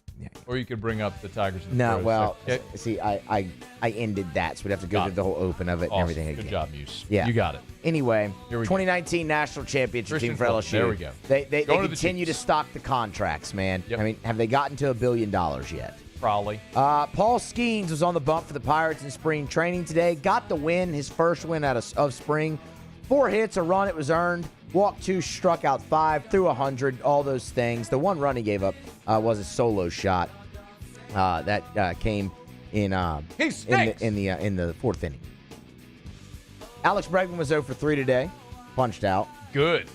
Speaker 12: Or you could bring up the Tigers. And the
Speaker 14: No,
Speaker 12: Pros.
Speaker 14: well,
Speaker 12: Okay.
Speaker 14: see, I ended that, so we'd have to go through the whole open of it and
Speaker 12: Awesome.
Speaker 14: everything again.
Speaker 12: Good job, Muse.
Speaker 14: Yeah.
Speaker 12: You got it.
Speaker 14: Anyway,
Speaker 12: Here we go.
Speaker 14: 2019 National Championship
Speaker 12: Christian
Speaker 14: team for
Speaker 12: Phillips.
Speaker 14: LSU.
Speaker 12: There we go.
Speaker 14: They
Speaker 12: Going to the
Speaker 14: continue to
Speaker 12: Chiefs.
Speaker 14: stock the contracts, man. I mean, have they gotten to $1 billion yet?
Speaker 12: Probably.
Speaker 14: Paul Skeens was on the bump for the Pirates in spring training today. Got the win, his first win out of spring. 4 hits, a run, it was earned. Walked 2, struck out 5, threw 100, all those things. The one run he gave up was a solo shot that came in the fourth inning. Alex Bregman was 0 for 3 today, punched out.
Speaker 12: Good.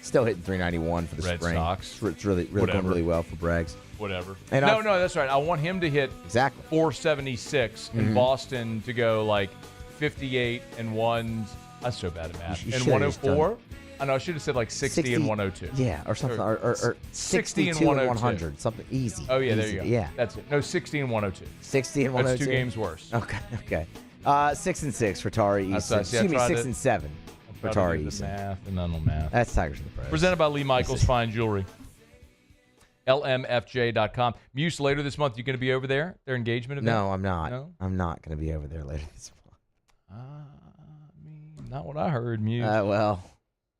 Speaker 14: Still hitting 391 for the
Speaker 12: Red
Speaker 14: spring.
Speaker 12: Sox.
Speaker 14: It's really going really well for Breggs.
Speaker 12: Whatever.
Speaker 14: And
Speaker 12: no, that's right. I want him to hit
Speaker 14: exactly
Speaker 12: 476 in Boston to go like 58 and 1. That's so bad at math.
Speaker 14: You
Speaker 12: And
Speaker 14: should have just
Speaker 12: 104. I know. I should have said like 60 and 102.
Speaker 14: Yeah, or something. Or
Speaker 12: 60 and
Speaker 14: 62
Speaker 12: 102.
Speaker 14: 100. Something easy.
Speaker 12: Oh, yeah, there
Speaker 14: Easy.
Speaker 12: you go.
Speaker 14: Yeah.
Speaker 12: That's it. No, 60 and 102.
Speaker 14: 60 and 102.
Speaker 12: That's 2 games worse.
Speaker 14: Okay. 6 and 6 for Tari Easton. Excuse me, 6 and 7 for Tari Easton.
Speaker 12: Math and none on math.
Speaker 14: That's Tigers and the Pros.
Speaker 12: Presented by Lee Michaels Fine Jewelry. LMFJ.com. Muse, later this month, you going to be over there? Their engagement event?
Speaker 14: No, I'm not.
Speaker 12: No?
Speaker 14: I'm not going to be over there later this month.
Speaker 12: Not what I heard, Muse.
Speaker 14: Well,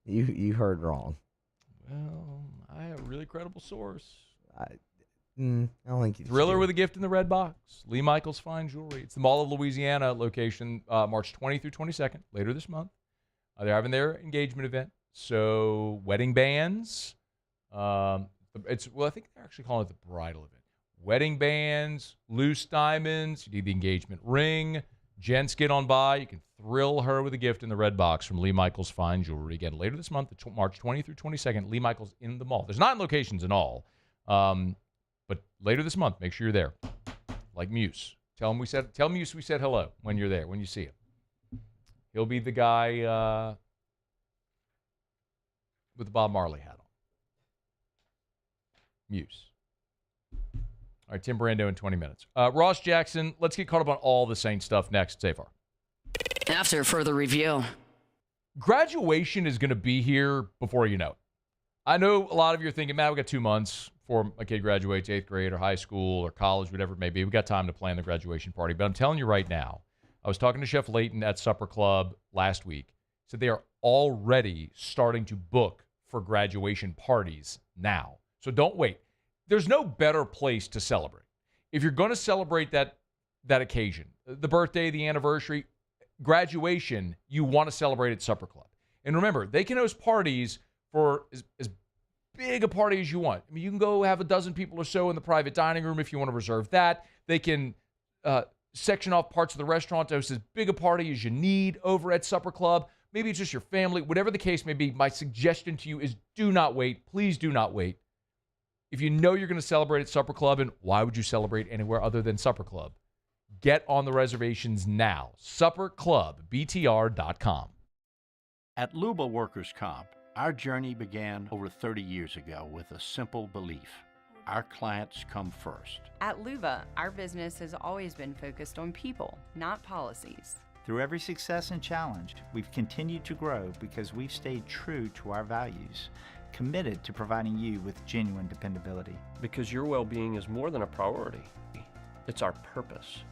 Speaker 14: you heard wrong.
Speaker 12: Well, I have a really credible source.
Speaker 14: I don't think you
Speaker 12: Thriller with a gift in the red box. Lee Michaels Fine Jewelry. It's the Mall of Louisiana location, March 20 through 22nd, later this month. They're having their engagement event. So wedding bands. I think they're actually calling it the bridal event. Wedding bands, loose diamonds. You need the engagement ring. Gents, get on by. You can thrill her with a gift in the red box from Lee Michaels Fine Jewelry. Again, later this month, March 20 through 22nd, Lee Michaels in the mall. There's 9 locations in all. But later this month, make sure you're there. Like Muse. Tell Muse we said hello when you're there, when you see him. He'll be the guy with the Bob Marley hat on. Muse. All right, Tim Brando in 20 minutes. Ross Jackson, let's get caught up on all the Saints stuff next. Stay far.
Speaker 10: After further review.
Speaker 12: Graduation is going to be here before you know it. I know a lot of you are thinking, man, we got 2 months before my kid graduates 8th grade or high school or college, whatever it may be. We got time to plan the graduation party. But I'm telling you right now, I was talking to Chef Layton at Supper Club last week. He said they are already starting to book for graduation parties now. So don't wait. There's no better place to celebrate. If you're going to celebrate that occasion, the birthday, the anniversary, graduation, you want to celebrate at Supper Club. And remember, they can host parties for as big a party as you want. I mean, you can go have a dozen people or so in the private dining room if you want to reserve that. They can section off parts of the restaurant to host as big a party as you need over at Supper Club. Maybe it's just your family. Whatever the case may be, my suggestion to you is do not wait. Please do not wait. If you know you're going to celebrate at Supper Club, and why would you celebrate anywhere other than Supper Club? Get on the reservations now. SupperClubBTR.com.
Speaker 9: At Luba Workers' Comp, our journey began over 30 years ago with a simple belief. Our clients come first.
Speaker 11: At Luba, our business has always been focused on people, not policies.
Speaker 13: Through every success and challenge, we've continued to grow because we've stayed true to our values, committed to providing you with genuine dependability.
Speaker 24: Because your well-being is more than a priority. It's our purpose.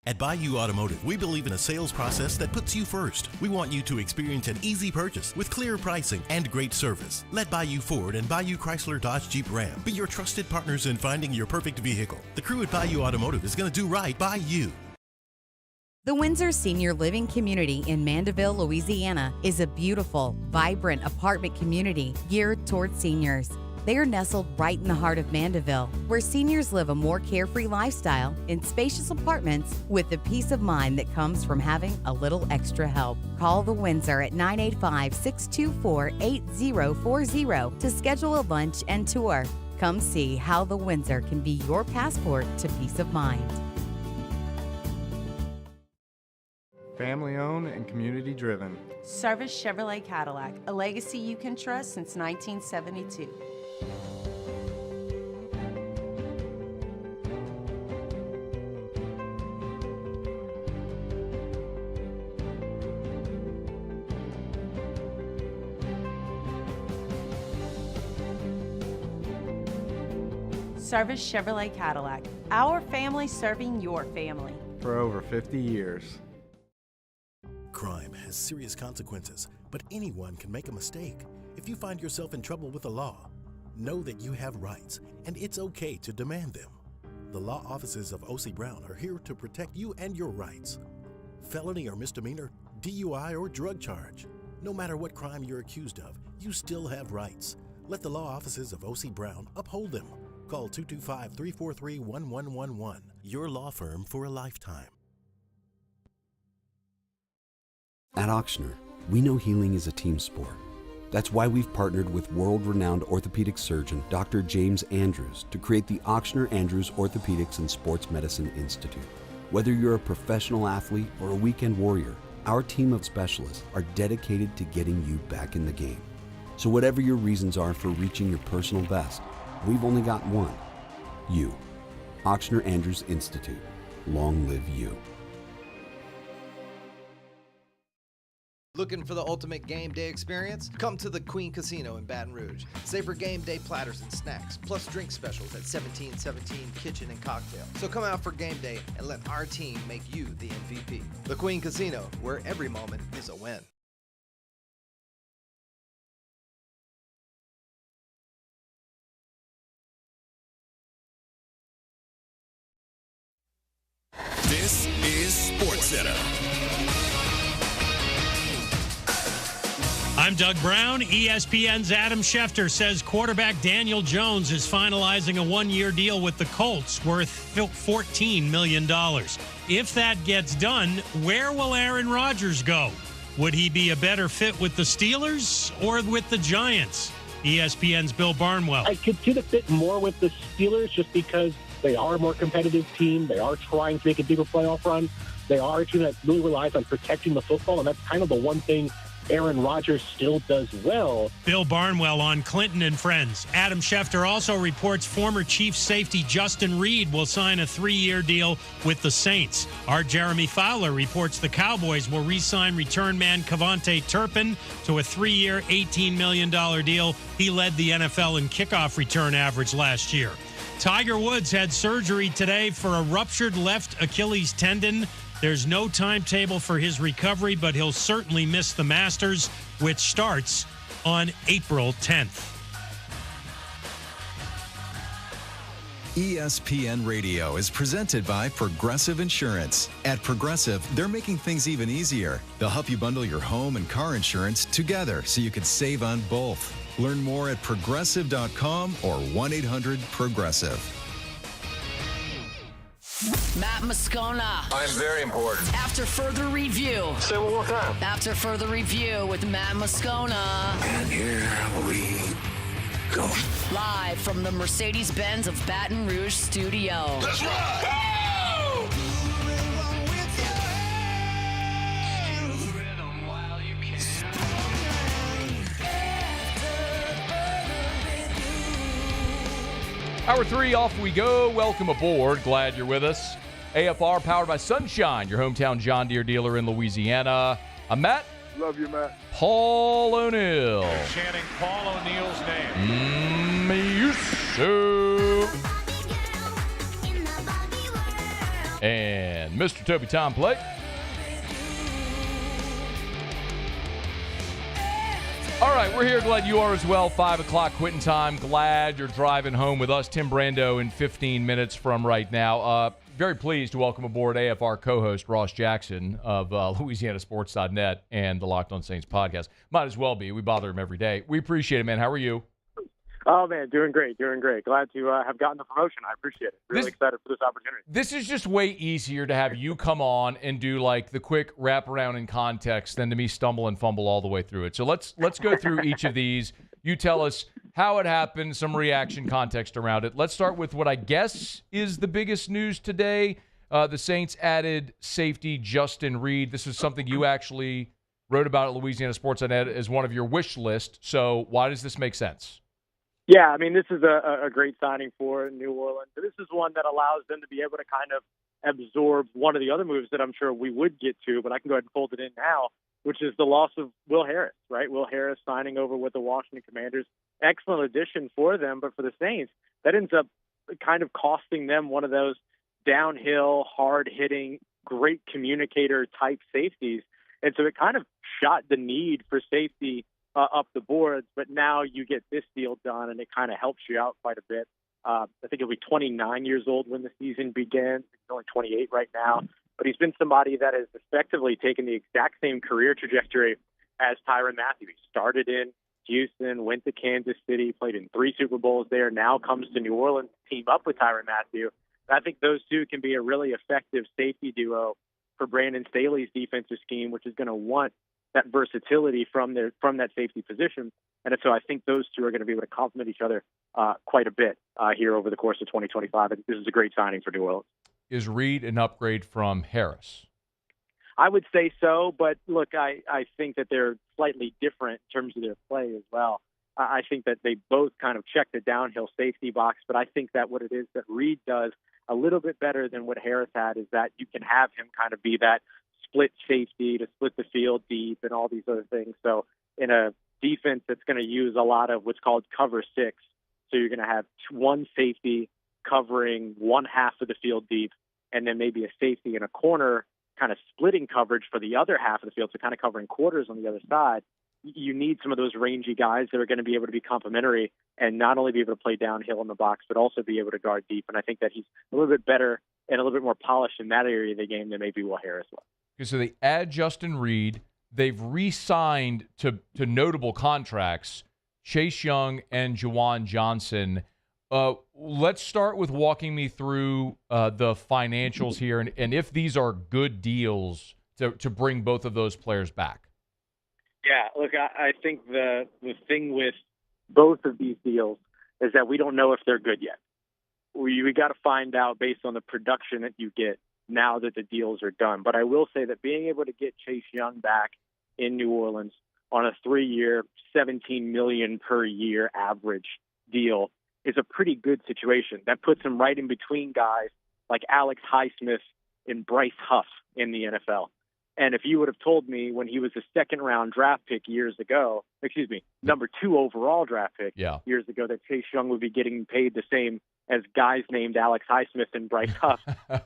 Speaker 15: At Bayou Automotive, we believe in a sales process that puts you first. We want you to experience an easy purchase with clear pricing and great service. Let Bayou Ford and Bayou Chrysler Dodge Jeep Ram be your trusted partners in finding your perfect vehicle. The crew at Bayou Automotive is going to do right by you.
Speaker 3: The Windsor Senior Living Community in Mandeville, Louisiana is a beautiful, vibrant apartment community geared toward seniors. They are nestled right in the heart of Mandeville, where seniors live a more carefree lifestyle in spacious apartments with the peace of mind that comes from having a little extra help. Call the Windsor at 985-624-8040 to schedule a lunch and tour. Come see how the Windsor can be your passport to peace of mind.
Speaker 16: Family owned and community driven.
Speaker 17: Service Chevrolet Cadillac, a legacy you can trust since 1972. Service Chevrolet Cadillac. Our family serving your family.
Speaker 16: For over 50 years.
Speaker 15: Crime has serious consequences, but anyone can make a mistake. If you find yourself in trouble with the law, know that you have rights, and it's okay to demand them. The law offices of O.C. Brown are here to protect you and your rights. Felony or misdemeanor, DUI or drug charge. No matter what crime you're accused of, you still have rights. Let the law offices of O.C. Brown uphold them. Call 225-343-1111. Your law firm for a lifetime.
Speaker 18: At Auctioner, we know healing is a team sport. That's why we've partnered with world-renowned orthopedic surgeon Dr. James Andrews to create the Auctioner Andrews Orthopedics and Sports Medicine Institute. Whether you're a professional athlete or a weekend warrior, our team of specialists are dedicated to getting you back in the game. So whatever your reasons are for reaching your personal best, we've only got one. You. Auctioner Andrews Institute. Long live you.
Speaker 2: Looking for the ultimate game day experience? Come to the Queen Casino in Baton Rouge. Savor game day platters and snacks, plus drink specials at 1717 Kitchen and Cocktail. So come out for game day and let our team make you the MVP. The Queen Casino, where every moment is a win.
Speaker 8: This is SportsCenter.
Speaker 22: I'm Doug Brown. ESPN's Adam Schefter says quarterback Daniel Jones is finalizing a one-year deal with the Colts worth $14 million. If that gets done, where will Aaron Rodgers go? Would he be a better fit with the Steelers or with the Giants? ESPN's Bill Barnwell.
Speaker 23: I could see the fit more with the Steelers just because they are a more competitive team. They are trying to make a deeper playoff run. They are a team that really relies on protecting the football, and that's kind of the one thing Aaron Rodgers still does well.
Speaker 22: Bill Barnwell on Clinton and Friends. Adam Schefter also reports former Chiefs safety Justin Reed will sign a 3-year deal with the Saints. Our Jeremy Fowler reports the Cowboys will re-sign return man Cavante Turpin to a 3-year, $18 million deal. He led the NFL in kickoff return average last year. Tiger Woods had surgery today for a ruptured left Achilles tendon. There's no timetable for his recovery, but he'll certainly miss the Masters, which starts on April 10th.
Speaker 8: ESPN Radio is presented by Progressive Insurance. At Progressive, they're making things even easier. They'll help you bundle your home and car insurance together so you can save on both. Learn more at progressive.com or 1-800-PROGRESSIVE.
Speaker 10: Matt Moscona.
Speaker 25: I'm very important.
Speaker 10: After further review.
Speaker 25: Say it one more time.
Speaker 10: After further review with Matt Moscona.
Speaker 25: And here we go.
Speaker 10: Live from the Mercedes-Benz of Baton Rouge studio.
Speaker 25: That's right.
Speaker 12: Hour 3, off we go. Welcome aboard. Glad you're with us. AFR powered by Sunshine, your hometown John Deere dealer in Louisiana. I'm Matt.
Speaker 26: Love you, Matt.
Speaker 12: Paul O'Neill.
Speaker 27: Chanting Paul O'Neill's name.
Speaker 12: And Mr. Toby Tom Plate. All right, we're here. Glad you are as well. 5 o'clock quitting time. Glad you're driving home with us. Tim Brando in 15 minutes from right now. Very pleased to welcome aboard AFR co-host Ross Jackson of LouisianaSports.net and the Locked on Saints podcast. Might as well be. We bother him every day. We appreciate it, man. How are you?
Speaker 28: Oh, man, doing great. Glad to have gotten the promotion. I appreciate it. Really excited for this opportunity.
Speaker 12: This is just way easier to have you come on and do like the quick wraparound in context than to me stumble and fumble all the way through it. So let's go through each of these. You tell us how it happened, some reaction context around it. Let's start with what I guess is the biggest news today. The Saints added safety Justin Reed. This is something you actually wrote about at LouisianaSports.net as one of your wish list. So why does this make sense?
Speaker 28: Yeah, I mean, this is a great signing for New Orleans. This is one that allows them to be able to kind of absorb one of the other moves that I'm sure we would get to, but I can go ahead and fold it in now, which is the loss of Will Harris, right? Will Harris signing over with the Washington Commanders. Excellent addition for them, but for the Saints, that ends up kind of costing them one of those downhill, hard-hitting, great communicator type safeties. And so it kind of shot the need for safety up the boards, but now you get this deal done, and it kind of helps you out quite a bit. I think he'll be 29 years old when the season begins. He's only 28 right now, but he's been somebody that has effectively taken the exact same career trajectory as Tyrann Mathieu. He started in Houston, went to Kansas City, played in 3 Super Bowls there, now comes to New Orleans to team up with Tyrann Mathieu. I think those two can be a really effective safety duo for Brandon Staley's defensive scheme, which is going to want that versatility from that safety position. And so I think those two are going to be able to complement each other quite a bit here over the course of 2025. I think this is a great signing for New Orleans.
Speaker 12: Is Reed an upgrade from Harris?
Speaker 28: I would say so, but look, I think that they're slightly different in terms of their play as well. I think that they both kind of check the downhill safety box, but I think that what it is that Reed does a little bit better than what Harris had is that you can have him kind of be that split safety to split the field deep and all these other things. So in a defense that's going to use a lot of what's called cover 6, so you're going to have one safety covering one half of the field deep, and then maybe a safety in a corner kind of splitting coverage for the other half of the field, so kind of covering quarters on the other side. You need some of those rangy guys that are going to be able to be complementary and not only be able to play downhill in the box, but also be able to guard deep. And I think that he's a little bit better and a little bit more polished in that area of the game than maybe Will Harris was.
Speaker 12: Okay, so they add Justin Reed. They've re-signed to notable contracts, Chase Young and Juwan Johnson. Let's start with walking me through the financials here and if these are good deals to bring both of those players back.
Speaker 28: Yeah, look, I think the thing with both of these deals is that we don't know if they're good yet. We got to find out based on the production that you get now that the deals are done. But I will say that being able to get Chase Young back in New Orleans on a 3-year, $17 million per year average deal is a pretty good situation. That puts him right in between guys like Alex Highsmith and Bryce Huff in the NFL. And if you would have told me when he was a second-round draft pick years ago, number 2 overall draft pick years ago, that Chase Young would be getting paid the same as guys named Alex Highsmith and Bryce Huff,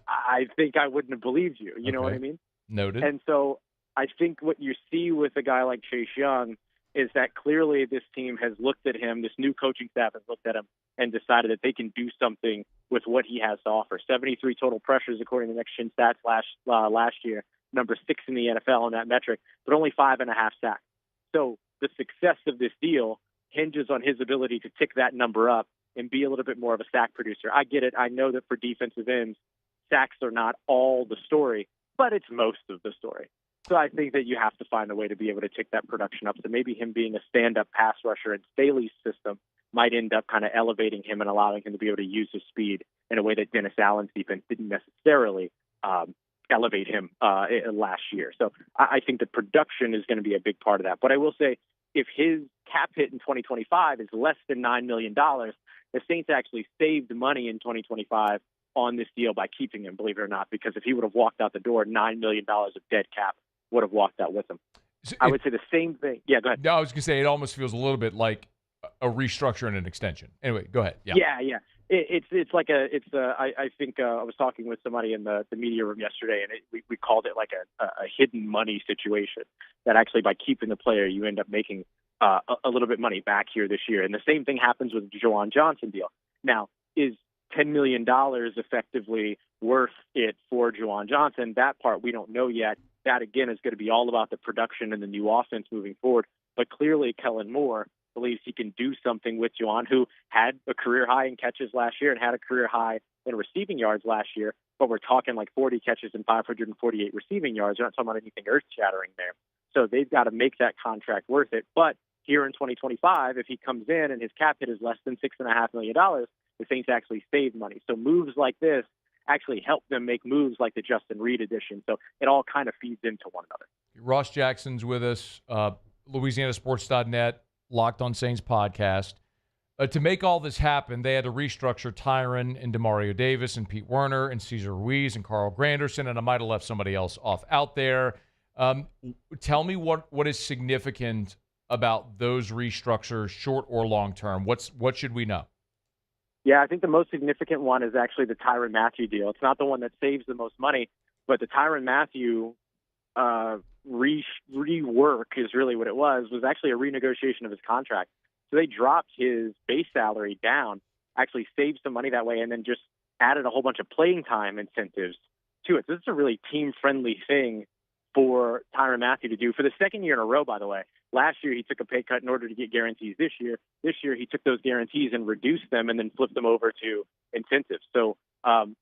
Speaker 28: I think I wouldn't have believed you. You know what I mean?
Speaker 12: Noted.
Speaker 28: And so I think what you see with a guy like Chase Young is that clearly this team has looked at him, this new coaching staff has looked at him and decided that they can do something with what he has to offer. 73 total pressures according to Next Gen Stats last year. Number 6 in the NFL on that metric, but only 5.5 sacks. So the success of this deal hinges on his ability to tick that number up and be a little bit more of a sack producer. I get it. I know that for defensive ends, sacks are not all the story, but it's most of the story. So I think that you have to find a way to be able to tick that production up. So maybe him being a stand-up pass rusher in Staley's system might end up kind of elevating him and allowing him to be able to use his speed in a way that Dennis Allen's defense didn't necessarily elevate him last year. So I think the production is going to be a big part of that. But I will say, if his cap hit in 2025 is less than $9 million, the Saints actually saved money in 2025 on this deal by keeping him, believe it or not, because if he would have walked out the door, $9 million of dead cap would have walked out with him. So I would say the same thing. Yeah, go ahead.
Speaker 12: No, I was going to say it almost feels a little bit like a restructure and an extension. Anyway, go ahead.
Speaker 28: Yeah. It's like I think I was talking with somebody in the media room yesterday, and we called it like a hidden money situation, that actually by keeping the player, you end up making a little bit money back here this year. And the same thing happens with the Juwan Johnson deal. Now, is $10 million effectively worth it for Juwan Johnson? That part we don't know yet. That, again, is going to be all about the production and the new offense moving forward. But clearly, Kellen Moore believes he can do something with Juwan, who had a career high in catches last year and had a career high in receiving yards last year. But we're talking like 40 catches and 548 receiving yards. We're not talking about anything earth-shattering there. So they've got to make that contract worth it. But here in 2025, if he comes in and his cap hit is less than $6.5 million, the Saints actually save money. So moves like this actually help them make moves like the Justin Reed edition. So it all kind of feeds into one another.
Speaker 12: Ross Jackson's with us, LouisianaSports.net, Locked on Saints podcast. To make all this happen, they had to restructure Tyrann and Demario Davis and Pete Werner and Cesar Ruiz and Carl Granderson, and I might have left somebody else off out there. Tell me what is significant about those restructures, short or long term. What should we know?
Speaker 28: Yeah, I think the most significant one is actually the Tyrann Mathieu deal. It's not the one that saves the most money, but the Tyrann Mathieu rework is really what it was actually a renegotiation of his contract. So they dropped his base salary down, actually saved some money that way, and then just added a whole bunch of playing time incentives to it. So this is a really team-friendly thing for Tyrann Mathieu to do for the second year in a row, by the way. Last year, he took a pay cut in order to get guarantees this year. This year, he took those guarantees and reduced them and then flipped them over to incentives. So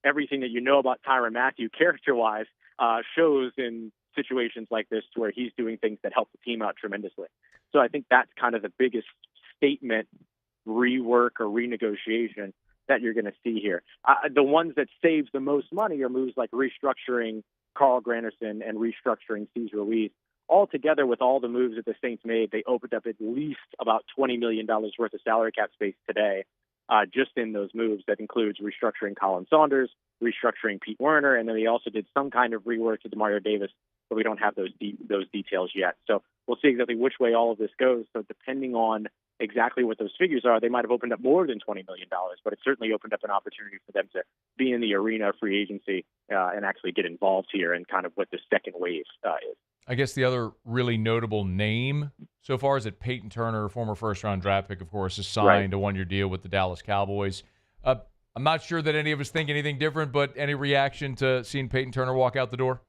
Speaker 28: everything that you know about Tyrann Mathieu character-wise shows in situations like this to where he's doing things that help the team out tremendously. So I think that's kind of the biggest statement, rework or renegotiation that you're going to see here. The ones that save the most money are moves like restructuring Carl Granderson and restructuring Cesar Ruiz. All together with all the moves that the Saints made, they opened up at least about $20 million worth of salary cap space today just in those moves. That includes restructuring Colin Saunders, restructuring Pete Werner, and then they also did some kind of rework to DeMario Davis, but we don't have those details yet. So we'll see exactly which way all of this goes. So depending on exactly what those figures are, they might have opened up more than $20 million, but it certainly opened up an opportunity for them to be in the arena of free agency and actually get involved here and kind of what the second wave is.
Speaker 12: I guess the other really notable name so far is that Peyton Turner, former first-round draft pick, of course, has signed a one-year deal with the Dallas Cowboys. I'm not sure that any of us think anything different, but any reaction to seeing Peyton Turner walk out the door?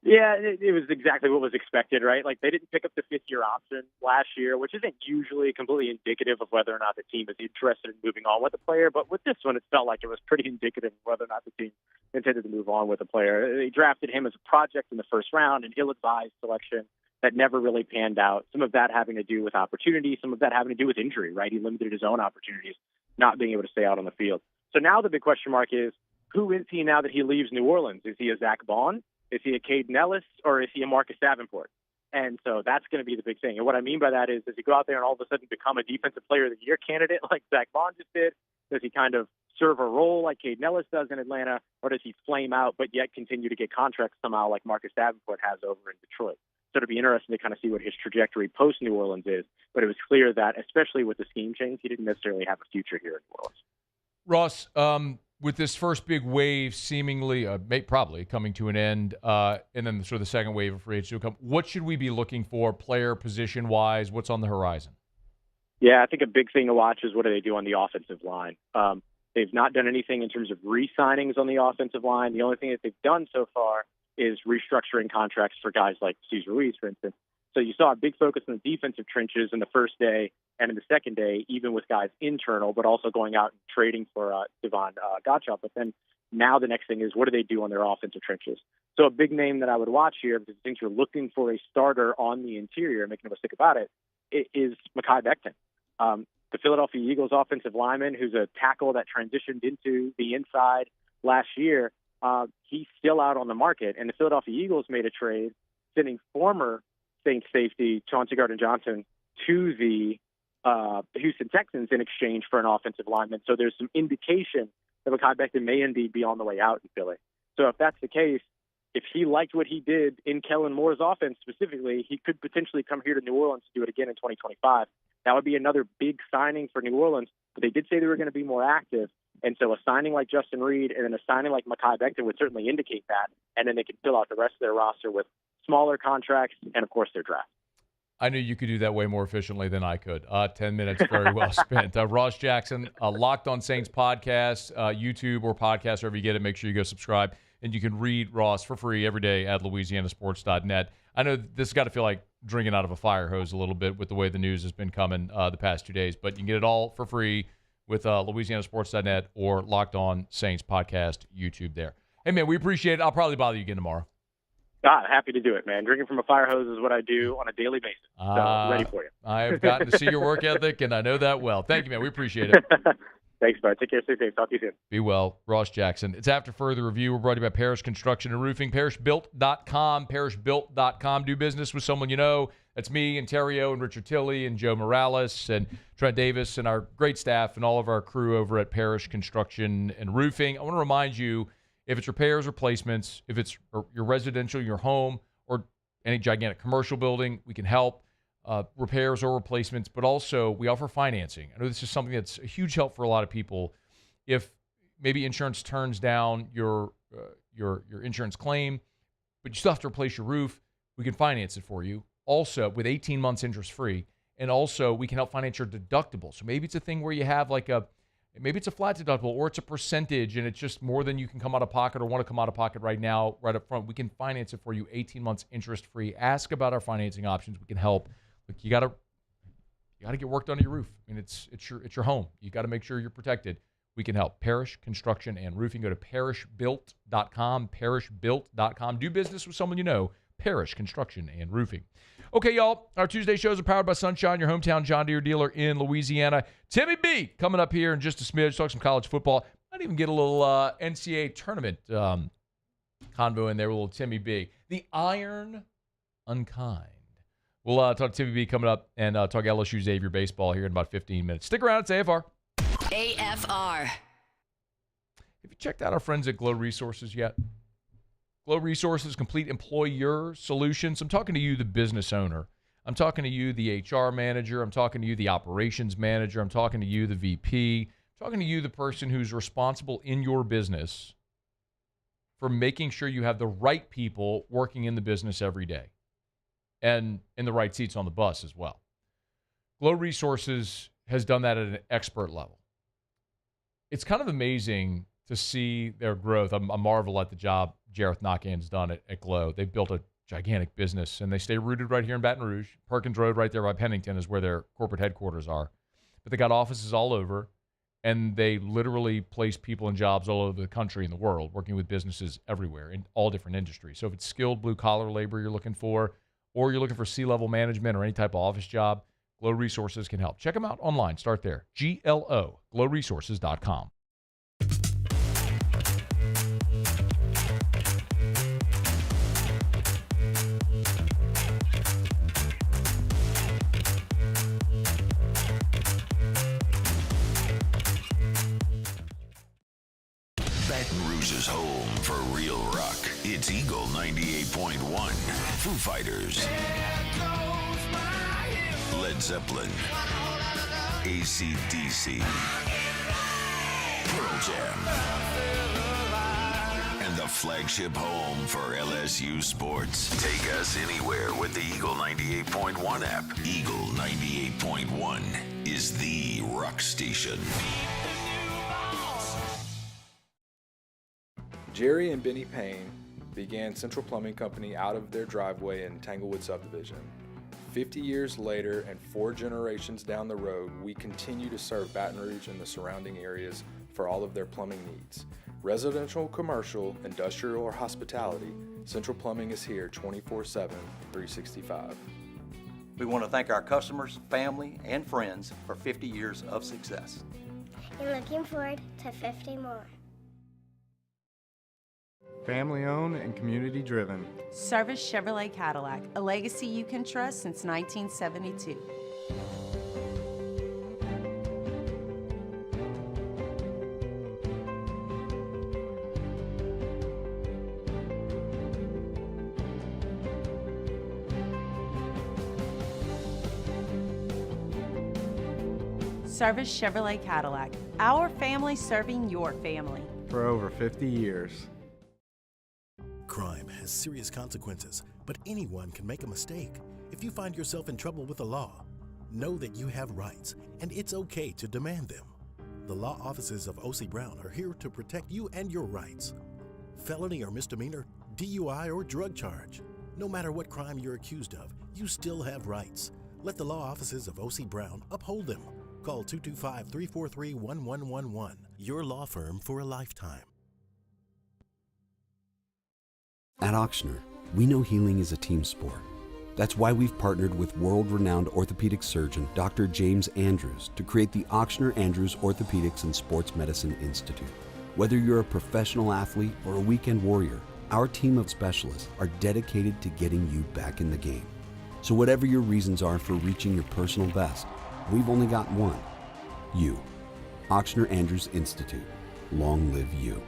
Speaker 28: Yeah, it was exactly what was expected, right? Like, they didn't pick up the fifth-year option last year, which isn't usually completely indicative of whether or not the team is interested in moving on with the player. But with this one, it felt like it was pretty indicative of whether or not the team intended to move on with the player. They drafted him as a project in the first round, an ill-advised selection that never really panned out. Some of that having to do with opportunity, some of that having to do with injury, right? He limited his own opportunities, not being able to stay out on the field. So now the big question mark is, who is he now that he leaves New Orleans? Is he a Zach Bond? Is he a Caden Ellis, or is he a Marcus Davenport? And so that's going to be the big thing. And what I mean by that is, does he go out there and all of a sudden become a Defensive Player of the Year candidate like Zach Bond just did? Does he kind of serve a role like Caden Ellis does in Atlanta, or does he flame out but yet continue to get contracts somehow like Marcus Davenport has over in Detroit? So it'll be interesting to kind of see what his trajectory post-New Orleans is. But it was clear that, especially with the scheme change, he didn't necessarily have a future here in New Orleans.
Speaker 12: Ross, with this first big wave seemingly, probably coming to an end, and then sort of the second wave of free agency will come, what should we be looking for player position-wise? What's on the horizon?
Speaker 28: Yeah, I think a big thing to watch is what do they do on the offensive line. They've not done anything in terms of re-signings on the offensive line. The only thing that they've done so far is restructuring contracts for guys like Cesar Ruiz, for instance. So you saw a big focus on the defensive trenches in the first day and in the second day, even with guys internal, but also going out and trading for Devon Gottschalk. But then now the next thing is, what do they do on their offensive trenches? So a big name that I would watch here, because I think you're looking for a starter on the interior, make no mistake about it, is Mekhi Becton. The Philadelphia Eagles offensive lineman, who's a tackle that transitioned into the inside last year, he's still out on the market. And the Philadelphia Eagles made a trade sending former Saints safety Chauncey Gardner-Johnson to the Houston Texans in exchange for an offensive lineman. So there's some indication that Mekhi Becton may indeed be on the way out in Philly. So if that's the case, if he liked what he did in Kellen Moore's offense specifically, he could potentially come here to New Orleans to do it again in 2025. That would be another big signing for New Orleans, but they did say they were going to be more active. And so a signing like Justin Reed and then a signing like Mekhi Becton would certainly indicate that. And then they could fill out the rest of their roster with smaller contracts and, of course, their draft.
Speaker 12: I knew you could do that way more efficiently than I could. 10 minutes, very well spent. Ross Jackson, Locked on Saints podcast, YouTube or podcast, wherever you get it. Make sure you go subscribe. And you can read Ross for free every day at LouisianaSports.net. I know this has got to feel like drinking out of a fire hose a little bit with the way the news has been coming the past 2 days. But you can get it all for free with LouisianaSports.net or Locked on Saints podcast YouTube there. Hey, man, we appreciate it. I'll probably bother you again tomorrow.
Speaker 28: Happy to do it, man. Drinking from a fire hose is what I do on a daily basis. So ready for you.
Speaker 12: I have gotten to see your work ethic, and I know that well. Thank you, man. We appreciate it.
Speaker 28: Thanks, bud. Take care. Stay safe. Talk to you soon.
Speaker 12: Be well. Ross Jackson. It's After Further Review. We're brought to you by Parish Construction and Roofing. ParishBuilt.com. ParishBuilt.com. Do business with someone you know. That's me and Terrio and Richard Tilley and Joe Morales and Trent Davis and our great staff and all of our crew over at Parish Construction and Roofing. I want to remind you, if it's repairs, replacements, if it's your residential, your home, or any gigantic commercial building, we can help. Repairs or replacements, but also we offer financing. I know this is something that's a huge help for a lot of people if maybe insurance turns down your insurance claim, but you still have to replace your roof, we can finance it for you. Also, with 18 months interest-free. And also, we can help finance your deductible. So maybe it's a thing where you have maybe it's a flat deductible, or it's a percentage, and it's just more than you can come out of pocket or want to come out of pocket right now, right up front. We can finance it for you, 18 months interest-free. Ask about our financing options. We can help. Look, you gotta get work done on your roof. I mean, it's your home. You got to make sure you're protected. We can help. Parish Construction and Roofing. Go to parishbuilt.com, parishbuilt.com. Do business with someone you know. Parish Construction and Roofing. Okay, y'all, our Tuesday shows are powered by Sunshine, your hometown John Deere dealer in Louisiana. Timmy B coming up here in just a smidge. Talk some college football. Might even get a little NCAA tournament convo in there with a little Timmy B. The Iron Unkind. We'll talk Timmy B coming up and talk LSU Xavier baseball here in about 15 minutes. Stick around. It's AFR.
Speaker 10: AFR.
Speaker 12: Have you checked out our friends at Glow Resources yet? Glow Resources, complete employer solutions. I'm talking to you, the business owner. I'm talking to you, the HR manager. I'm talking to you, the operations manager. I'm talking to you, the VP. I'm talking to you, the person who's responsible in your business for making sure you have the right people working in the business every day and in the right seats on the bus as well. Glow Resources has done that at an expert level. It's kind of amazing to see their growth. I marvel at the job Jareth Knockan's done at Glow. They've built a gigantic business, and they stay rooted right here in Baton Rouge. Perkins Road right there by Pennington is where their corporate headquarters are. But they got offices all over, and they literally place people in jobs all over the country and the world, working with businesses everywhere in all different industries. So if it's skilled blue-collar labor you're looking for, or you're looking for C-level management or any type of office job, Glow Resources can help. Check them out online. Start there. GLO, glowresources.com.
Speaker 25: Baton Rouge's home for real rock. It's Eagle 98.1. Foo Fighters. Led Zeppelin. AC/DC. Pearl Jam. And the flagship home for LSU sports. Take us anywhere with the Eagle 98.1 app. Eagle 98.1 is the rock station.
Speaker 16: Jerry and Benny Payne began Central Plumbing Company out of their driveway in Tanglewood Subdivision. 50 years later and 4 generations down the road, we continue to serve Baton Rouge and the surrounding areas for all of their plumbing needs. Residential, commercial, industrial, or hospitality, Central Plumbing is here 24/7, 365.
Speaker 20: We want to thank our customers, family, and friends for 50 years of success.
Speaker 1: And looking forward to 50 more.
Speaker 16: Family owned and community driven.
Speaker 17: Service Chevrolet Cadillac, a legacy you can trust since 1972. Service Chevrolet Cadillac, our family serving your family.
Speaker 16: For over 50 years.
Speaker 15: Crime has serious consequences, but anyone can make a mistake. If you find yourself in trouble with the law, know that you have rights, and it's okay to demand them. The law offices of O.C. Brown are here to protect you and your rights. Felony or misdemeanor, DUI or drug charge. No matter what crime you're accused of, you still have rights. Let the law offices of O.C. Brown uphold them. Call 225-343-1111. Your law firm for a lifetime.
Speaker 18: At Auctioner, we know healing is a team sport. That's why we've partnered with world-renowned orthopedic surgeon Dr. James Andrews to create the Auctioner Andrews Orthopedics and Sports Medicine Institute. Whether you're a professional athlete or a weekend warrior, our team of specialists are dedicated to getting you back in the game. So whatever your reasons are for reaching your personal best, we've only got one. You. Auctioner Andrews Institute. Long live you.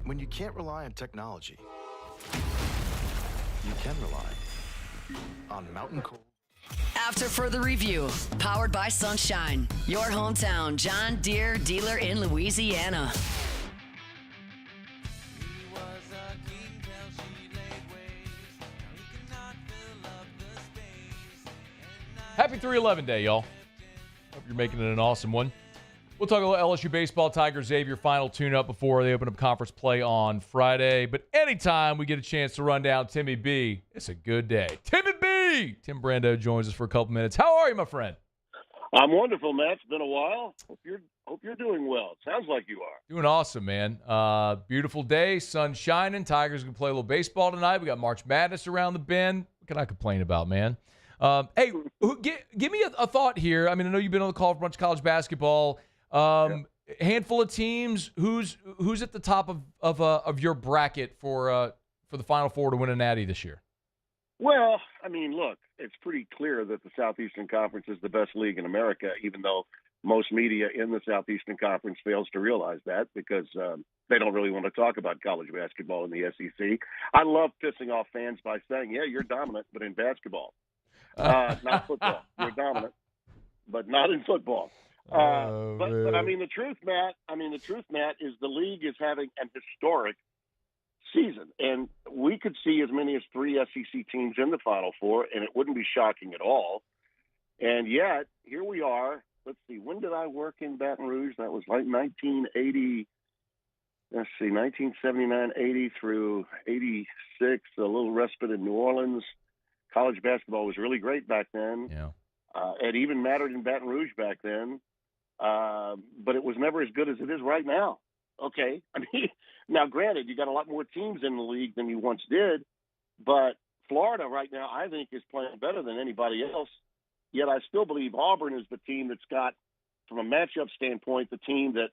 Speaker 4: When you can't rely on technology, you can rely on Mountain Cold
Speaker 10: after further review. Powered by Sunshine, your hometown John Deere dealer in Louisiana.
Speaker 12: Happy 311 Day, y'all. Hope you're making it an awesome one. We'll talk a little LSU baseball. Tiger Xavier final tune-up before they open up conference play on Friday. But anytime we get a chance to run down Timmy B, it's a good day. Timmy B! Tim Brando joins us for a couple minutes. How are you, my friend?
Speaker 5: I'm wonderful, Matt. It's been a while. Hope you're doing well. Sounds like you are.
Speaker 12: Doing awesome, man. Beautiful day, sun shining. Tigers going to play a little baseball tonight. We got March Madness around the bend. What can I complain about, man? Hey, give me a thought here. I mean, I know you've been on the call for a bunch of college basketball. Handful of teams. Who's at the top of your bracket for the Final Four to win a Natty this year?
Speaker 5: Well, I mean, look, it's pretty clear that the Southeastern Conference is the best league in America, even though most media in the Southeastern Conference fails to realize that because they don't really want to talk about college basketball in the SEC. I love pissing off fans by saying, yeah, you're dominant, but in basketball. Not football. You're dominant, but not in football. But I mean, the truth, Matt, is the league is having an historic season. And we could see as many as 3 SEC teams in the Final Four, and it wouldn't be shocking at all. And yet, here we are. Let's see, when did I work in Baton Rouge? That was like 1980. Let's see, 1979, 80 through 86, a little respite in New Orleans. College basketball was really great back then.
Speaker 12: Yeah.
Speaker 5: It even mattered in Baton Rouge back then. But it was never as good as it is right now. Okay. I mean, now granted, you got a lot more teams in the league than you once did, but Florida right now, I think, is playing better than anybody else. Yet I still believe Auburn is the team that's got, from a matchup standpoint, the team that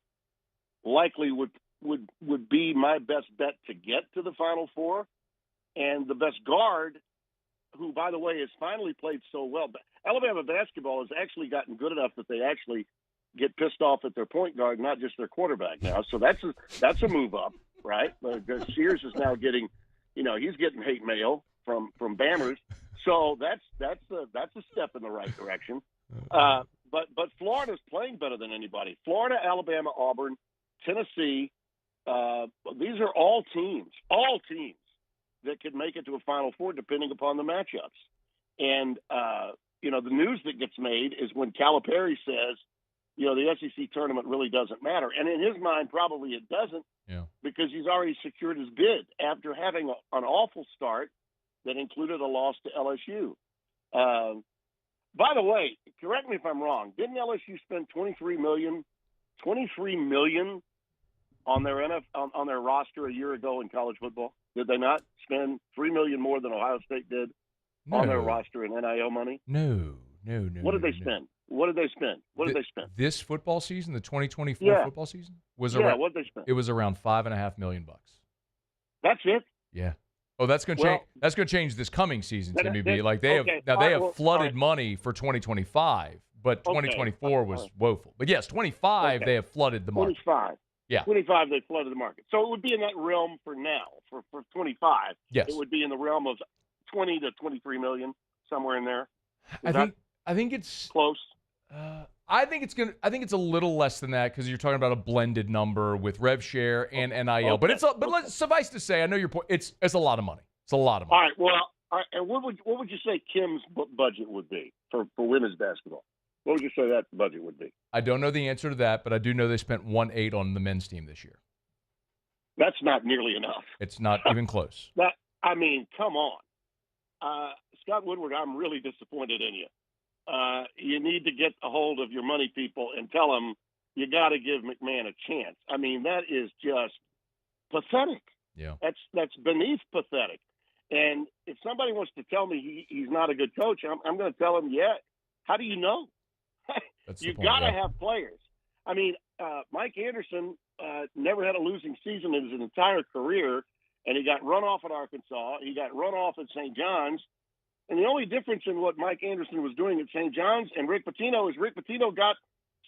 Speaker 5: likely would be my best bet to get to the Final Four. And the best guard, who, by the way, has finally played so well. But Alabama basketball has actually gotten good enough that they actually get pissed off at their point guard, not just their quarterback now. So that's a move up, right? Sears is now getting, he's getting hate mail from Bammers. So that's a step in the right direction. But Florida's playing better than anybody. Florida, Alabama, Auburn, Tennessee. These are all teams that could make it to a Final Four depending upon the matchups. And, the news that gets made is when Calipari says, the SEC tournament really doesn't matter. And in his mind, probably it doesn't because he's already secured his bid after having an awful start that included a loss to LSU. By the way, correct me if I'm wrong, didn't LSU spend $23 million on their roster a year ago in college football? Did they not spend $3 million more than Ohio State did on their roster in NIL money?
Speaker 12: No.
Speaker 5: What did they spend? What did they spend?
Speaker 12: This football season, the 2024 football season, was around.
Speaker 5: What did they spend?
Speaker 12: It was around $5.5 million.
Speaker 5: That's it.
Speaker 12: Yeah. Oh, that's going to change. That's going to change this coming season, Timmy B. Like they have flooded money for 2025, but 2024 was woeful. But yes, 25 they have flooded the market.
Speaker 5: 25.
Speaker 12: Yeah.
Speaker 5: 25 they flooded the market. So it would be in that realm for now. For 25,
Speaker 12: yes,
Speaker 5: it would be in the realm of 20 to 23 million, somewhere in there.
Speaker 12: I think it's
Speaker 5: close.
Speaker 12: I think it's a little less than that because you're talking about a blended number with rev share and NIL. But let's suffice to say, I know your point. It's a lot of money. It's a lot of money.
Speaker 5: All right. Well, and what would you say Kim's budget would be for women's basketball? What would you say that budget would be?
Speaker 12: I don't know the answer to that, but I do know they spent 1.8 on the men's team this year.
Speaker 5: That's not nearly enough.
Speaker 12: It's not even close.
Speaker 5: Come on, Scott Woodward. I'm really disappointed in you. You need to get a hold of your money people and tell them you got to give McMahon a chance. I mean, that is just pathetic.
Speaker 12: Yeah,
Speaker 5: that's beneath pathetic. And if somebody wants to tell me he's not a good coach, I'm going to tell him, yeah. How do you know? You got to have players. I mean, Mike Anderson never had a losing season in his entire career, and he got run off at Arkansas. He got run off at St. John's. And the only difference in what Mike Anderson was doing at St. John's and Rick Pitino is Rick Pitino got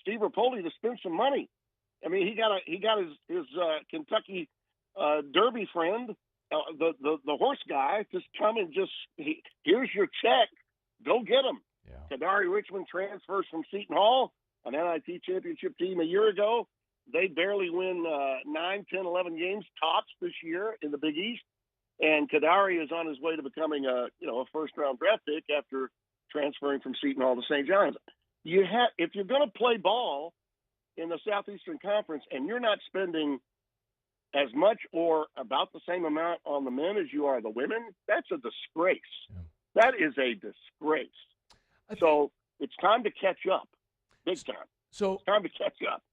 Speaker 5: Steve Rapoli to spend some money. I mean, he got his Kentucky Derby friend, the horse guy, just come and here's your check, go get him. Kadari Richmond transfers from Seton Hall, an NIT championship team a year ago. They barely win 9, 10, 11 games tops this year in the Big East. And Kadari is on his way to becoming a first-round draft pick after transferring from Seton Hall to St. John's. If you're going to play ball in the Southeastern Conference and you're not spending as much or about the same amount on the men as you are the women, that's a disgrace. Yeah. That is a disgrace. So it's time to catch up, big time.
Speaker 12: So
Speaker 5: it's time to catch up.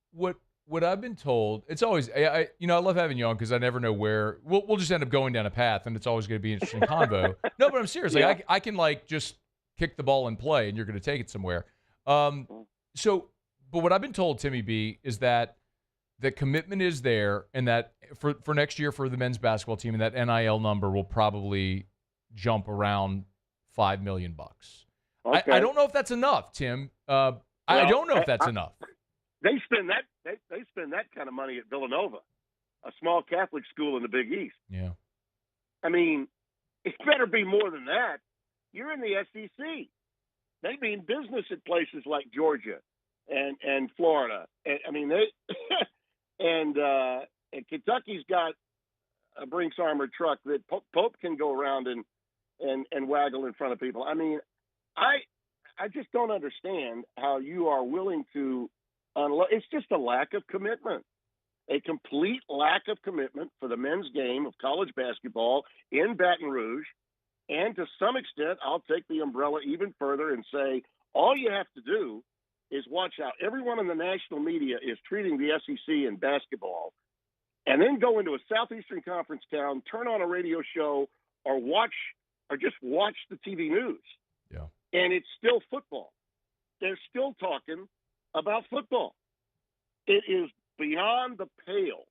Speaker 12: What I've been told, it's always, I love having you on because I never know where we'll just end up going down a path, and it's always going to be an interesting convo. No, but I'm serious.
Speaker 5: Yeah.
Speaker 12: Like I can just kick the ball and play, and you're going to take it somewhere. But what I've been told, Timmy B, is that the commitment is there, and that for next year for the men's basketball team, and that NIL number will probably jump around $5 million.
Speaker 5: Okay.
Speaker 12: I don't know if that's enough, Tim. I don't know if that's enough.
Speaker 5: They spend that. They spend that kind of money at Villanova, a small Catholic school in the Big East.
Speaker 12: Yeah.
Speaker 5: I mean, it better be more than that. You're in the SEC. They mean business at places like Georgia and Florida. And Kentucky's got a Brinks armored truck that Pope can go around and waggle in front of people. I mean, I just don't understand how you are willing to. It's just a lack of commitment, a complete lack of commitment for the men's game of college basketball in Baton Rouge. And to some extent, I'll take the umbrella even further and say all you have to do is watch how everyone in the national media is treating the SEC in basketball, and then go into a Southeastern Conference town, turn on a radio show, or just watch the TV news.
Speaker 12: Yeah.
Speaker 5: And it's still football. They're still talking about football. It is beyond the pale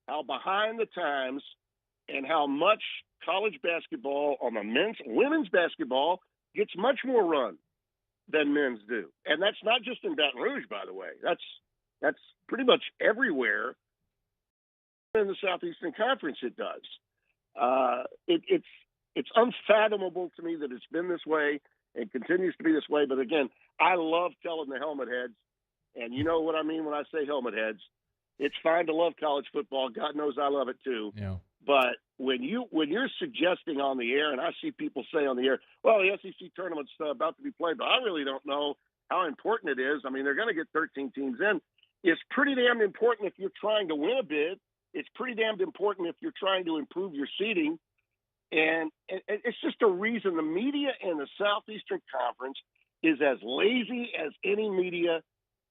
Speaker 5: how behind the times and how much college basketball on the women's basketball gets much more run than men's do. And that's not just in Baton Rouge, by the way. That's pretty much everywhere in the Southeastern Conference it does. It's unfathomable to me that it's been this way and continues to be this way. But again, I love telling the helmet heads, and you know what I mean when I say helmet heads. It's fine to love college football. God knows I love it too.
Speaker 12: Yeah.
Speaker 5: But when you're suggesting on the air, and I see people say on the air, well, the SEC tournament's about to be played, but I really don't know how important it is. I mean, they're going to get 13 teams in. It's pretty damn important if you're trying to win a bid. It's pretty damn important if you're trying to improve your seeding. And it's just a reason the media in the Southeastern Conference is as lazy as any media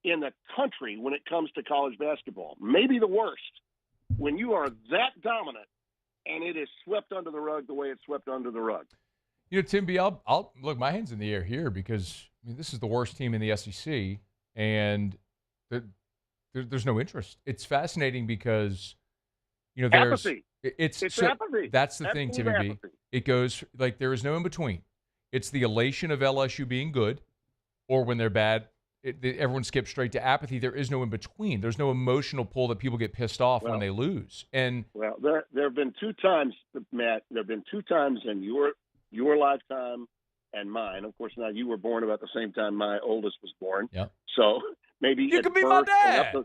Speaker 5: in the country when it comes to college basketball. Maybe the worst. When you are that dominant and it is swept under the rug the way it's swept under the rug.
Speaker 12: You know, Tim B, I'll look, my hand's in the air here because this is the worst team in the SEC, and there's no interest. It's fascinating because there's
Speaker 5: apathy.
Speaker 12: It's
Speaker 5: apathy.
Speaker 12: That's the thing, Timmy B. It goes like there is no in between. It's the elation of LSU being good, or when they're bad, everyone skips straight to apathy. There is no in between. There's no emotional pull that people get pissed off when they lose. And
Speaker 5: there have been two times, Matt. There have been two times in your lifetime and mine. Of course, now you were born about the same time my oldest was born.
Speaker 12: Yeah.
Speaker 5: So maybe
Speaker 12: you could be my dad.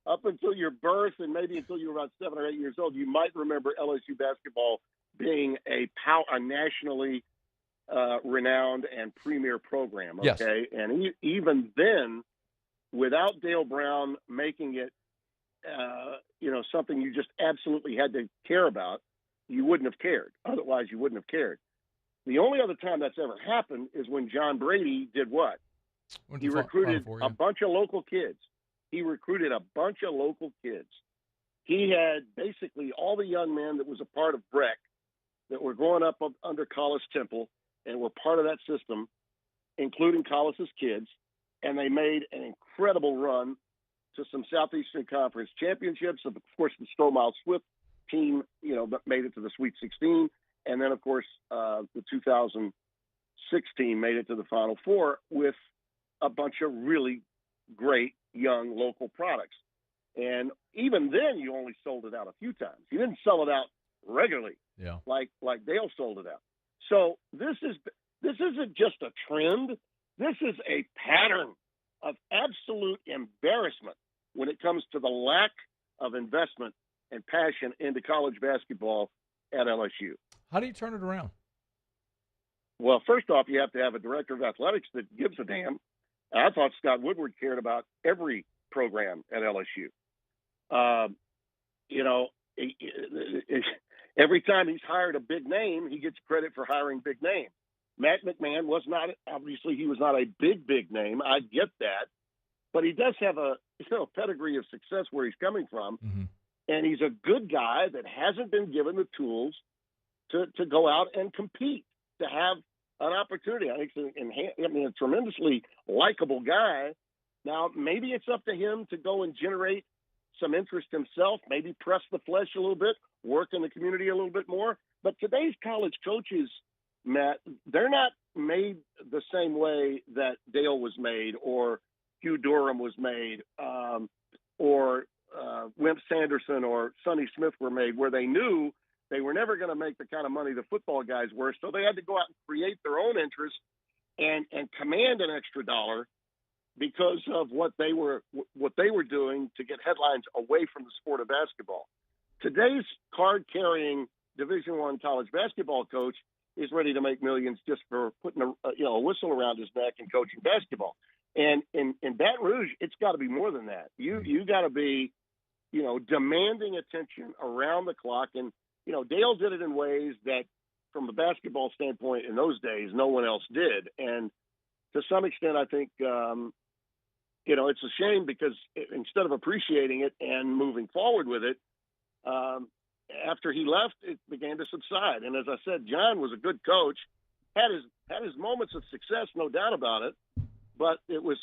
Speaker 5: Up until your birth, and maybe until you were about 7 or 8 years old, you might remember LSU basketball being a nationally renowned and premier program. Okay,
Speaker 12: yes.
Speaker 5: And even then, without Dale Brown making it, something you just absolutely had to care about, you wouldn't have cared. Otherwise, you wouldn't have cared. The only other time that's ever happened is when John Brady did what? He recruited a bunch of local kids. He had basically all the young men that was a part of Breck that were growing up under Collis Temple and were part of that system, including Collis's kids, and they made an incredible run to some Southeastern Conference championships. Of course, the Strohmile Swift team, made it to the Sweet 16, and then, of course, the 2016 made it to the Final Four with a bunch of really great young local products. And even then, you only sold it out a few times. You didn't sell it out regularly, like Dale sold it out. So this This isn't just a trend. This is a pattern of absolute embarrassment when it comes to the lack of investment and passion into college basketball at LSU.
Speaker 12: How do you turn it around?
Speaker 5: Well, first off, you have to have a director of athletics that gives a damn. I thought Scott Woodward cared about every program at LSU. Every time he's hired a big name, he gets credit for hiring big names. Matt McMahon was not a big name. I get that, but he does have a pedigree of success where he's coming from, and he's a good guy that hasn't been given the tools to go out and compete, to have an opportunity. I think a tremendously likable guy. Now, maybe it's up to him to go and generate some interest himself, maybe press the flesh a little bit, work in the community a little bit more. But today's college coaches, Matt, they're not made the same way that Dale was made or Hugh Durham was made or Wimp Sanderson or Sonny Smith were made, where they knew they were never going to make the kind of money the football guys were. So they had to go out and create their own interest and command an extra dollar because of what they were doing to get headlines away from the sport of basketball. Today's card-carrying Division I college basketball coach is ready to make millions just for putting a whistle around his neck and coaching basketball. And in Baton Rouge, it's got to be more than that. You got to be, demanding attention around the clock. And Dale did it in ways that, from a basketball standpoint, in those days, no one else did. And to some extent, I think it's a shame because instead of appreciating it and moving forward with it, after he left, it began to subside. And as I said, John was a good coach, had his moments of success, no doubt about it, but it was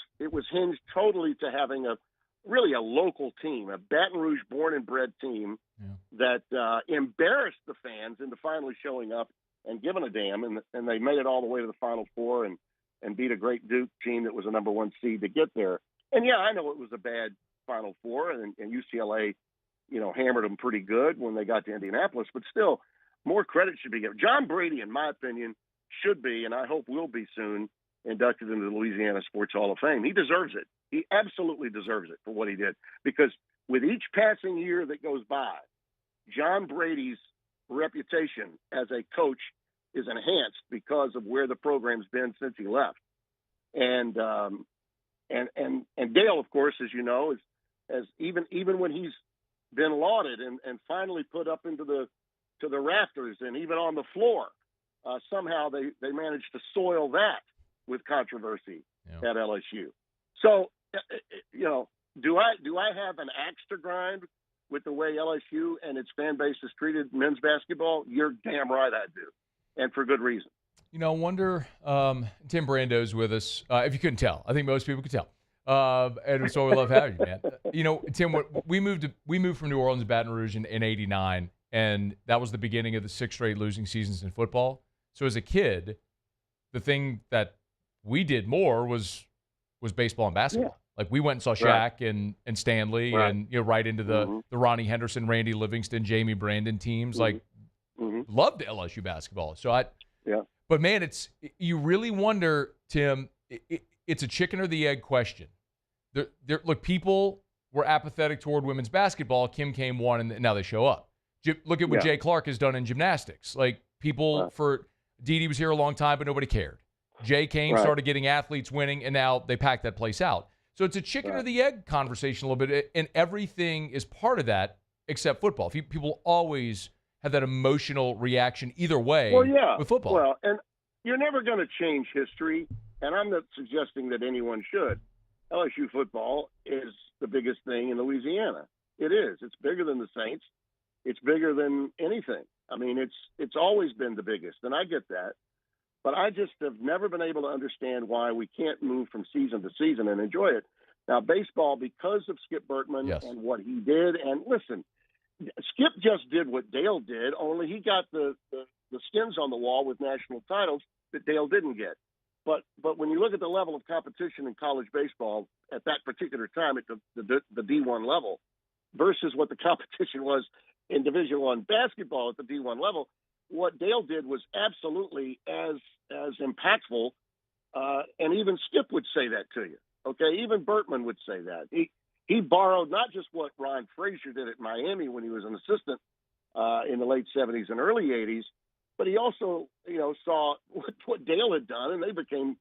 Speaker 5: hinged totally to having a local team, a Baton Rouge born and bred team that embarrassed the fans into finally showing up and giving a damn. And they made it all the way to the Final Four and beat a great Duke team that was a number one seed to get there. And yeah, I know it was a bad Final Four, and UCLA, hammered them pretty good when they got to Indianapolis, but still more credit should be given. John Brady, in my opinion, should be, and I hope will be soon, inducted into the Louisiana Sports Hall of Fame. He deserves it. He absolutely deserves it for what he did, because with each passing year that goes by, John Brady's reputation as a coach is enhanced because of where the program's been since he left. And Dale, of course, as you know, is even when he's been lauded and finally put up into the rafters and even on the floor, somehow they managed to soil that with controversy at LSU. So, do I have an axe to grind with the way LSU and its fan base has treated men's basketball? You're damn right I do, and for good reason.
Speaker 12: I wonder, Tim Brando's with us. If you couldn't tell, I think most people could tell. And so we love having you, man. Tim, we moved from New Orleans to Baton Rouge in '89, and that was the beginning of the 6 straight losing seasons in football. So as a kid, the thing that we did more was baseball and basketball. Yeah. Like we went and saw Shaq and Stanley and right into the Ronnie Henderson, Randy Livingston, Jamie Brandon teams. Like loved LSU basketball. So but man, you really wonder, Tim. It's a chicken or the egg question. Look, people were apathetic toward women's basketball. Kim came one, and now they show up. Look at what Jay Clark has done in gymnastics. Like people Dee Dee was here a long time, but nobody cared. Jay came, started getting athletes winning, and now they packed that place out. So it's a chicken or the egg conversation a little bit, and everything is part of that except football. People always have that emotional reaction either way with football.
Speaker 5: Well, and you're never going to change history, and I'm not suggesting that anyone should. LSU football is the biggest thing in Louisiana. It is. It's bigger than the Saints. It's bigger than anything. I mean, it's always been the biggest, and I get that. But I just have never been able to understand why we can't move from season to season and enjoy it. Now, baseball, because of Skip Bertman and what he did, and listen, Skip just did what Dale did, only he got the skins on the wall with national titles that Dale didn't get. But when you look at the level of competition in college baseball at that particular time at the D1 level versus what the competition was in Division I basketball at the D1 level, what Dale did was absolutely as impactful, and even Skip would say that to you. Okay, even Bertman would say that. He borrowed not just what Ron Frazier did at Miami when he was an assistant in the late 70s and early 80s, but he also, saw what Dale had done, and they became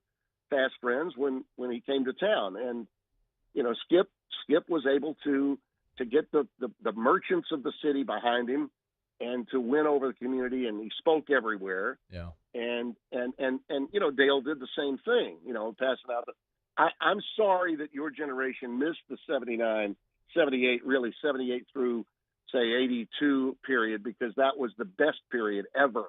Speaker 5: fast friends when he came to town. And, Skip was able to get the merchants of the city behind him and to win over the community, and he spoke everywhere.
Speaker 12: Yeah.
Speaker 5: And Dale did the same thing, passing out. I'm sorry that your generation missed the 79, 78, really 78 through, say, 82 period, because that was the best period ever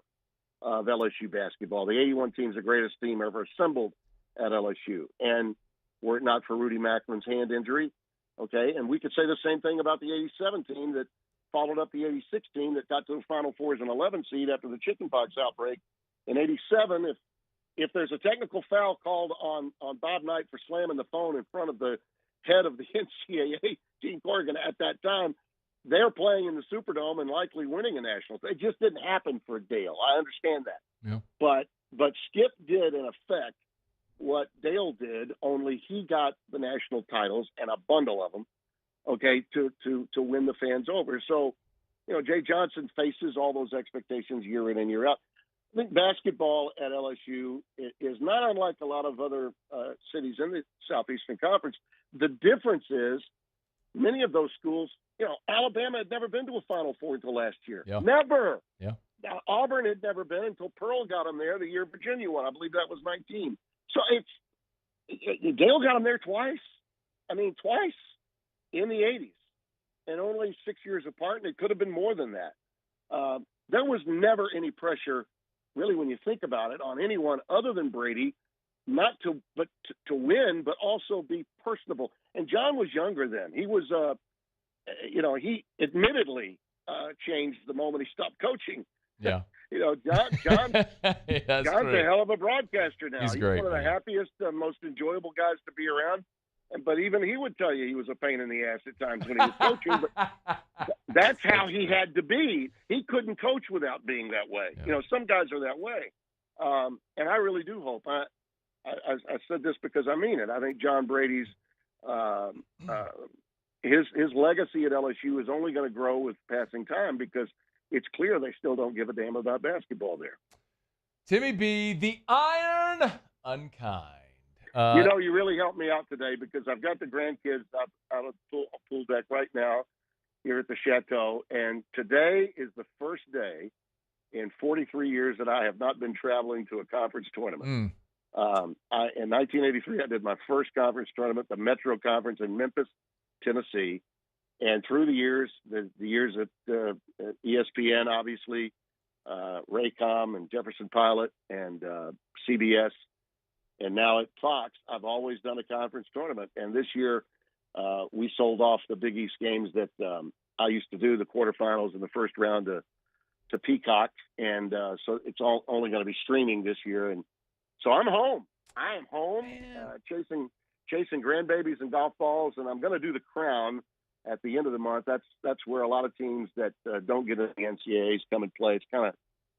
Speaker 5: of LSU basketball. The 81 team is the greatest team ever assembled at LSU. And were it not for Rudy Macklin's hand injury, okay, and we could say the same thing about the 87 team that followed up the 86 team that got to the Final Four as an 11 seed after the chickenpox outbreak in 87. If there's a technical foul called on Bob Knight for slamming the phone in front of the head of the NCAA, Gene Corrigan, at that time, they're playing in the Superdome and likely winning a national. It just didn't happen for Dale. I understand that.
Speaker 12: Yeah.
Speaker 5: But Skip did, in effect, what Dale did, only he got the national titles and a bundle of them, okay, to win the fans over. So, Jay Johnson faces all those expectations year in and year out. I think basketball at LSU is not unlike a lot of other cities in the Southeastern Conference. The difference is many of those schools, Alabama had never been to a Final Four until last year.
Speaker 12: Yeah.
Speaker 5: Never.
Speaker 12: Yeah.
Speaker 5: Now, Auburn had never been until Pearl got them there the year Virginia won. I believe that was 19. So Dale got them there twice. Twice in the 80s, and only 6 years apart, and it could have been more than that. There was never any pressure, really, when you think about it, on anyone other than Brady, to win, but also be personable. And John was younger then. He was, he admittedly changed the moment he stopped coaching.
Speaker 12: Yeah.
Speaker 5: John's
Speaker 12: great.
Speaker 5: a hell of a broadcaster now.
Speaker 12: He's great,
Speaker 5: one of the
Speaker 12: man.
Speaker 5: happiest, most enjoyable guys to be around. But even he would tell you he was a pain in the ass at times when he was coaching. But that's how he had to be. He couldn't coach without being that way.
Speaker 12: Yeah.
Speaker 5: Some guys are that way. And I really do hope. I said this because I mean it. I think John Brady's his legacy at LSU is only going to grow with passing time, because it's clear they still don't give a damn about basketball there.
Speaker 12: Timmy B, the Iron Unkind.
Speaker 5: You really helped me out today, because I've got the grandkids out of the pool deck right now here at the Chateau, and today is the first day in 43 years that I have not been traveling to a conference tournament. In 1983, I did my first conference tournament, the Metro Conference in Memphis, Tennessee. And through the years, the years at ESPN, obviously, Raycom and Jefferson Pilot and CBS, and now at Fox, I've always done a conference tournament. And this year, we sold off the Big East games that I used to do, the quarterfinals and the first round to Peacock. And so it's only going to be streaming this year. And so I'm home. I am home chasing grandbabies and golf balls. And I'm going to do the Crown at the end of the month. That's where a lot of teams that don't get into the NCAAs come and play. It's kind of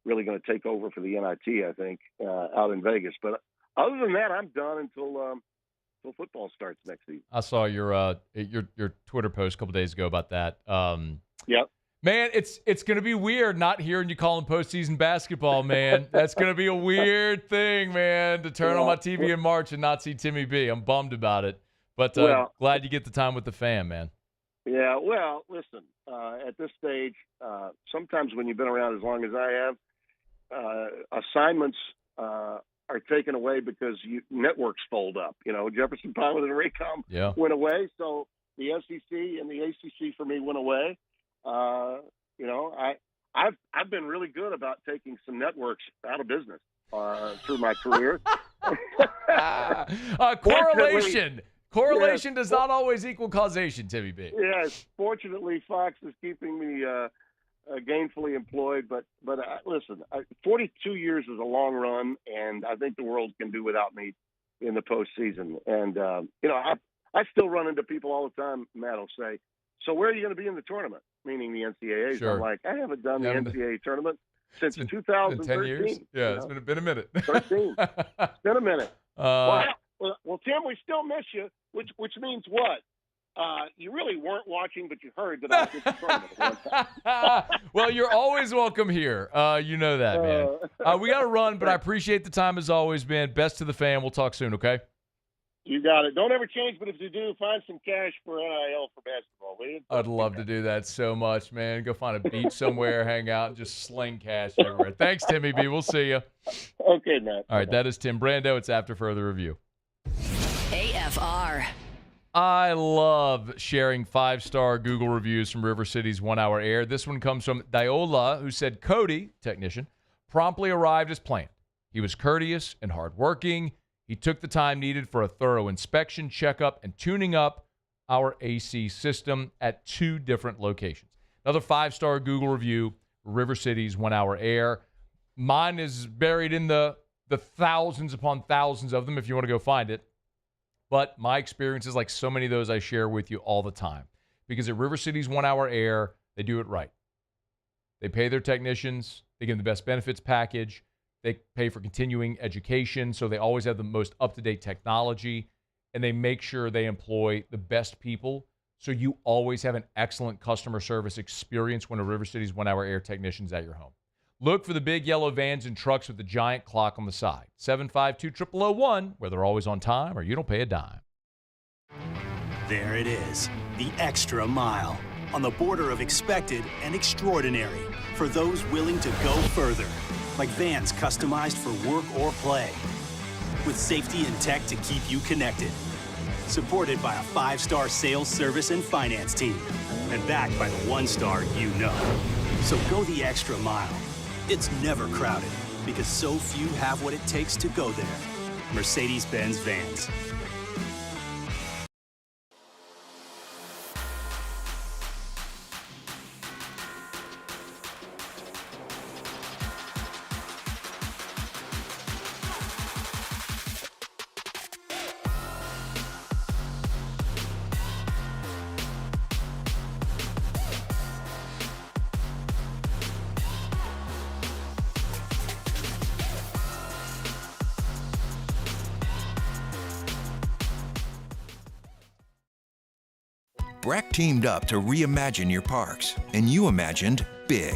Speaker 5: really going to take over for the NIT, I think, out in Vegas. But other than that, I'm done until football starts next season.
Speaker 12: I saw your Twitter post a couple days ago about that.
Speaker 5: Yep.
Speaker 12: Man, it's going to be weird not hearing you calling postseason basketball, man. That's going to be a weird thing, man, to turn on my TV in March and not see Timmy B. I'm bummed about it. But glad you get the time with the fam, man.
Speaker 5: Yeah, well, listen, at this stage, sometimes when you've been around as long as I have, assignments are taken away because networks fold up. Jefferson Pilot and Raycom went away, so the SEC and the ACC for me went away. I've been really good about taking some networks out of business through my career.
Speaker 12: Correlation does not always equal causation, Timmy B.
Speaker 5: Yes, fortunately, Fox is keeping me gainfully employed. But listen, 42 years is a long run, and I think the world can do without me in the postseason. And I still run into people all the time. Matt will say, "So where are you going to be in the tournament?" Meaning the NCAA.
Speaker 12: Sure.
Speaker 5: I'm like, I haven't done the NCAA tournament since 2013.
Speaker 12: 10 years? Yeah, it's been a minute.
Speaker 5: 13. It's been a minute. Well, Tim, we still miss you, which means what? You really weren't watching, but you heard that I was at the tournament at one time.
Speaker 12: Well, you're always welcome here. You know that, man. We got to run, but I appreciate the time as always, man. Best to the fan. We'll talk soon, okay?
Speaker 5: You got it. Don't ever change, but if you do, find some cash for NIL for basketball, will you?
Speaker 12: I'd love to do that so much, man. Go find a beach somewhere, hang out, and just sling cash everywhere. Thanks, Timmy B. We'll see you.
Speaker 5: Okay, Matt.
Speaker 12: All right, that is Tim Brando. It's After Further Review.
Speaker 10: AFR.
Speaker 12: I love sharing 5-star Google reviews from River City's 1 Hour Air. This one comes from Diola, who said Cody, technician, promptly arrived as planned. He was courteous and hardworking. He took the time needed for a thorough inspection, checkup, and tuning up our AC system at 2 different locations. Another 5-star Google review, River City's 1 Hour Air. Mine is buried in the thousands upon thousands of them if you want to go find it. But my experience is like so many of those I share with you all the time. Because at River City's 1 Hour Air, they do it right. They pay their technicians. They give them the best benefits package. They pay for continuing education, so they always have the most up-to-date technology. And they make sure they employ the best people, so you always have an excellent customer service experience when a River City's 1 Hour Air technician's at your home. Look for the big yellow vans and trucks with the giant clock on the side. 752-0001, where they're always on time or you don't pay a dime.
Speaker 6: There it is, the extra mile, on the border of expected and extraordinary for those willing to go further, like vans customized for work or play, with safety and tech to keep you connected. Supported by a 5-star sales, service, and finance team, and backed by the 1-star you know. So go the extra mile. It's never crowded because so few have what it takes to go there. Mercedes-Benz Vans.
Speaker 7: Breck teamed up to reimagine your parks, and you imagined big.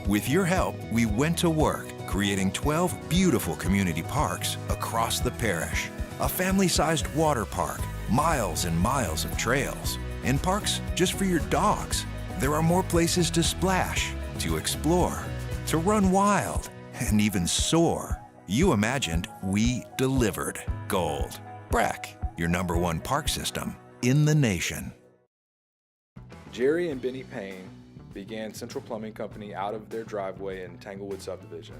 Speaker 7: With your help, we went to work, creating 12 beautiful community parks across the parish. A family-sized water park, miles and miles of trails, and parks just for your dogs. There are more places to splash, to explore, to run wild, and even soar. You imagined, we delivered. Gold. Breck, your #1 park system in the nation.
Speaker 16: Jerry and Benny Payne began Central Plumbing Company out of their driveway in Tanglewood subdivision.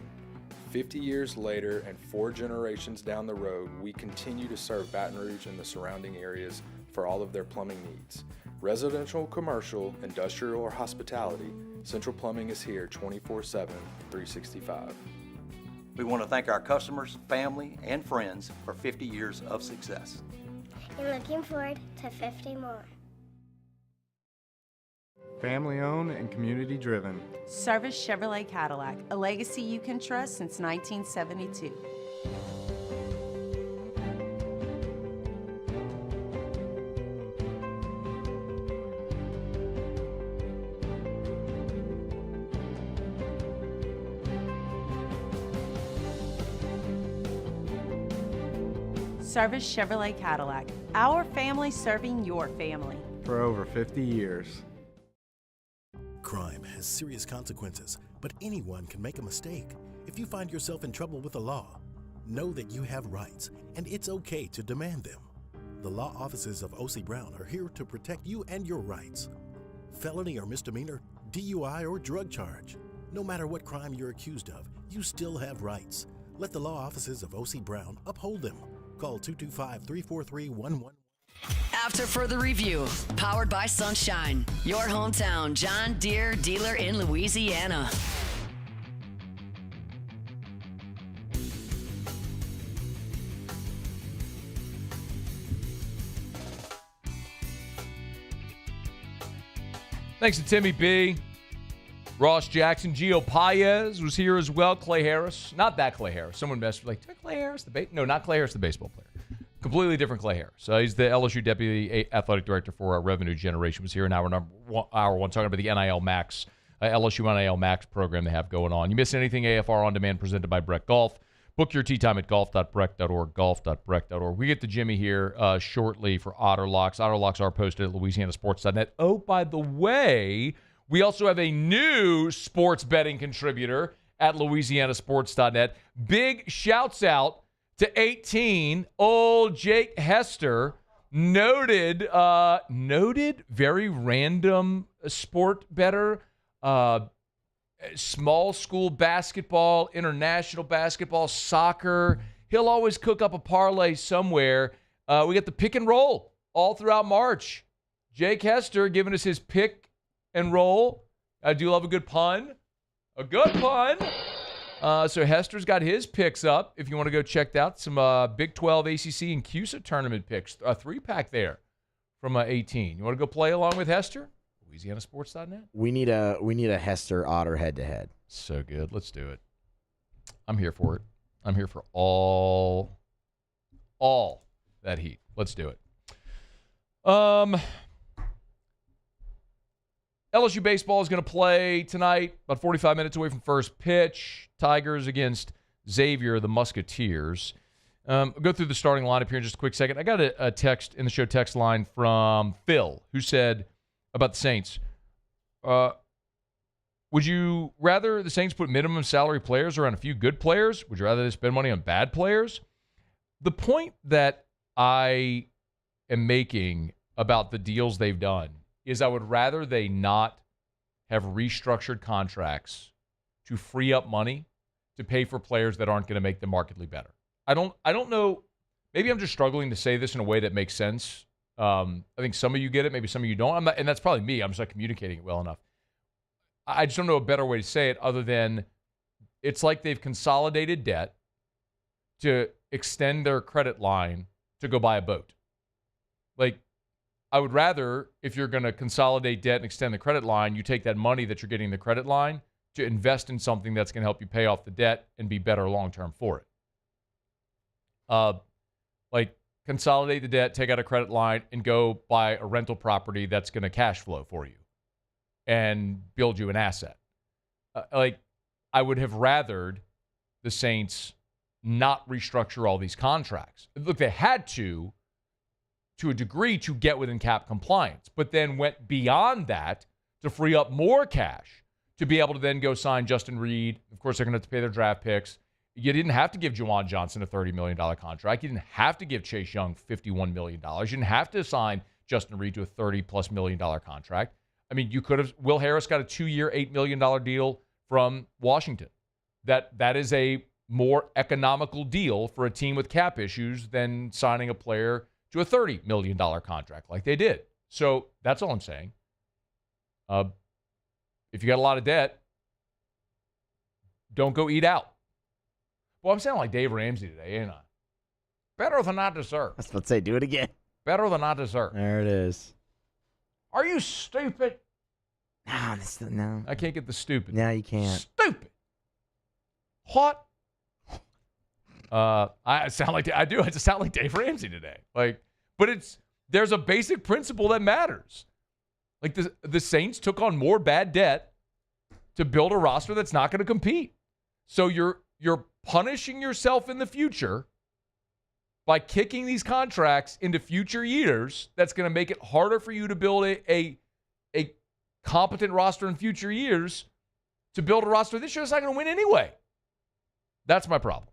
Speaker 16: 50 years later and 4 generations down the road, we continue to serve Baton Rouge and the surrounding areas for all of their plumbing needs. Residential, commercial, industrial, or hospitality, Central Plumbing is here 24/7, 365.
Speaker 20: We want to thank our customers, family, and friends for 50 years of success.
Speaker 1: And looking forward to 50 more.
Speaker 9: Family owned and community driven.
Speaker 17: Service Chevrolet Cadillac, a legacy you can trust since 1972. Service Chevrolet Cadillac, our family serving your family.
Speaker 9: For over 50 years.
Speaker 15: Crime has serious consequences, but anyone can make a mistake. If you find yourself in trouble with the law, know that you have rights, and it's okay to demand them. The law offices of O.C. Brown are here to protect you and your rights. Felony or misdemeanor, DUI or drug charge. No matter what crime you're accused of, you still have rights. Let the law offices of O.C. Brown uphold them. Call 225-343-11.
Speaker 10: After Further Review, powered by Sunshine, your hometown John Deere dealer in Louisiana.
Speaker 12: Thanks to Timmy B. Ross Jackson, Gio Paez was here as well. Clay Harris. Not that Clay Harris. Someone messed like, Clay Harris? No, not Clay Harris, the baseball player. Completely different Clay Harris. He's the LSU Deputy Athletic Director for Revenue Generation. Was here in hour one talking about the NIL Max, LSU NIL Max program they have going on. You miss anything, AFR On Demand presented by Breck Golf. Book your tee time at golf.breck.org, golf.breck.org. We get to Jimmy here shortly for Otter Locks. Otter Locks are posted at louisianasports.net. Oh, by the way, we also have a new sports betting contributor at louisianasports.net. Big shouts out to 18, old Jake Hester, noted, very random sport bettor, small school basketball, international basketball, soccer. He'll always cook up a parlay somewhere. We got the pick and roll all throughout March. Jake Hester giving us his pick and roll. I do love a good pun. A good pun. So Hester's got his picks up. If you want to go check out some Big 12, ACC, and CUSA tournament picks, a 3-pack there from 18. You want to go play along with Hester? LouisianaSports.net.
Speaker 3: We need a Hester Otter head-to-head.
Speaker 12: So good. Let's do it. I'm here for it. I'm here for all that heat. Let's do it. LSU baseball is going to play tonight, about 45 minutes away from first pitch. Tigers against Xavier, the Musketeers. I'll go through the starting lineup here in just a quick second. I got a text in the show text line from Phil, who said about the Saints, would you rather the Saints put minimum salary players around a few good players? Would you rather they spend money on bad players? The point that I am making about the deals they've done is I would rather they not have restructured contracts to free up money to pay for players that aren't going to make them markedly better. I don't know. Maybe I'm just struggling to say this in a way that makes sense. I think some of you get it. Maybe some of you don't. And that's probably me. I'm just not communicating it well enough. I just don't know a better way to say it other than it's like they've consolidated debt to extend their credit line to go buy a boat. Like, I would rather, if you're going to consolidate debt and extend the credit line, you take that money that you're getting in the credit line to invest in something that's going to help you pay off the debt and be better long-term for it. Like, consolidate the debt, take out a credit line, and go buy a rental property that's going to cash flow for you and build you an asset. I would have rathered the Saints not restructure all these contracts. Look, they had to a degree to get within cap compliance, but then went beyond that to free up more cash to be able to then go sign Justin Reed. Of course, they're going to have to pay their draft picks. You didn't have to give Juwan Johnson a $30 million contract. You didn't have to give Chase Young $51 million. You didn't have to sign Justin Reed to a $30+ million contract. I mean, you could have. Will Harris got a 2-year, $8 million deal from Washington. That is a more economical deal for a team with cap issues than signing a player to a $30 million contract like they did. So that's all I'm saying. If you got a lot of debt, don't go eat out. Well, I'm sounding like Dave Ramsey today, ain't I? Better than I deserve.
Speaker 3: I was about to say, do it again.
Speaker 12: Better than I deserve.
Speaker 3: There it is.
Speaker 12: Are you stupid?
Speaker 3: No.
Speaker 12: I can't get the stupid.
Speaker 3: No, you can't.
Speaker 12: Stupid. What? I sound like I do. I just sound like Dave Ramsey today. But there's a basic principle that matters. Like the Saints took on more bad debt to build a roster that's not going to compete. So you're punishing yourself in the future by kicking these contracts into future years. That's going to make it harder for you to build a competent roster in future years. To build a roster this year that's not going to win anyway. That's my problem.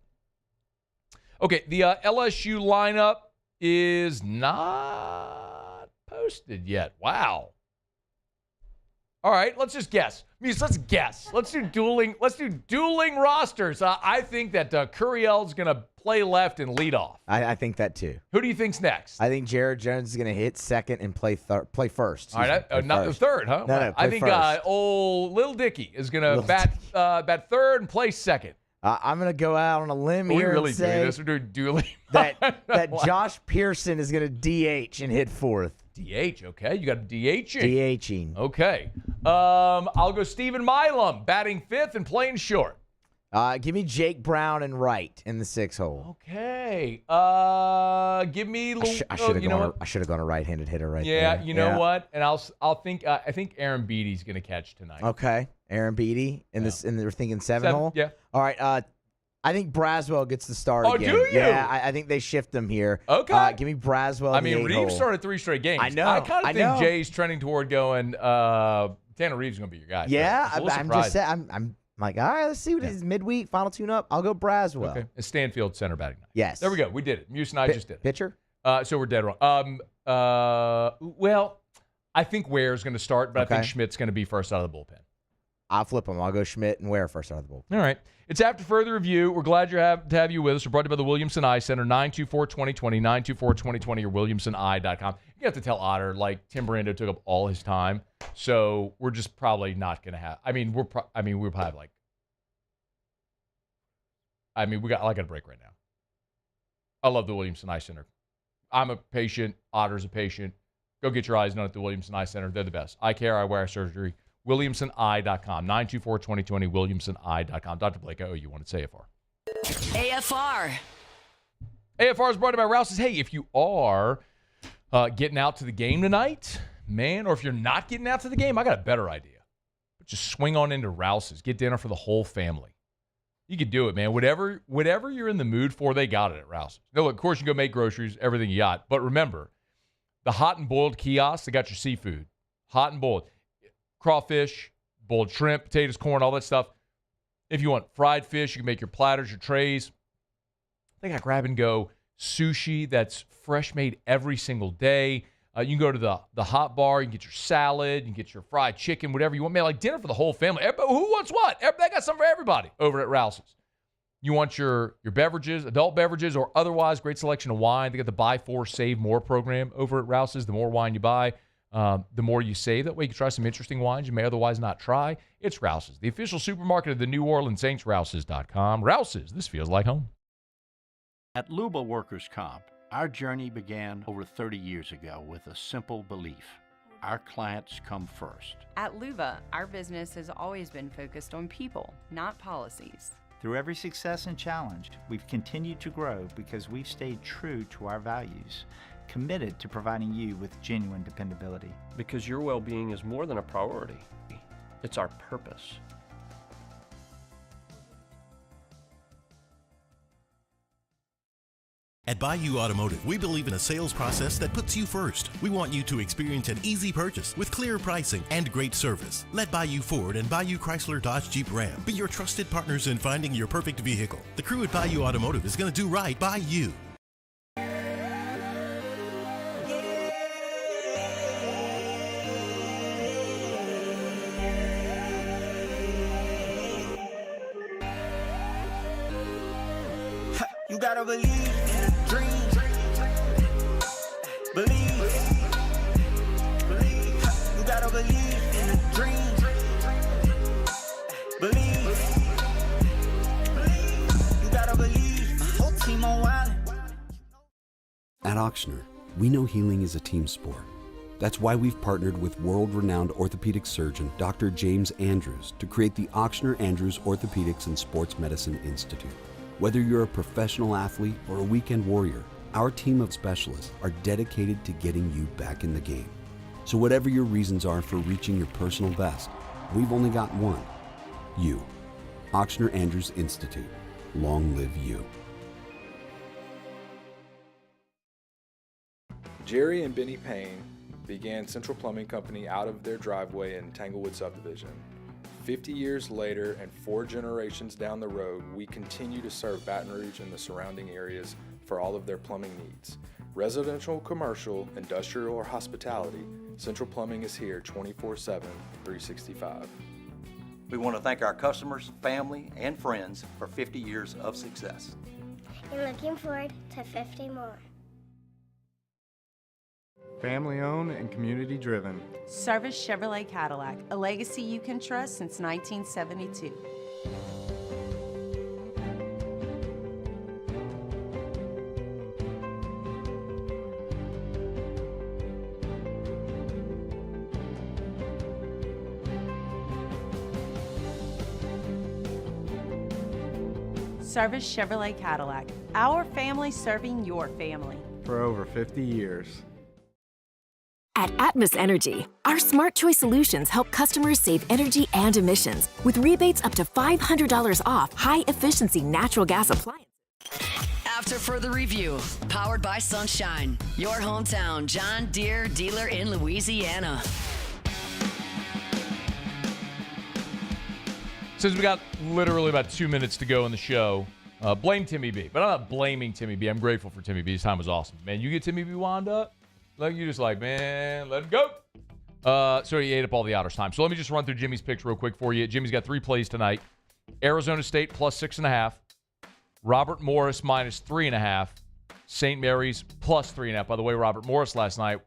Speaker 12: Okay, the LSU lineup is not posted yet. Wow. All right, let's just guess. Let's guess. Let's do dueling rosters. I think that Curiel's going to play left and lead off.
Speaker 3: I think that too.
Speaker 12: Who do you think's next?
Speaker 3: I think Jared Jones is going to hit second and play first.
Speaker 12: All right, not the third, huh?
Speaker 3: No,
Speaker 12: I think old Lil Dicky is going to bat third and play second.
Speaker 3: I'm going to go out on a limb here
Speaker 12: really
Speaker 3: and say
Speaker 12: doing this? We're doing dueling.
Speaker 3: that Josh Pearson is going to DH and hit fourth.
Speaker 12: DH, okay. You got a DH.
Speaker 3: DHing.
Speaker 12: Okay. I'll go Stephen Milam, batting fifth and playing short.
Speaker 3: Give me Jake Brown and right in the 6 hole.
Speaker 12: Okay. Give me.
Speaker 3: I should have gone a right-handed hitter right there.
Speaker 12: Yeah, you know what? And I think Aaron Beatty's going to catch tonight.
Speaker 3: Okay, Aaron Beatty in this. And we're thinking 7 hole.
Speaker 12: Yeah.
Speaker 3: All right. I think Braswell gets the start again.
Speaker 12: Oh, do you?
Speaker 3: Yeah, I think they shift him here.
Speaker 12: Okay.
Speaker 3: Give me Braswell.
Speaker 12: I mean,
Speaker 3: Reeves
Speaker 12: Reeves started 3 straight games.
Speaker 3: I know.
Speaker 12: I kind of think
Speaker 3: know.
Speaker 12: Jay's trending toward going. Tanner Reeves is going to be your guy.
Speaker 3: Yeah,
Speaker 12: So
Speaker 3: I'm just saying. I'm like, all right, let's see what his midweek final tune-up. I'll go Braswell.
Speaker 12: Okay. It's Stanfield center batting night.
Speaker 3: Yes.
Speaker 12: There we go. We did it. Muse and I just did it.
Speaker 3: Pitcher?
Speaker 12: So we're dead wrong. Well, I think Ware's going to start, but I think Schmidt's going to be first out of the bullpen.
Speaker 3: I'll flip them. I'll go Schmidt and Ware first out of the bullpen.
Speaker 12: All right. It's after further review. We're glad to have you with us. We're brought to you by the Williamson Eye Center, 924-2020, 924-2020, or WilliamsonEye.com. You have to tell Otter, like, Tim Brando took up all his time, so we're just probably not going to have. We'll probably have like. I got a break right now. I love the Williamson Eye Center. I'm a patient. Otter's a patient. Go get your eyes done at the Williamson Eye Center. They're the best. Eye care, eyewear surgery. WilliamsonEye.com. 924-2020, WilliamsonEye.com. Dr. Blake, I owe you one. It's AFR.
Speaker 10: AFR.
Speaker 12: AFR is brought to you by Rouse's. Hey, if you are getting out to the game tonight, man, or if you're not getting out to the game, I got a better idea. Just swing on into Rouse's. Get dinner for the whole family. You can do it, man. Whatever you're in the mood for, they got it at Rouse's. No, of course, you can go make groceries, everything you got. But remember, the hot and boiled kiosk, they got your seafood. Hot and boiled. Crawfish, boiled shrimp, potatoes, corn, all that stuff. If you want fried fish, you can make your platters, your trays. They got grab-and-go sushi that's fresh made every single day. You can go to the hot bar. You can get your salad. You can get your fried chicken, whatever you want. Man, like dinner for the whole family. Who wants what? They got something for everybody over at Rouse's. You want your beverages, adult beverages, or otherwise, great selection of wine. They got the Buy 4, Save More program over at Rouse's. The more wine you buy, the more you save. That way you can try some interesting wines you may otherwise not try. It's Rouse's, the official supermarket of the New Orleans Saints, Rouse's.com. Rouse's, this feels like home.
Speaker 2: At Luba Workers' Comp, our journey began over 30 years ago with a simple belief. Our clients come first.
Speaker 11: At Luba, our business has always been focused on people, not policies.
Speaker 13: Through every success and challenge, we've continued to grow because we've stayed true to our values, committed to providing you with genuine dependability.
Speaker 14: Because your well-being is more than a priority. It's our purpose.
Speaker 15: At Bayou Automotive, we believe in a sales process that puts you first. We want you to experience an easy purchase with clear pricing and great service. Let Bayou Ford and Bayou Chrysler Dodge Jeep Ram be your trusted partners in finding your perfect vehicle. The crew at Bayou Automotive is going to do right by you.
Speaker 19: You gotta believe. Dream, believe, you gotta believe in the dream, believe, you gotta believe, whole team on wild.
Speaker 18: At Auctioner, we know healing is a team sport. That's why we've partnered with world-renowned orthopedic surgeon Dr. James Andrews to create the Auctioner Andrews Orthopedics and Sports Medicine Institute. Whether you're a professional athlete or a weekend warrior, our team of specialists are dedicated to getting you back in the game. So whatever your reasons are for reaching your personal best, we've only got one. You. Auctioner Andrews Institute. Long live you.
Speaker 16: Jerry and Benny Payne began Central Plumbing Company out of their driveway in Tanglewood Subdivision. 50 years later and 4 generations down the road, we continue to serve Baton Rouge and the surrounding areas for all of their plumbing needs. Residential, commercial, industrial, or hospitality, Central Plumbing is here 24/7, 365.
Speaker 20: We want to thank our customers, family, and friends for 50 years of success.
Speaker 1: And looking forward to 50 more.
Speaker 9: Family owned and community driven.
Speaker 17: Service Chevrolet Cadillac, a legacy you can trust since 1972. Service Chevrolet Cadillac. Our family serving your family.
Speaker 9: For over 50 years.
Speaker 8: At Atmos Energy, our smart choice solutions help customers save energy and emissions with rebates up to $500 off high-efficiency natural gas appliances.
Speaker 10: After further review, powered by Sunshine, your hometown John Deere dealer in Louisiana.
Speaker 12: Since we got literally about 2 minutes to go in the show, blame Timmy B. But I'm not blaming Timmy B. I'm grateful for Timmy B. His time was awesome. Man, you get Timmy B wound up, like you're just like, man, let him go. So he ate up all the Otters' time. So let me just run through Jimmy's picks real quick for you. Jimmy's got 3 plays tonight. Arizona State plus 6.5. Robert Morris minus 3.5. St. Mary's plus 3.5. By the way, Robert Morris last night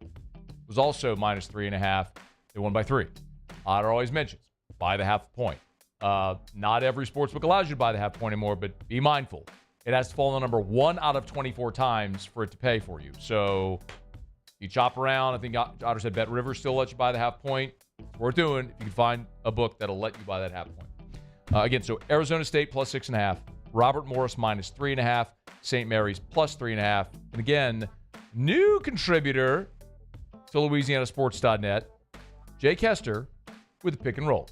Speaker 12: was also minus 3.5. They won by 3. Otter always mentions, buy the half point. Not every sportsbook allows you to buy the half point anymore, but be mindful. It has to fall on the number 1 out of 24 times for it to pay for you. So you chop around. I think Otter said Bet River still lets you buy the half point. It's worth doing if you can find a book that'll let you buy that half point. Again, so Arizona State plus 6.5. Robert Morris minus 3.5. St. Mary's plus 3.5. And again, new contributor to LouisianaSports.net, Jay Kester with the pick and roll.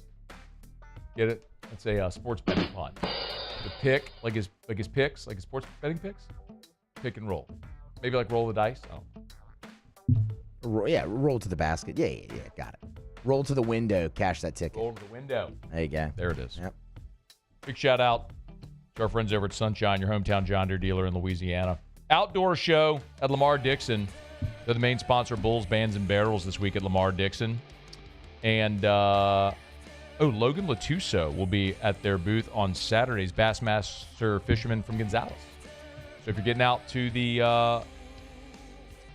Speaker 12: Get it? That's a sports betting pun. The pick, like his picks, like his sports betting picks. Pick and roll. Maybe like roll the dice.
Speaker 3: Roll to the basket. Yeah, got it. Roll to the window, cash that ticket.
Speaker 12: Roll to the window.
Speaker 3: There you go.
Speaker 12: There it is.
Speaker 3: Yep.
Speaker 12: Big shout out to our friends over at Sunshine, your hometown John Deere dealer in Louisiana. Outdoor show at Lamar Dixon. They're the main sponsor of Bulls, Bands, and Barrels this week at Lamar Dixon. And Logan Latuso will be at their booth on Saturdays, Bassmaster Fisherman from Gonzales. So if you're getting out to the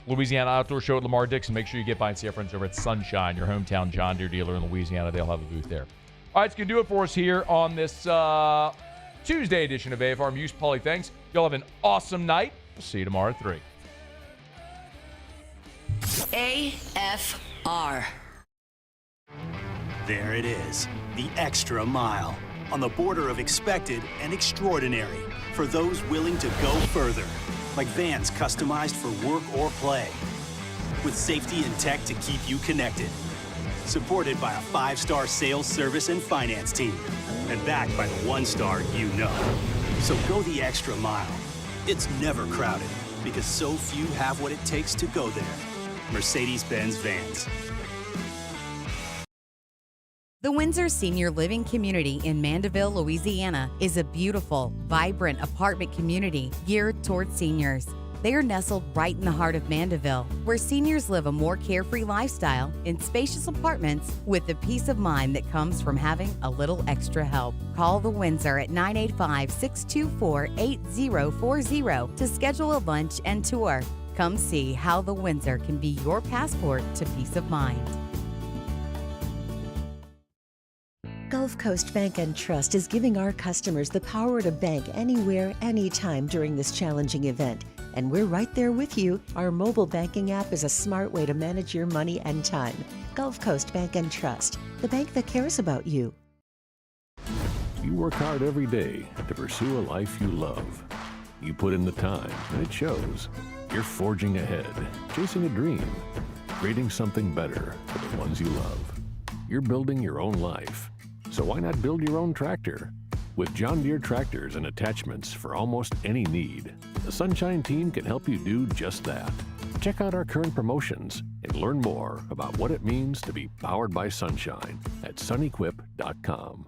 Speaker 12: Louisiana Outdoor Show at Lamar Dixon, make sure you get by and see our friends over at Sunshine, your hometown John Deere dealer in Louisiana. They'll have a booth there. All right, it's going to do it for us here on this Tuesday edition of AFR Muse. Paulie, thanks. Y'all have an awesome night. We'll see you tomorrow at 3.
Speaker 10: AFR.
Speaker 6: There it is, the extra mile, on the border of expected and extraordinary for those willing to go further, like vans customized for work or play, with safety and tech to keep you connected, supported by a 5-star sales, service, and finance team, and backed by the 1-star you know. So go the extra mile. It's never crowded, because so few have what it takes to go there. Mercedes-Benz Vans.
Speaker 21: The Windsor Senior Living Community in Mandeville, Louisiana is a beautiful, vibrant apartment community geared toward seniors. They are nestled right in the heart of Mandeville, where seniors live a more carefree lifestyle in spacious apartments with the peace of mind that comes from having a little extra help. Call the Windsor at 985-624-8040 to schedule a lunch and tour. Come see how the Windsor can be your passport to peace of mind.
Speaker 22: Gulf Coast Bank and Trust is giving our customers the power to bank anywhere, anytime during this challenging event. And we're right there with you. Our mobile banking app is a smart way to manage your money and time. Gulf Coast Bank and Trust, the bank that cares about you.
Speaker 23: You work hard every day to pursue a life you love. You put in the time, and it shows. You're forging ahead, chasing a dream, creating something better for the ones you love. You're building your own life. So why not build your own tractor? With John Deere tractors and attachments for almost any need, the Sunshine team can help you do just that. Check out our current promotions and learn more about what it means to be powered by Sunshine at sunequip.com.